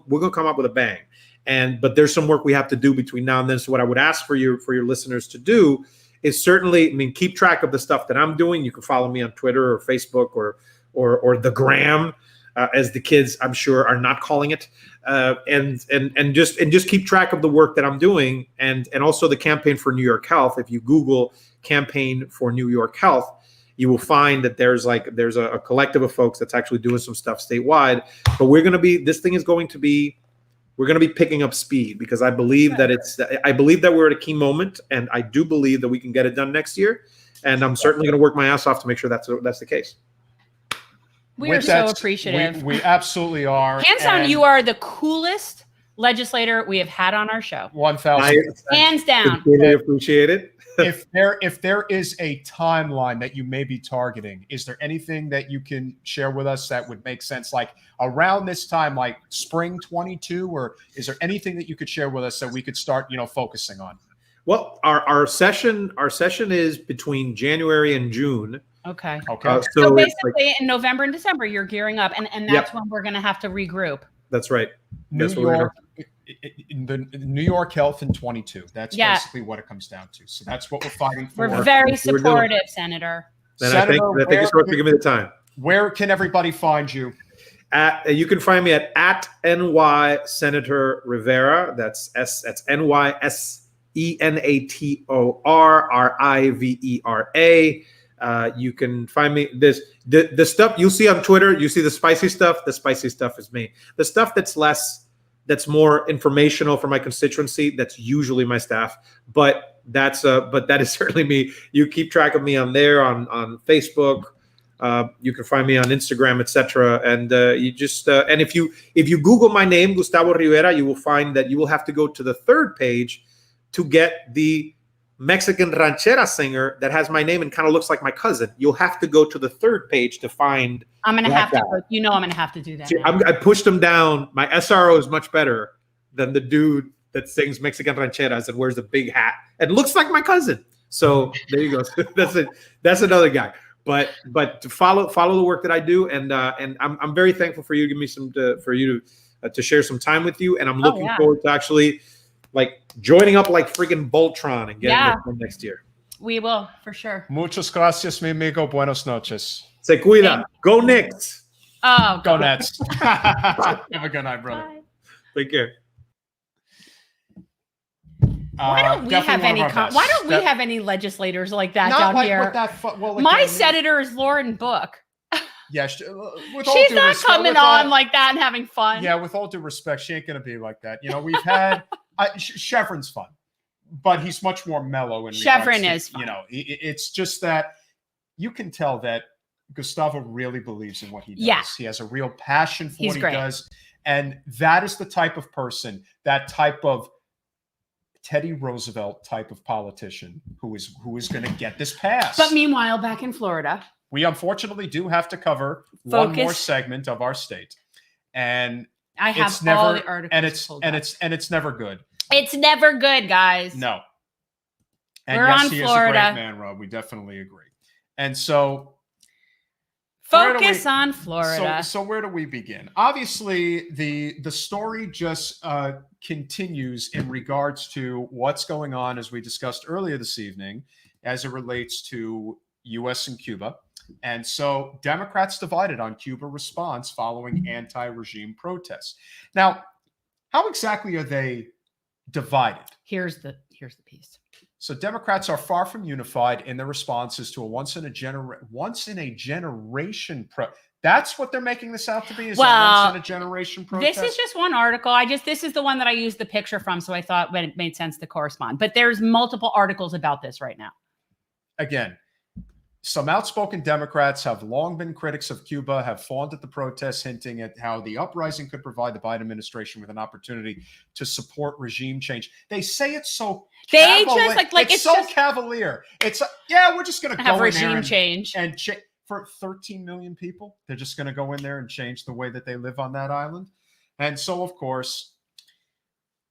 S4: with a bang. But there's some work we have to do between now and then. So what I would ask for your listeners to do is certainly, keep track of the stuff that I'm doing. You can follow me on Twitter or Facebook or the Gram, as the kids I'm sure are not calling it. And just keep track of the work that I'm doing, and also the Campaign for New York Health. If you Google Campaign for New York Health, you will find that there's a collective of folks that's actually doing some stuff statewide. But we're going to be picking up speed because I believe that we're at a key moment, and I do believe that we can get it done next year. And I'm certainly going to work my ass off to make sure that's the case.
S2: We are so appreciative.
S1: We absolutely are.
S2: Hands down, you are the coolest legislator we have had on our show.
S1: 1,000.
S2: Hands down.
S4: Really appreciate it.
S1: If there is a timeline that you may be targeting, is there anything that you can share with us that would make sense, like around this time, like spring 22, or is there anything that you could share with us that we could start, focusing on?
S4: Well, our session is between January and June.
S2: Okay.
S1: So
S2: basically, in November and December, you're gearing up, and that's when we're going to have to regroup.
S4: That's right.
S1: New York Health in 22. That's basically what it comes down to. So that's what we're fighting for.
S2: We're very supportive, Senator.
S4: And I think it's worth giving me the time.
S1: Where can everybody find you?
S4: You can find me at NY Senator Rivera. That's NYSENATORRIVERA. You can find me the stuff you see on Twitter. You see the spicy stuff. The spicy stuff is me. The stuff that's more informational for my constituency, that's usually my staff. But that is certainly me. You keep track of me on there, on Facebook. You can find me on Instagram, etc. And you just and if you Google my name, Gustavo Rivera, you will find that you will have to go to the third page to get the Mexican ranchera singer that has my name and kind of looks like my cousin. You'll have to go to the third page to find.
S2: I'm gonna have to. I'm gonna have to do that.
S4: See, I pushed him down. My SRO is much better than the dude that sings Mexican rancheras and wears a big hat and looks like my cousin. So there you go. That's another guy. But to follow the work that I do, and I'm very thankful for you to give me to share some time with you, and I'm looking forward to actually like joining up like freaking Voltron and getting it next year.
S2: We will for sure.
S1: Muchas gracias, mi amigo. Buenas noches.
S4: Se cuida. Go Knicks.
S2: Oh,
S1: go Nets. Have a good night, brother.
S2: Bye.
S4: Take care.
S2: Why don't we have any? Why don't we have any legislators like that down here? My senator is Lauren Book.
S1: Yeah,
S2: she's not coming on like that and having fun.
S1: Yeah, with all due respect, she ain't gonna be like that. You know, we've had Chevron's fun, but he's much more mellow. In
S2: Chevron is fun.
S1: You know, it's just that you can tell that Gustavo really believes in what he does.
S2: Yeah.
S1: He has a real passion for what he does, and that is the type of person, that type of Teddy Roosevelt type of politician who is going to get this passed.
S2: But meanwhile, back in Florida,
S1: we unfortunately do have to cover one more segment of our state, and
S2: I have all the articles
S1: and it's never good.
S2: It's never good, guys.
S1: No. And
S2: we're
S1: yes,
S2: on
S1: he
S2: Florida.
S1: is a great man, Rob. We definitely agree. And so,
S2: focus on Florida.
S1: So where do we begin? Obviously, the story just continues in regards to what's going on, as we discussed earlier this evening, as it relates to U.S. and Cuba. And so Democrats divided on Cuba response following anti-regime protests. Now, how exactly are they divided?
S2: Here's the piece.
S1: So Democrats are far from unified in their responses to a once in a generation That's what they're making this out to be, is a once in a generation protest.
S2: This is just one article. This is the one that I used the picture from, so I thought it made sense to correspond. But there's multiple articles about this right now.
S1: Again, some outspoken Democrats have long been critics of Cuba, have fawned at the protests, hinting at how the uprising could provide the Biden administration with an opportunity to support regime change. They say it's so cavalier. It's so cavalier. It's we're just going to go in there
S2: change
S1: and for 13 million people. They're just going to go in there and change the way that they live on that island. And so, of course,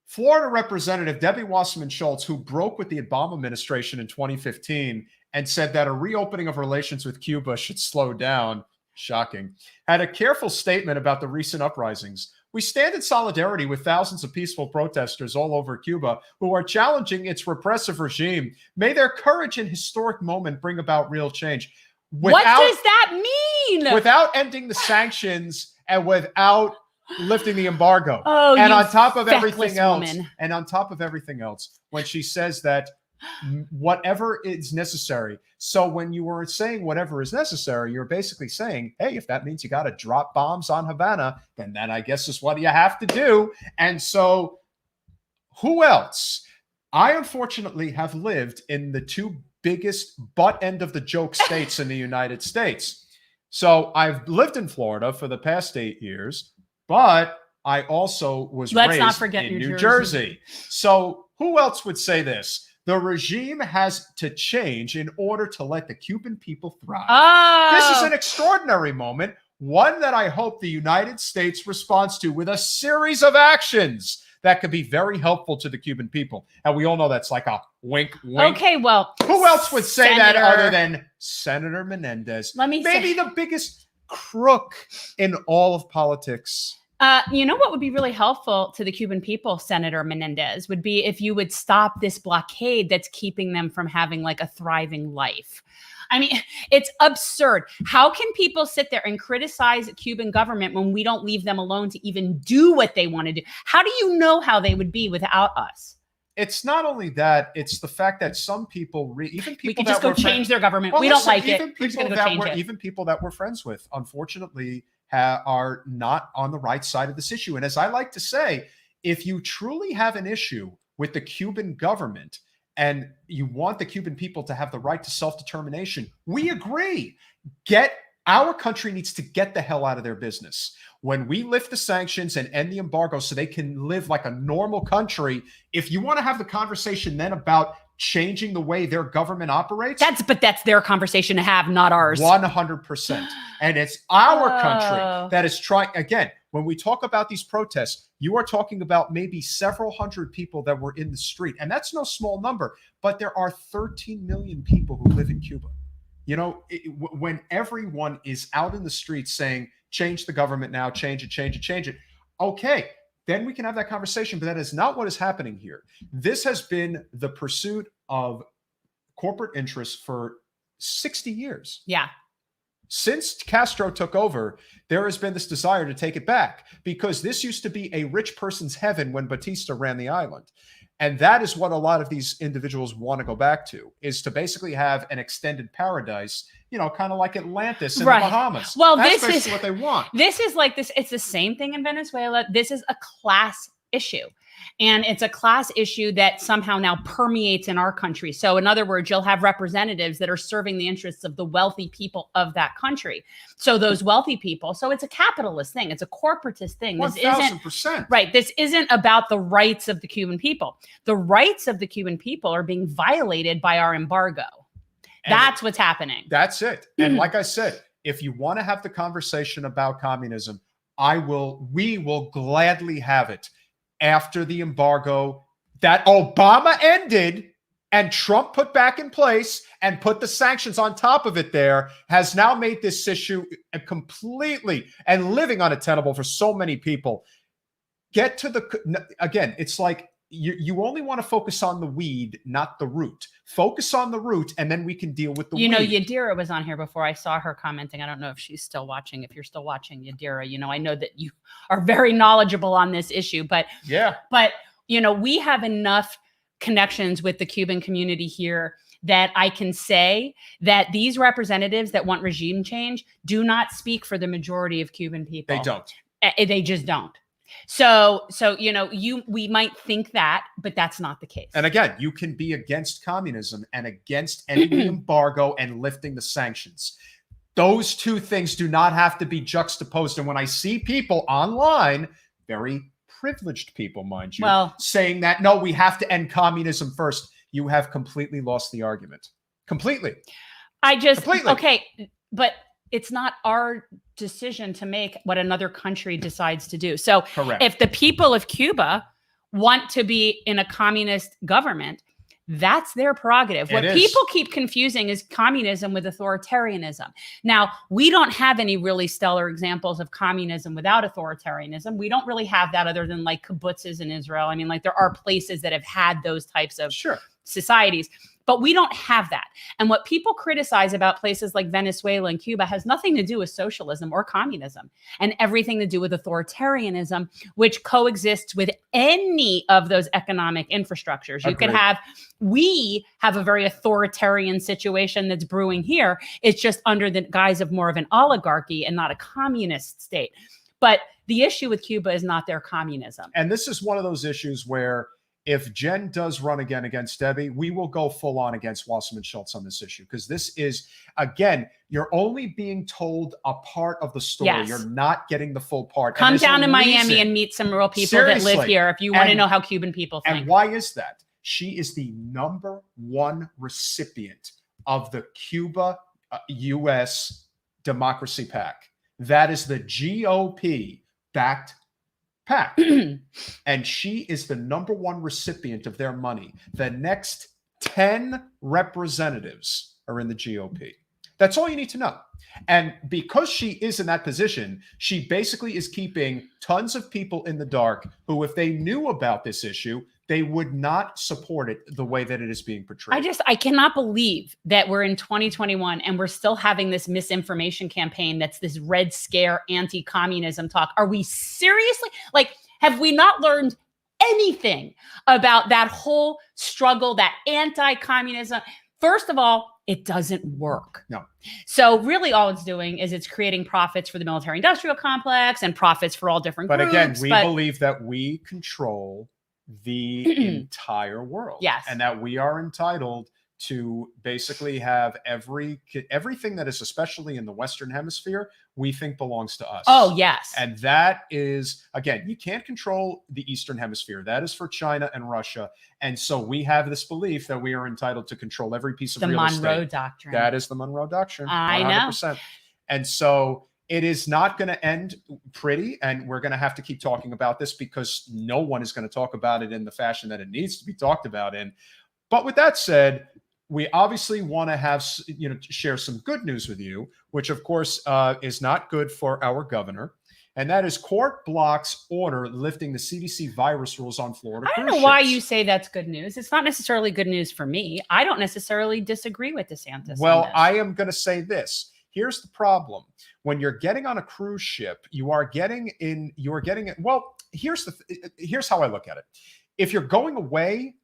S1: Florida Representative Debbie Wasserman Schultz, who broke with the Obama administration in 2015 and said that a reopening of relations with Cuba should slow down, shocking, had a careful statement about the recent uprisings. We stand in solidarity with thousands of peaceful protesters all over Cuba who are challenging its repressive regime. May their courage and historic moment bring about real change.
S2: What does that mean?
S1: Without ending the sanctions and without lifting the embargo.
S2: Oh,
S1: and on top of everything
S2: else,
S1: when she says that whatever is necessary. So when you were saying whatever is necessary, you're basically saying, hey, if that means you got to drop bombs on Havana, then that I guess is what you have to do. And so who else? I unfortunately have lived in the two biggest butt end of the joke states in the United States. So I've lived in Florida for the past 8 years, but I also was raised in New Jersey. So who else would say this? The regime has to change in order to let the Cuban people thrive.
S2: Oh.
S1: This is an extraordinary moment, one that I hope the United States responds to with a series of actions that could be very helpful to the Cuban people. And we all know that's like a wink, wink.
S2: Okay, well,
S1: who else would say that other than Senator Menendez?
S2: Maybe
S1: the biggest crook in all of politics.
S2: You know what would be really helpful to the Cuban people, Senator Menendez, would be if you would stop this blockade that's keeping them from having like a thriving life. I mean, it's absurd. How can people sit there and criticize the Cuban government when we don't leave them alone to even do what they want to do? How do you know how they would be without us?
S1: It's not only that; it's the fact that some people, even people,
S2: we could just go change their government.
S1: Well,
S2: we
S1: listen,
S2: don't like
S1: even
S2: it. We're just going to
S1: people
S2: go
S1: that
S2: change
S1: we're
S2: it.
S1: even people that we're friends with, unfortunately, are not on the right side of this issue. And as I like to say, if you truly have an issue with the Cuban government and you want the Cuban people to have the right to self-determination, we agree. Our country needs to get the hell out of their business. When we lift the sanctions and end the embargo so they can live like a normal country, if you want to have the conversation then about changing the way their government operates,
S2: that's their conversation to have, not ours.
S1: 100%. And it's our country that is trying. Again, when we talk about these protests, you are talking about maybe several hundred people that were in the street. And that's no small number, but there are 13 million people who live in Cuba. You know, when everyone is out in the streets saying, change the government now, change it. Okay, then we can have that conversation. But that is not what is happening here. This has been the pursuit of corporate interests for 60 years.
S2: Yeah.
S1: Since Castro took over, there has been this desire to take it back because this used to be a rich person's heaven when Batista ran the island. And that is what a lot of these individuals want to go back to, is to basically have an extended paradise, you know, kind of like Atlantis in the Bahamas.
S2: Well,
S1: that's
S2: this is
S1: what they want.
S2: This is like this. It's the same thing in Venezuela. This is a class issue. And it's a class issue that somehow now permeates in our country. So in other words, you'll have representatives that are serving the interests of the wealthy people of that country. So those wealthy people, so it's a capitalist thing. It's a corporatist thing.
S1: 1,000%.
S2: Right. This isn't about the rights of the Cuban people. The rights of the Cuban people are being violated by our embargo. And that's what's happening.
S1: That's it. And like I said, if you want to have the conversation about communism, we will gladly have it after the embargo that Obama ended and Trump put back in place and put the sanctions on top of it there has now made this issue completely and living untenable for so many people. Again, it's like you only want to focus on the weed, not the root. Focus on the root, and then we can deal with the weed.
S2: You know, Yadira was on here before. I saw her commenting. I don't know if she's still watching. If you're still watching, Yadira, you know, I know that you are very knowledgeable on this issue. But you know, we have enough connections with the Cuban community here that I can say that these representatives that want regime change do not speak for the majority of Cuban people.
S1: They don't.
S2: They just don't. So you know, we might think that, but that's not the case.
S1: And again, you can be against communism and against ending the embargo and lifting the sanctions. Those two things do not have to be juxtaposed. And when I see people online, very privileged people, mind you, saying that, no, we have to end communism first, you have completely lost the argument. Completely.
S2: Okay, but it's not our decision to make what another country decides to do. So if the people of Cuba want to be in a communist government, that's their prerogative. What people keep confusing is communism with authoritarianism. Now, we don't have any really stellar examples of communism without authoritarianism. We don't really have that other than like kibbutzes in Israel. I mean, like there are places that have had those types of societies. But we don't have that. And what people criticize about places like Venezuela and Cuba has nothing to do with socialism or communism and everything to do with authoritarianism, which coexists with any of those economic infrastructures. We have a very authoritarian situation that's brewing here. It's just under the guise of more of an oligarchy and not a communist state. But the issue with Cuba is not their communism.
S1: And this is one of those issues where if Jen does run again against Debbie, we will go full on against Wasserman Schultz on this issue. Because this is, again, you're only being told a part of the story.
S2: Yes.
S1: You're not getting the full part.
S2: Come down to Miami and meet some real people that live here if you want to know how Cuban people think.
S1: And why is that? She is the #1 recipient of the Cuba-U.S. Democracy PAC. That is the GOP-backed PAC. And she is the #1 recipient of their money. The next 10 representatives are in the GOP. That's all you need to know. And because she is in that position, she basically is keeping tons of people in the dark who, if they knew about this issue, they would not support it the way that it is being portrayed.
S2: I cannot believe that we're in 2021 and we're still having this misinformation campaign that's this Red Scare anti-communism talk. Are we seriously, like, have we not learned anything about that whole struggle, that anti-communism? First of all, it doesn't work.
S1: No.
S2: So really all it's doing is it's creating profits for the military industrial complex and profits for all different groups.
S1: But again, we believe that we control the entire world.
S2: Yes.
S1: And that we are entitled to basically have everything that is, especially in the Western Hemisphere, we think belongs to us.
S2: Oh, yes.
S1: And that is, again, you can't control the Eastern Hemisphere. That is for China and Russia. And so we have this belief that we are entitled to control every piece of real estate.
S2: The Monroe Doctrine.
S1: That is the Monroe Doctrine.
S2: I
S1: 100%.
S2: know.
S1: And so it is not going to end pretty, and we're going to have to keep talking about this because no one is going to talk about it in the fashion that it needs to be talked about in. But with that said, we obviously want to have, share some good news with you, which of course is not good for our governor. And that is court blocks order lifting the CDC virus rules on Florida.
S2: I don't know why you say that's good news. It's not necessarily good news for me. I don't necessarily disagree with DeSantis.
S1: Well, I am going to say this. Here's the problem. When you're getting on a cruise ship, well, here's how I look at it. If you're going away,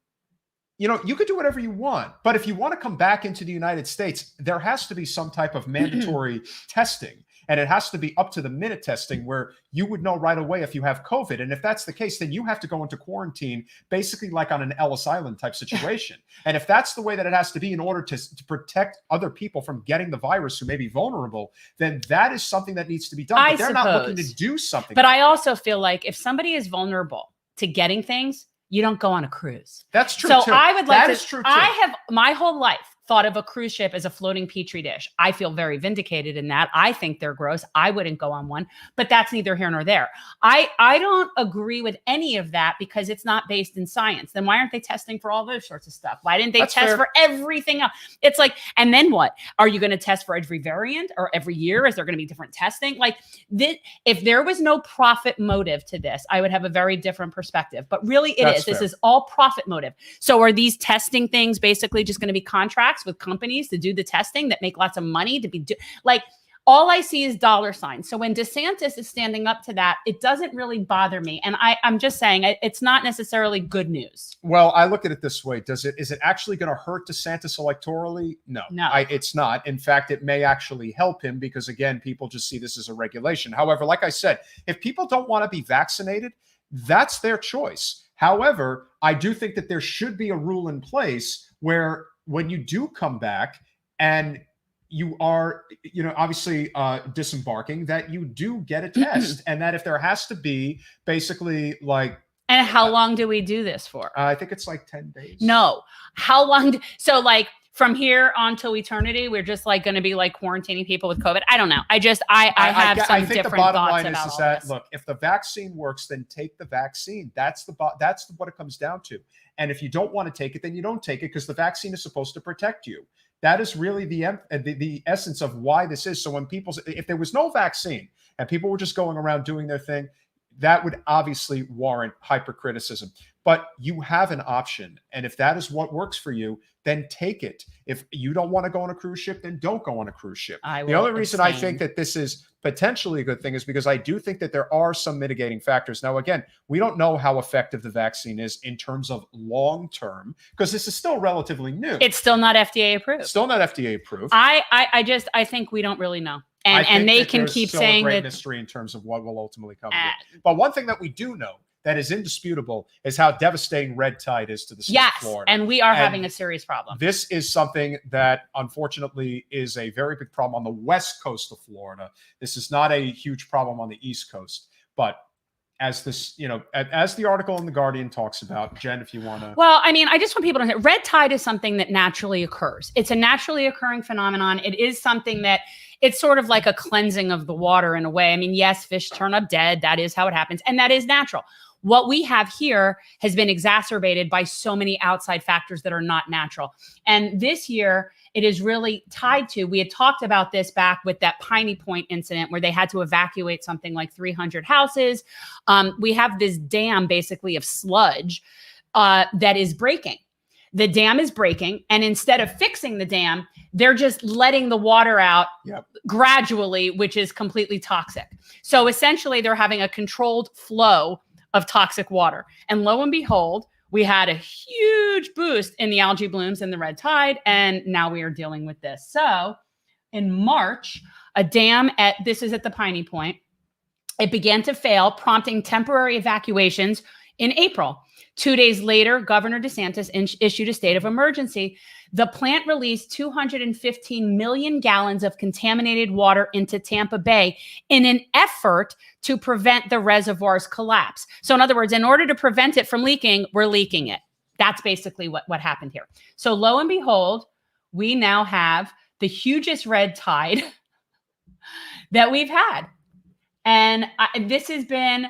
S1: you could do whatever you want. But if you want to come back into the United States, there has to be some type of mandatory testing. And it has to be up to the minute testing where you would know right away if you have COVID. And if that's the case, then you have to go into quarantine, basically like on an Ellis Island type situation. And if that's the way that it has to be in order to protect other people from getting the virus who may be vulnerable, then that is something that needs to be done. But they're not looking to do something.
S2: But I also feel like if somebody is vulnerable to getting things, you don't go on a cruise.
S1: That's true.
S2: So
S1: too.
S2: I would like
S1: that
S2: to.
S1: Is true too.
S2: I have my whole life thought of a cruise ship as a floating petri dish. I feel very vindicated in that. I think they're gross. I wouldn't go on one, but that's neither here nor there. I don't agree with any of that because it's not based in science. Then why aren't they testing for all those sorts of stuff? Why didn't they test for everything else? It's like, and then what? Are you going to test for every variant or every year? Is there going to be different testing? Like this, if there was no profit motive to this, I would have a very different perspective. But really it is. This is all profit motive. So are these testing things basically just going to be contracts with companies to do the testing that make lots of money to be like, all I see is dollar signs. So when DeSantis is standing up to that, it doesn't really bother me. And I'm just saying it's not necessarily good news.
S1: Well, I look at it this way. Is it actually going to hurt DeSantis electorally? No, it's not. In fact, it may actually help him because, again, people just see this as a regulation. However, like I said, if people don't want to be vaccinated, that's their choice. However, I do think that there should be a rule in place where when you do come back and you are, obviously disembarking, that you do get a test and that if there has to be basically like.
S2: And how long do we do this for?
S1: I think it's like 10 days.
S2: No. How long? So like from here on till eternity, we're just like going to be like quarantining people with COVID. I don't know. I have some different thoughts about all this. I think the bottom line is that,
S1: look, if the vaccine works, then take the vaccine. That's what it comes down to. And if you don't want to take it, then you don't take it because the vaccine is supposed to protect you. That is really the essence of why this is. So when if there was no vaccine and people were just going around doing their thing, that would obviously warrant hypercriticism. But you have an option. And if that is what works for you, then take it. If you don't want to go on a cruise ship, then don't go on a cruise ship. The only reason I think that this is potentially a good thing is because I do think that there are some mitigating factors. Now, again, we don't know how effective the vaccine is in terms of long-term, because this is still relatively new.
S2: It's still not FDA approved.
S1: Still not FDA approved.
S2: I think we don't really know. And they can keep saying that.
S1: There's a great mystery in terms of what will ultimately come. But one thing that we do know that is indisputable is how devastating red tide is to the state of Florida.
S2: And we are having a serious problem.
S1: This is something that unfortunately is a very big problem on the west coast of Florida. This is not a huge problem on the east coast. But as this, as the article in The Guardian talks about, Jen, if you want to.
S2: Well, I mean, I just want people to know red tide is something that naturally occurs. It's a naturally occurring phenomenon. It is something that it's sort of like a cleansing of the water in a way. I mean, yes, fish turn up dead. That is how it happens. And that is natural. What we have here has been exacerbated by so many outside factors that are not natural. And this year, it is really tied to, we had talked about this back with that Piney Point incident where they had to evacuate something like 300 houses. We have this dam basically of sludge that is breaking. The dam is breaking, and instead of fixing the dam, they're just letting the water out gradually, which is completely toxic. So essentially, they're having a controlled flow of toxic water. And lo and behold, we had a huge boost in the algae blooms and the red tide, and now we are dealing with this. So in March, a dam this is at the Piney Point, it began to fail, prompting temporary evacuations in April. 2 days later, Governor DeSantis issued a state of emergency. The plant released 215 million gallons of contaminated water into Tampa Bay in an effort to prevent the reservoir's collapse. So in other words, in order to prevent it from leaking, we're leaking it. That's basically what happened here. So lo and behold, we now have the hugest red tide that we've had. And this has been...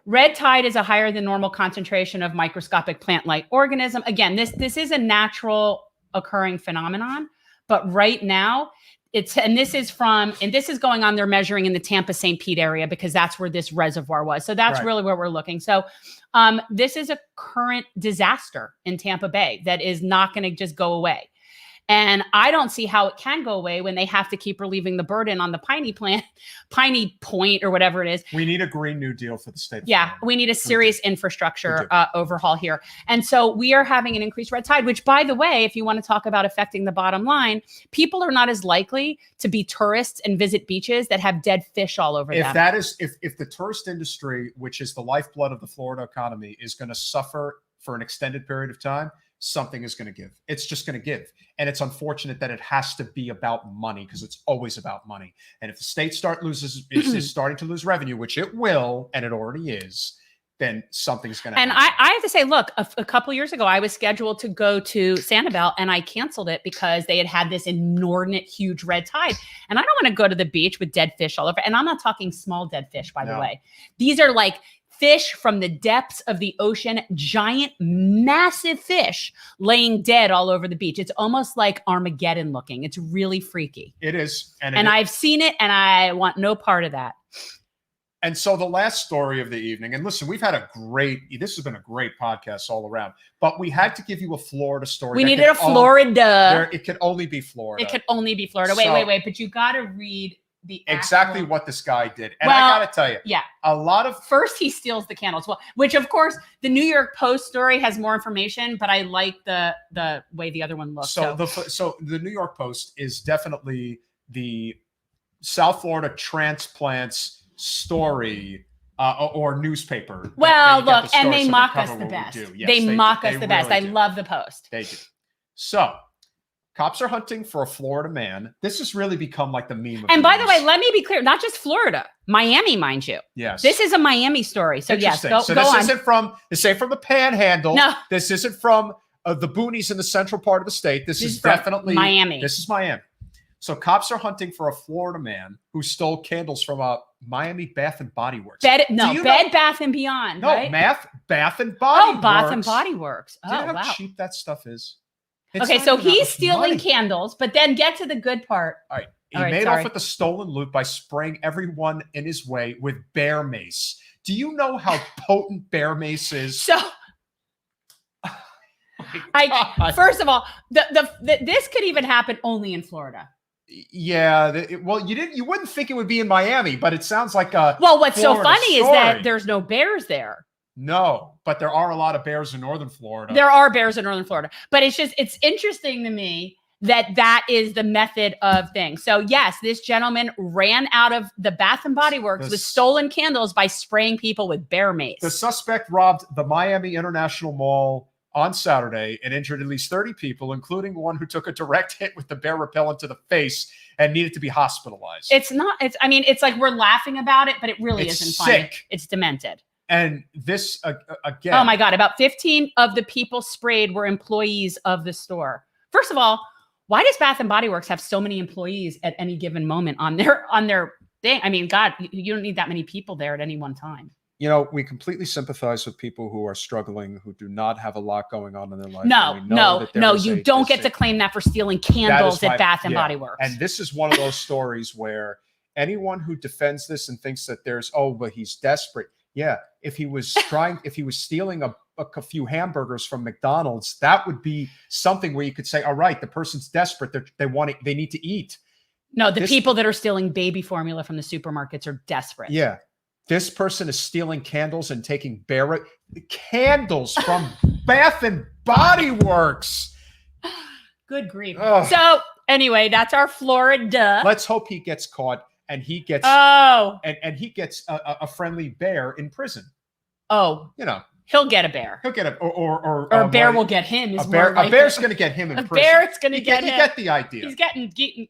S2: Red tide is a higher than normal concentration of microscopic plant-like organism. Again, this is a natural occurring phenomenon, but right now this is going on. They're measuring in the Tampa St. Pete area because that's where this reservoir was. So that's really where we're looking. So this is a current disaster in Tampa Bay that is not going to just go away. And I don't see how it can go away when they have to keep relieving the burden on the Piney Point or whatever it is.
S1: We need a Green New Deal for the state.
S2: We need a serious infrastructure overhaul here. And so we are having an increased red tide, which, by the way, if you want to talk about affecting the bottom line, people are not as likely to be tourists and visit beaches that have dead fish all over them.
S1: If the tourist industry, which is the lifeblood of the Florida economy, is going to suffer for an extended period of time, something is going to give. It's just going to give. And it's unfortunate that it has to be about money, because it's always about money. And if the state is starting to lose revenue, which it will, and it already is, then something's going to happen.
S2: And I have to say, look, a couple years ago, I was scheduled to go to Sanibel, and I canceled it because they had this inordinate, huge red tide. And I don't want to go to the beach with dead fish all over. And I'm not talking small dead fish, by the way. These are like fish from the depths of the ocean, giant, massive fish laying dead all over the beach. It's almost like Armageddon looking. It's really freaky.
S1: It is.
S2: And I've seen it, and I want no part of that.
S1: And so the last story of the evening, and listen, this has been a great podcast all around, but we had to give you a Florida story.
S2: We needed a Florida.
S1: It could only be Florida.
S2: It could only be Florida. Wait, but you got to read
S1: exactly what this guy did. And I got to tell you, a lot of...
S2: First, he steals the candles. Well, which, of course, the New York Post story has more information, but I like the way the other one looks.
S1: So the New York Post is definitely the South Florida transplants story or newspaper.
S2: Well, look, and they mock us the best.
S1: Yes,
S2: they mock us the best.
S1: Really
S2: I love the Post.
S1: They do. So... cops are hunting for a Florida man. This has really become like the meme.
S2: And by the way, let me be clear, not just Florida, Miami, mind you.
S1: Yes.
S2: This is a Miami story. So yes, go
S1: this
S2: on.
S1: This ain't from the Panhandle.
S2: No.
S1: This isn't from the boonies in the central part of the state. This is definitely
S2: Miami.
S1: This is Miami. So cops are hunting for a Florida man who stole candles from a Miami Bath and Body Works.
S2: Bed Bath and Beyond.
S1: No,
S2: right?
S1: Bath and Body Works.
S2: Oh, Bath and Body Works.
S1: Do you know how
S2: wow.
S1: cheap that stuff is?
S2: Okay, so he's stealing candles, but then get to the good part.
S1: All right. He made off with the stolen loot by spraying everyone in his way with bear mace. Do you know how potent bear mace is?
S2: So, first of all, this could even happen only in Florida.
S1: Yeah, you wouldn't think it would be in Miami, but it sounds like a
S2: what's
S1: Florida
S2: so funny
S1: story.
S2: is that there's no bears there.
S1: No, but there are a lot of bears in northern Florida.
S2: There are bears in northern Florida, but it's interesting to me that is the method of things. So yes, this gentleman ran out of the Bath and Body Works with stolen candles by spraying people with bear mace.
S1: The suspect robbed the Miami International Mall on Saturday and injured at least 30 people, including one who took a direct hit with the bear repellent to the face and needed to be hospitalized.
S2: It's like we're laughing about it, but it really isn't funny. It's demented.
S1: And this, again...
S2: Oh, my God. About 15 of the people sprayed were employees of the store. First of all, why does Bath & Body Works have so many employees at any given moment on their thing? I mean, God, you don't need that many people there at any one time.
S1: you know, we completely sympathize with people who are struggling, who do not have a lot going on in their life.
S2: No,
S1: And we know that there
S2: no,
S1: is
S2: you don't get to claim that for stealing candles at Bath and Body Works.
S1: And this is one of those stories where anyone who defends this and thinks that there's, oh, but he's desperate. Yeah, if he was stealing a few hamburgers from McDonald's, that would be something where you could say, all right, the person's desperate. They need to eat.
S2: No, the people that are stealing baby formula from the supermarkets are desperate.
S1: Yeah. This person is stealing candles and taking candles from Bath and Body Works.
S2: Good grief.
S1: Ugh.
S2: So anyway, that's our Florida.
S1: Let's hope he gets caught and he gets and he gets a friendly bear in prison.
S2: Oh,
S1: you know,
S2: he'll get a bear.
S1: He'll get
S2: or a bear will get him.
S1: A bear's going to get him in prison.
S2: A bear's going to get him.
S1: You get the idea.
S2: He's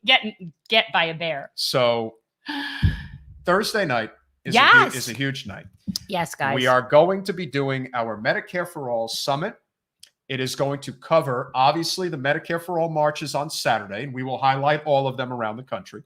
S2: getting get by a bear.
S1: So Thursday night is a huge night.
S2: Yes, guys.
S1: We are going to be doing our Medicare for All Summit. It is going to cover, obviously, the Medicare for All marches on Saturday, and we will highlight all of them around the country.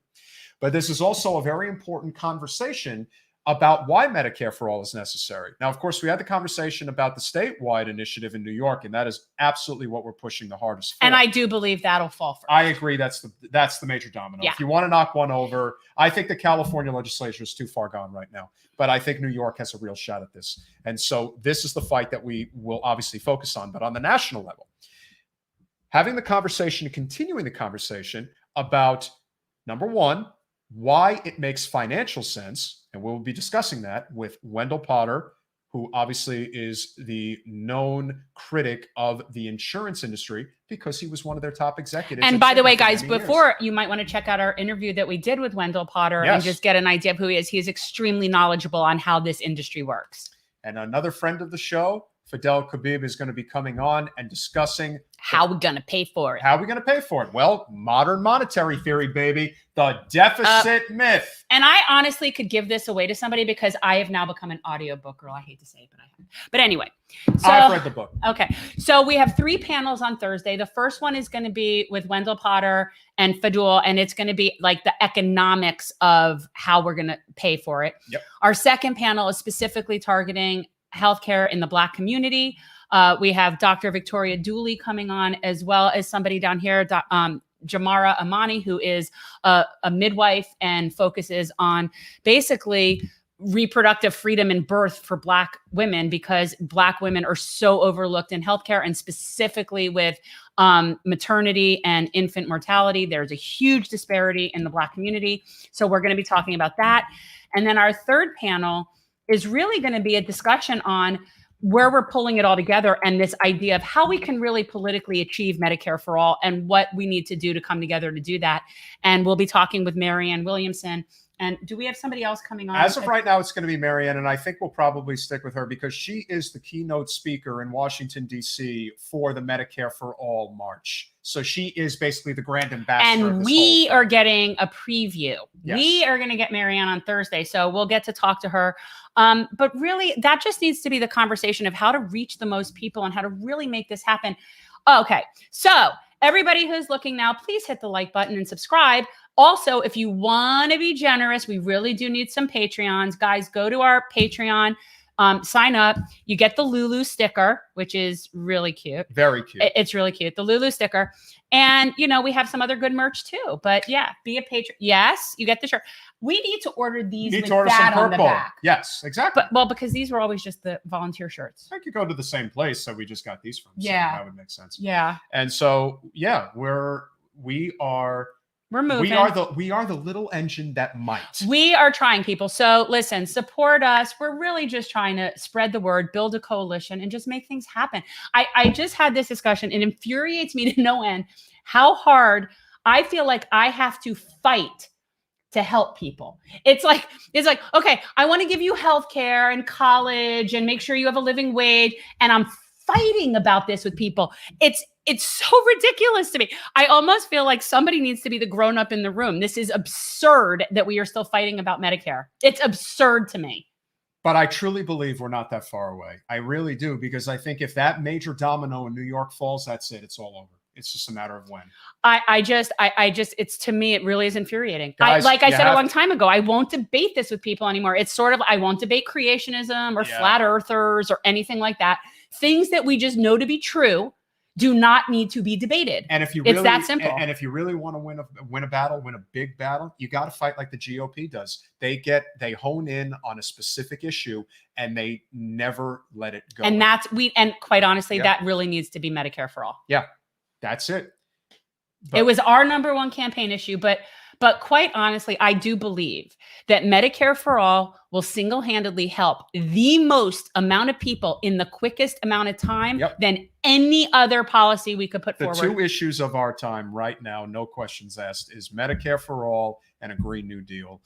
S1: But this is also a very important conversation about why Medicare for All is necessary. Now, of course, we had the conversation about the statewide initiative in New York, and that is absolutely what we're pushing the hardest for.
S2: And I do believe that'll fall first.
S1: I agree. That's the major domino.
S2: Yeah.
S1: If you want to knock one over, I think the California legislature is too far gone right now. But I think New York has a real shot at this. And so this is the fight that we will obviously focus on. But on the national level, having the conversation and continuing the conversation about, number one, why it makes financial sense, and we'll be discussing that with Wendell Potter, who obviously is the known critic of the insurance industry because he was one of their top executives.
S2: And by the way, guys, before you might want to check out our interview that we did with Wendell Potter and just get an idea of who he is. He is extremely knowledgeable on how this industry works.
S1: And another friend of the show, Fidel Khabib, is going to be coming on and discussing
S2: how we're going to pay for it.
S1: How are we going to pay for it? Well, modern monetary theory, baby. The deficit myth.
S2: And I honestly could give this away to somebody because I have now become an audiobook girl. I hate to say it, but I have. But anyway. So,
S1: I've read the book.
S2: Okay. So we have 3 panels on Thursday. The first one is going to be with Wendell Potter and Fadul, and it's going to be like the economics of how we're going to pay for it.
S1: Yep.
S2: Our second panel is specifically targeting healthcare in the Black community. We have Dr. Victoria Dooley coming on, as well as somebody down here, Jamara Amani, who is a midwife and focuses on basically reproductive freedom and birth for Black women, because Black women are so overlooked in healthcare, and specifically with maternity and infant mortality. There's a huge disparity in the Black community. So we're going to be talking about that. And then our third panel is really going to be a discussion on where we're pulling it all together and this idea of how we can really politically achieve Medicare for all and what we need to do to come together to do that. And we'll be talking with Marianne Williamson. And do we have somebody else coming on?
S1: As of right now, it's going to be Marianne, and I think we'll probably stick with her because she is the keynote speaker in Washington, D.C. for the Medicare for All March. So she is basically the grand ambassador.
S2: And we are getting a preview.
S1: Yes.
S2: We are going to get Marianne on Thursday, so we'll get to talk to her. But really, that just needs to be the conversation of how to reach the most people and how to really make this happen. Okay, so everybody who's looking now, please hit the like button and subscribe. Also, if you want to be generous, we really do need some Patreons. Guys, go to our Patreon, sign up. You get the Lulu sticker, which is really cute.
S1: Very cute.
S2: It's really cute. The Lulu sticker. And, you know, we have some other good merch too. But yeah, be a patron. Yes, you get the shirt. We need to order these with that on the back.
S1: Yes, exactly.
S2: But because these were always just the volunteer shirts.
S1: I could go to the same place that we just got these from.
S2: Yeah.
S1: So that would make sense.
S2: Yeah.
S1: And so, yeah, we are
S2: moving.
S1: We are the little engine that might.
S2: We are trying, people. So listen, support us. We're really just trying to spread the word, build a coalition, and just make things happen. I just had this discussion. It infuriates me to no end how hard I feel like I have to fight to help people. It's like, okay, I want to give you healthcare and college and make sure you have a living wage. And I'm fighting about this with people. It's so ridiculous to me. I almost feel like somebody needs to be the grown-up in the room. This is absurd that we are still fighting about Medicare. It's absurd to me.
S1: But I truly believe we're not that far away. I really do, because I think if that major domino in New York falls, that's it. It's all over. It's just a matter of when.
S2: I just, it's, to me, it really is infuriating.
S1: Guys,
S2: Like I
S1: you
S2: said a
S1: have-
S2: long time ago, I won't debate this with people anymore. It's sort of, I won't debate creationism or flat earthers or anything like that. Things that we just know to be true do not need to be debated.
S1: And if you
S2: It's
S1: really,
S2: that simple.
S1: And if you really want to win a battle, win a big battle, you got to fight like the GOP does. They hone in on a specific issue and they never let it go.
S2: And and quite honestly, that really needs to be Medicare for all.
S1: Yeah, that's it. But
S2: it was our #1 campaign issue, but quite honestly, I do believe that Medicare for all will single-handedly help the most amount of people in the quickest amount of time than any other policy we could put forward.
S1: The two issues of our time right now, no questions asked, is Medicare for all and a Green New Deal.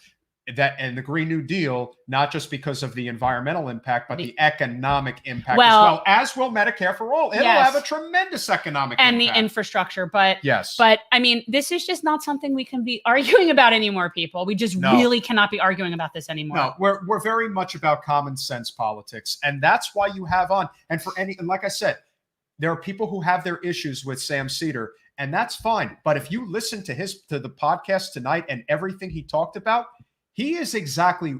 S1: And the Green New Deal, not just because of the environmental impact, but the economic impact as will Medicare for all. It'll have a tremendous economic impact.
S2: And the infrastructure. But
S1: yes.
S2: But I mean, this is just not something we can be arguing about anymore, people. We just really cannot be arguing about this anymore.
S1: No, we're very much about common sense politics. And that's why you have on. And like I said, there are people who have their issues with Sam Seder, and that's fine. But if you listen to the podcast tonight and everything he talked about, he is exactly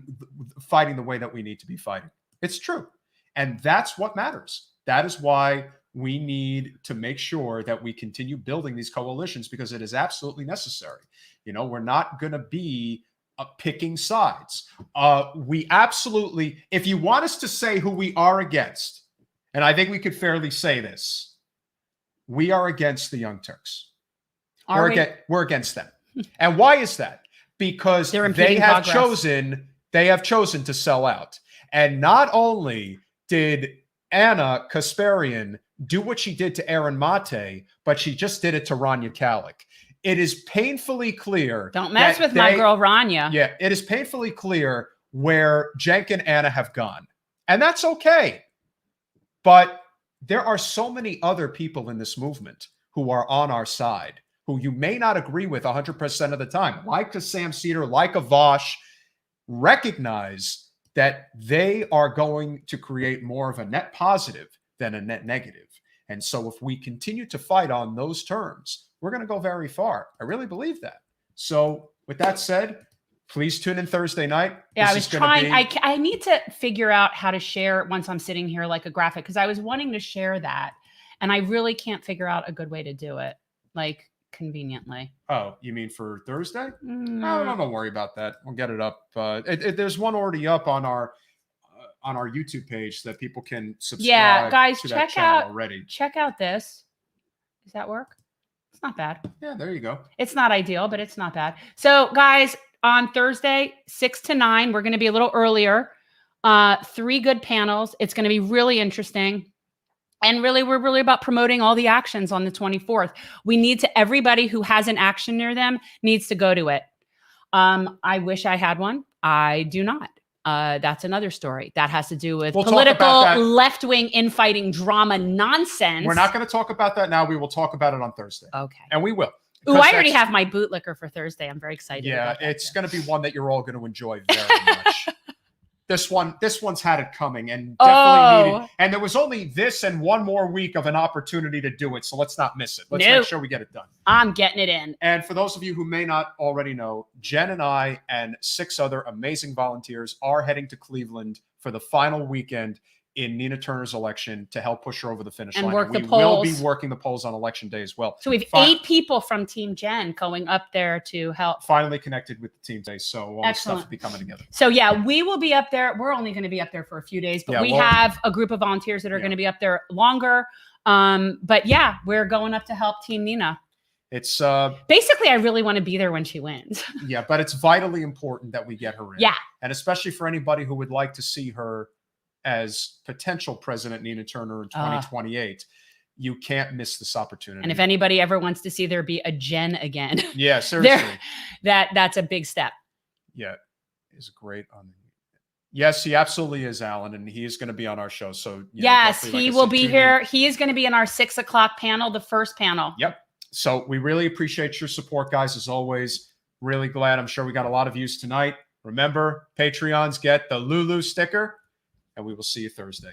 S1: fighting the way that we need to be fighting. It's true. And that's what matters. That is why we need to make sure that we continue building these coalitions, because it is absolutely necessary. You know, we're not going to be picking sides. We absolutely, if you want us to say who we are against, and I think we could fairly say this, we are against the Young Turks. We're against them. And why is that? Because they have chosen to sell out. And not only did Anna Kasparian do what she did to Aaron Mate, but she just did it to Rania Kalik. It is painfully clear.
S2: Don't mess with my girl Rania.
S1: Yeah, it is painfully clear where Cenk and Anna have gone. And that's okay. But there are so many other people in this movement who are on our side, who you may not agree with 100% of the time, like a Sam Seder, like a Vosh. Recognize that they are going to create more of a net positive than a net negative. And so if we continue to fight on those terms, we're going to go very far. I really believe that. So with that said, please tune in Thursday night.
S2: Yeah, I was trying. I need to figure out how to share once I'm sitting here like a graphic, because I was wanting to share that. And I really can't figure out a good way to do it, like conveniently.
S1: Oh, you mean for Thursday? No, don't worry about that. We'll get it up. There's one already up on our YouTube page that people can subscribe.
S2: Yeah, guys,
S1: to
S2: check
S1: that
S2: out
S1: already.
S2: Check out this. Does that work? It's not bad.
S1: Yeah, there you go.
S2: It's not ideal, but it's not bad. So, guys, on Thursday, 6 to 9, we're going to be a little earlier. 3 good panels. It's going to be really interesting. And really, we're really about promoting all the actions on the 24th. We need to, everybody who has an action near them needs to go to it. I wish I had one. I do not. That's another story. That has to do with political left-wing infighting drama nonsense.
S1: We're not going to talk about that now. We will talk about it on Thursday.
S2: Okay.
S1: And we will.
S2: Ooh, I already have my bootlicker for Thursday. I'm very excited.
S1: Yeah,
S2: about that.
S1: it's going to be one that you're all going to enjoy very much. This one's had it coming and definitely needed. And there was only this and one more week of an opportunity to do it. So let's not miss it. Let's make sure we get it done.
S2: I'm getting it in.
S1: And for those of you who may not already know, Jen and I and 6 other amazing volunteers are heading to Cleveland for the final weekend in Nina Turner's election to help push her over the finish line.
S2: And work the polls.
S1: We will be working the polls on election day as well.
S2: So we have 8 people from Team Jen going up there to help.
S1: Finally connected with the team today. So all this stuff will be coming together.
S2: So yeah, we will be up there. We're only going to be up there for a few days, but we have a group of volunteers that are going to be up there longer. But yeah, we're going up to help Team Nina.
S1: It's
S2: basically, I really want to be there when she wins.
S1: Yeah, but it's vitally important that we get her in.
S2: Yeah.
S1: And especially for anybody who would like to see her as potential President Nina Turner in 2028, you can't miss this opportunity.
S2: And if anybody ever wants to see there be a Jen again,
S1: yeah, seriously,
S2: that's a big step.
S1: Yeah, is great on. Yes, he absolutely is, Alan, and he is going to be on our show. So
S2: yes, he will be here. He is going to be in our 6 o'clock panel, the first panel.
S1: Yep. So we really appreciate your support, guys. As always, really glad. I'm sure we got a lot of views tonight. Remember, Patreons get the Lulu sticker. And we will see you Thursday.